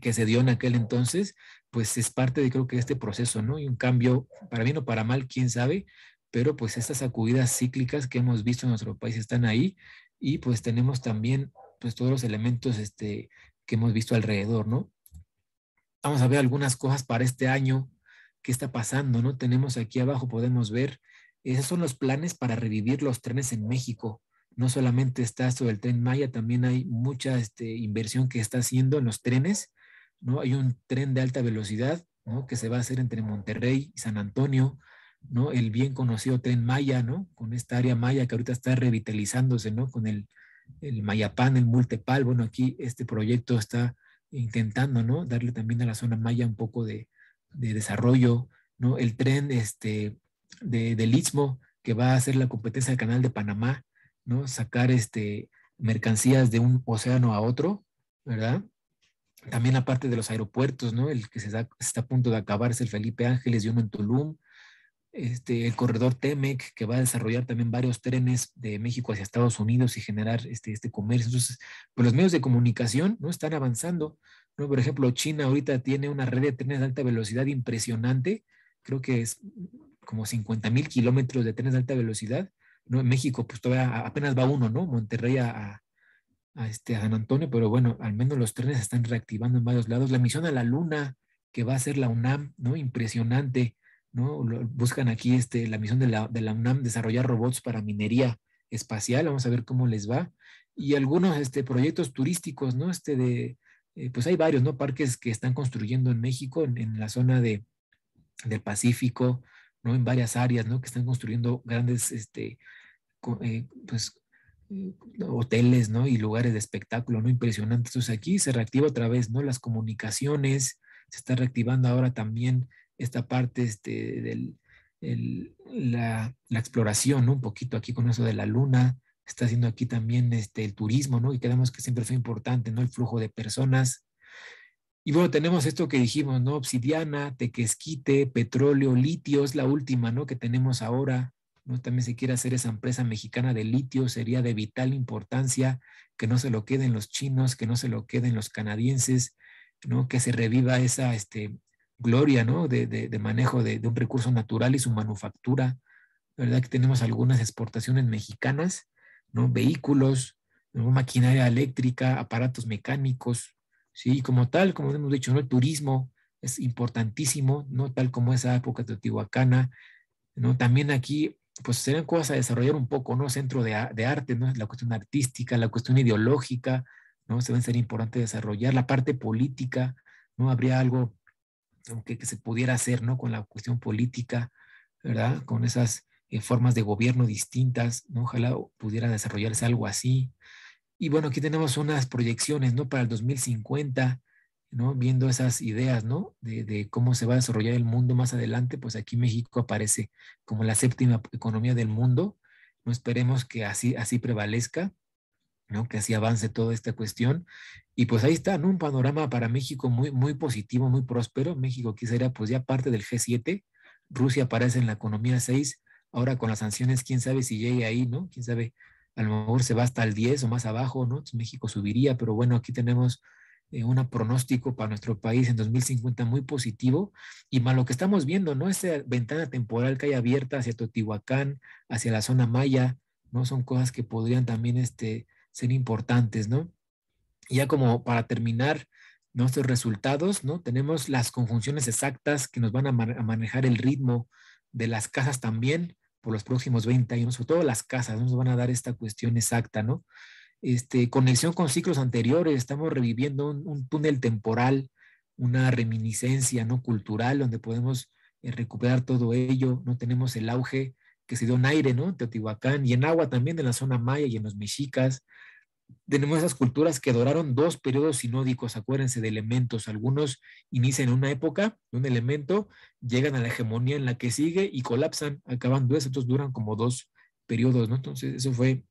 que se dio en aquel entonces, pues es parte de creo que este proceso, ¿no? Y un cambio, para bien o para mal, quién sabe, pero pues estas sacudidas cíclicas que hemos visto en nuestro país están ahí y pues tenemos también pues todos los elementos que hemos visto alrededor, ¿no? Vamos a ver algunas cosas para este año, qué está pasando, ¿no? Tenemos aquí abajo, podemos ver, esos son los planes para revivir los trenes en México. No solamente está esto del Tren Maya, también hay mucha inversión que está haciendo en los trenes, ¿no? Hay un tren de alta velocidad, ¿no? Que se va a hacer entre Monterrey y San Antonio, ¿no? El bien conocido Tren Maya, ¿no? Con esta área Maya que ahorita está revitalizándose, ¿no? Con el Mayapán, el Multepal, bueno, aquí este proyecto está intentando, ¿no? Darle también a la zona Maya un poco de desarrollo, ¿no? El tren del Istmo, que va a hacer la competencia del Canal de Panamá, ¿no? Sacar mercancías de un océano a otro, ¿verdad? También la parte de los aeropuertos, ¿no? El que está a punto de acabar es el Felipe Ángeles y uno en Tulum. El corredor TEMEC, que va a desarrollar también varios trenes de México hacia Estados Unidos y generar este comercio. Entonces, pues los medios de comunicación no están avanzando, ¿no? Por ejemplo, China ahorita tiene una red de trenes de alta velocidad impresionante, creo que es como 50,000 kilómetros de trenes de alta velocidad, ¿no? En México, pues todavía apenas va uno, ¿no? Monterrey a San Antonio, pero bueno, al menos los trenes se están reactivando en varios lados. La misión a la Luna, que va a ser la UNAM, ¿no? Impresionante, ¿no? Buscan aquí la misión de la UNAM, desarrollar robots para minería espacial, vamos a ver cómo les va. Y algunos proyectos turísticos, ¿no? Pues hay varios, ¿no? Parques que están construyendo en México, en la zona del Pacífico, ¿no? En varias áreas, ¿no? Que están construyendo grandes, pues, hoteles, ¿no? Y lugares de espectáculo, ¿no? Impresionantes. Entonces aquí se reactiva otra vez, ¿no? Las comunicaciones, se está reactivando ahora también esta parte la exploración, ¿no? Un poquito aquí con eso de la luna, está haciendo aquí también el turismo, ¿no? Y quedamos que siempre fue importante, ¿no? El flujo de personas. Y bueno, tenemos esto que dijimos, ¿no? Obsidiana, tequesquite, petróleo, litio, es la última, ¿no? Que tenemos ahora, ¿no? También se quiere hacer esa empresa mexicana de litio, sería de vital importancia que no se lo queden los chinos, que no se lo queden los canadienses, ¿no? Que se reviva esa gloria, ¿no? De manejo de un recurso natural y su manufactura, ¿verdad? Que tenemos algunas exportaciones mexicanas, ¿no? Vehículos, ¿no? Maquinaria eléctrica, aparatos mecánicos, Sí, como tal, como hemos dicho, ¿no? El turismo es importantísimo, ¿no? Tal como esa época teotihuacana, ¿no? También aquí, pues serían cosas a desarrollar un poco, ¿no? Centro de arte, ¿no? La cuestión artística, la cuestión ideológica, ¿no? Se va a ser importante desarrollar la parte política, ¿no? Habría algo que se pudiera hacer, ¿no? Con la cuestión política, ¿verdad? Con esas formas de gobierno distintas, ¿no? Ojalá pudiera desarrollarse algo así. Y bueno, aquí tenemos unas proyecciones, ¿no? Para el 2050, ¿no? Viendo esas ideas, ¿no? De cómo se va a desarrollar el mundo más adelante, pues aquí México aparece como la séptima economía del mundo. No esperemos que así prevalezca, ¿no? Que así avance toda esta cuestión. Y pues ahí está, ¿no? Un panorama para México muy positivo, muy próspero. México aquí sería pues ya parte del G7. Rusia aparece en la economía 6. Ahora con las sanciones, quién sabe si llegue ahí, ¿no? Quién sabe, a lo mejor se va hasta el 10 o más abajo, ¿no? Entonces México subiría, pero bueno, aquí tenemos un pronóstico para nuestro país en 2050 muy positivo. Y más lo que estamos viendo, ¿no? Esta ventana temporal que hay abierta hacia Teotihuacán, hacia la zona maya, ¿no? Son cosas que podrían también, ser importantes, ¿no? Y ya como para terminar nuestros resultados, ¿no? Tenemos las conjunciones exactas que nos van a manejar el ritmo de las casas también por los próximos 20 años, sobre todo las casas, ¿no? Nos van a dar esta cuestión exacta, ¿no? Conexión con ciclos anteriores, estamos reviviendo un túnel temporal, una reminiscencia, ¿no? Cultural, donde podemos recuperar todo ello, ¿no? Tenemos el auge que se dio en aire, ¿no? Teotihuacán y en agua también en la zona maya y en los mexicas, tenemos esas culturas que duraron dos periodos sinódicos, acuérdense de elementos, algunos inician en una época, un elemento, llegan a la hegemonía en la que sigue y colapsan, acabando eso, entonces duran como dos periodos, ¿no? Entonces eso fue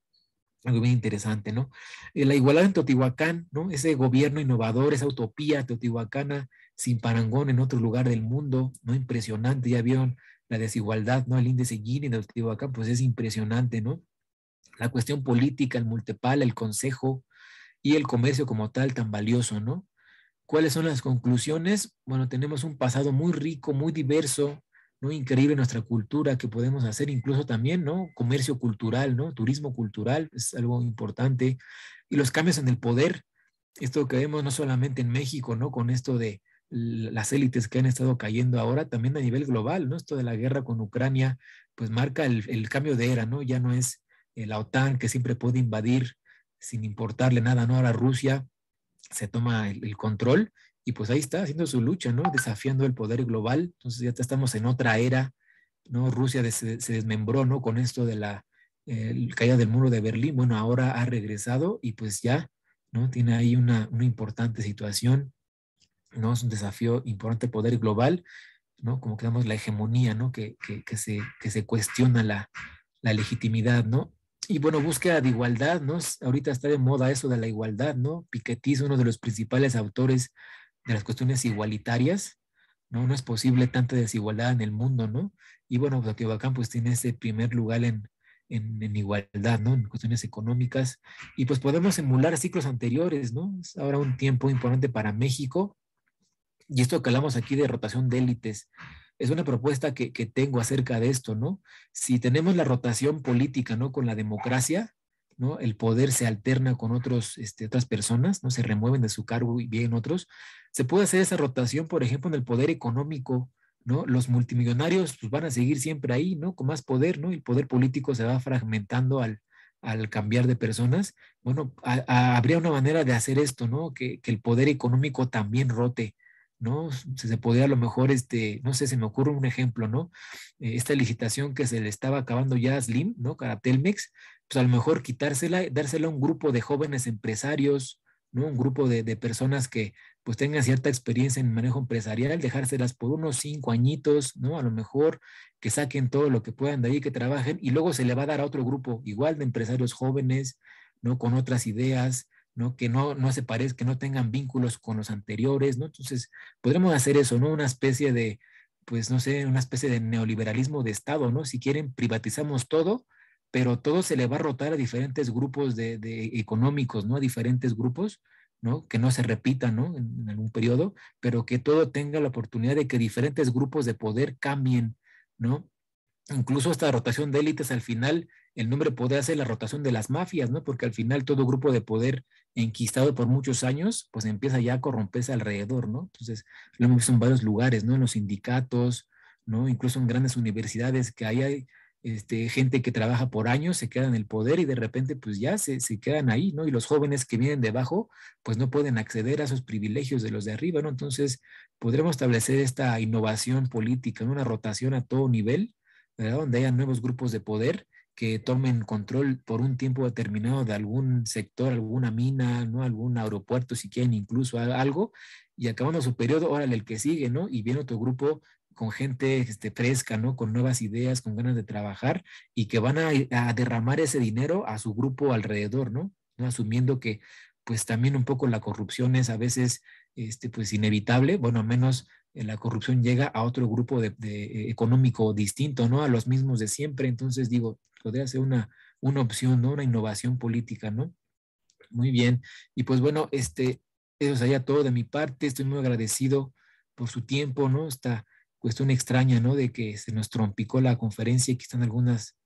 algo bien interesante, ¿no? La igualdad en Teotihuacán, ¿no? Ese gobierno innovador, esa utopía teotihuacana sin parangón en otro lugar del mundo, ¿no? Impresionante, ya vieron la desigualdad, ¿no? El índice Gini de Teotihuacán, pues es impresionante, ¿no? La cuestión política, el multipal, el consejo y el comercio como tal tan valioso, ¿no? ¿Cuáles son las conclusiones? Bueno, tenemos un pasado muy rico, muy diverso, ¿no? Increíble nuestra cultura que podemos hacer, incluso también, ¿no? Comercio cultural, ¿no? Turismo cultural es algo importante. Y los cambios en el poder, esto que vemos no solamente en México, ¿no? Con esto de las élites que han estado cayendo ahora, también a nivel global, ¿no? Esto de la guerra con Ucrania, pues marca el cambio de era, ¿no? Ya no es la OTAN que siempre puede invadir sin importarle nada, ¿no? Ahora Rusia se toma el control y pues ahí está haciendo su lucha, ¿no? Desafiando el poder global. Entonces ya estamos en otra era, ¿no? Rusia se desmembró, ¿no? Con esto de la caída del muro de Berlín. Bueno, ahora ha regresado y pues ya, ¿no? Tiene ahí una importante situación, ¿no? Es un desafío importante poder global, ¿no? Como que damos la hegemonía, ¿no? Que se cuestiona la legitimidad, ¿no? Y bueno, búsqueda de igualdad, ¿no? Ahorita está de moda eso de la igualdad, ¿no? Piketty es uno de los principales autores de las cuestiones igualitarias, ¿no? No es posible tanta desigualdad en el mundo, ¿no? Y bueno, Teotihuacán pues tiene ese primer lugar en igualdad, ¿no? En cuestiones económicas. Y pues podemos emular ciclos anteriores, ¿no? Es ahora un tiempo importante para México y esto que hablamos aquí de rotación de élites, es una propuesta que tengo acerca de esto, ¿no? Si tenemos la rotación política, ¿no? Con la democracia, ¿no? El poder se alterna con otras personas, ¿no? Se remueven de su cargo y vienen otros. Se puede hacer esa rotación, por ejemplo, en el poder económico, ¿no? Los multimillonarios pues, van a seguir siempre ahí, ¿no? Con más poder, ¿no? El poder político se va fragmentando al cambiar de personas. Bueno, habría una manera de hacer esto, ¿no? Que el poder económico también rote, ¿no? Se podría a lo mejor, no sé, se me ocurre un ejemplo, ¿no? Esta licitación que se le estaba acabando ya a Slim, ¿no? Para Telmex, pues a lo mejor quitársela, dársela a un grupo de jóvenes empresarios, ¿no? Un grupo de personas que pues tengan cierta experiencia en manejo empresarial, dejárselas por unos 5 añitos, ¿no? A lo mejor que saquen todo lo que puedan de ahí, que trabajen, y luego se le va a dar a otro grupo igual de empresarios jóvenes, ¿no? Con otras ideas, ¿no? Que no se parezcan, que no tengan vínculos con los anteriores, ¿no? Entonces, podremos hacer eso, ¿no? Una especie de, pues no sé, una especie de neoliberalismo de Estado, ¿no? Si quieren, privatizamos todo, pero todo se le va a rotar a diferentes grupos de económicos, ¿no? A diferentes grupos, ¿no? Que no se repitan, ¿no? En algún periodo, pero que todo tenga la oportunidad de que diferentes grupos de poder cambien, ¿no? Incluso esta rotación de élites al final el nombre podría ser la rotación de las mafias, ¿no? Porque al final todo grupo de poder enquistado por muchos años, pues empieza ya a corromperse alrededor, ¿no? Entonces, lo hemos visto en varios lugares, ¿no? En los sindicatos, ¿no? Incluso en grandes universidades que hay gente que trabaja por años, se queda en el poder y de repente pues ya se quedan ahí, ¿no? Y los jóvenes que vienen debajo pues no pueden acceder a esos privilegios de los de arriba, ¿no? Entonces podremos establecer esta innovación política, ¿no? Una rotación a todo nivel, ¿verdad? Donde haya nuevos grupos de poder que tomen control por un tiempo determinado de algún sector, alguna mina, ¿no? Algún aeropuerto, si quieren incluso algo, y acabando su periodo, órale, el que sigue, ¿no? Y viene otro grupo con gente fresca, ¿no? Con nuevas ideas, con ganas de trabajar y que van a derramar ese dinero a su grupo alrededor, ¿no? ¿No? Asumiendo que pues también un poco la corrupción es a veces pues inevitable, bueno, al menos la corrupción llega a otro grupo de económico distinto, ¿no? A los mismos de siempre, entonces digo, podría ser una opción, ¿no? Una innovación política, ¿no? Muy bien, y pues bueno, eso sería todo de mi parte, estoy muy agradecido por su tiempo, ¿no? Esta cuestión extraña, ¿no? De que se nos trompicó la conferencia y que están algunas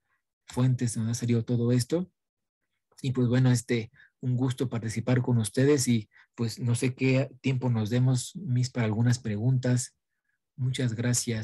fuentes donde ha salido todo esto. Y pues bueno, un gusto participar con ustedes y pues no sé qué tiempo nos demos, Miss, para algunas preguntas. Muchas gracias.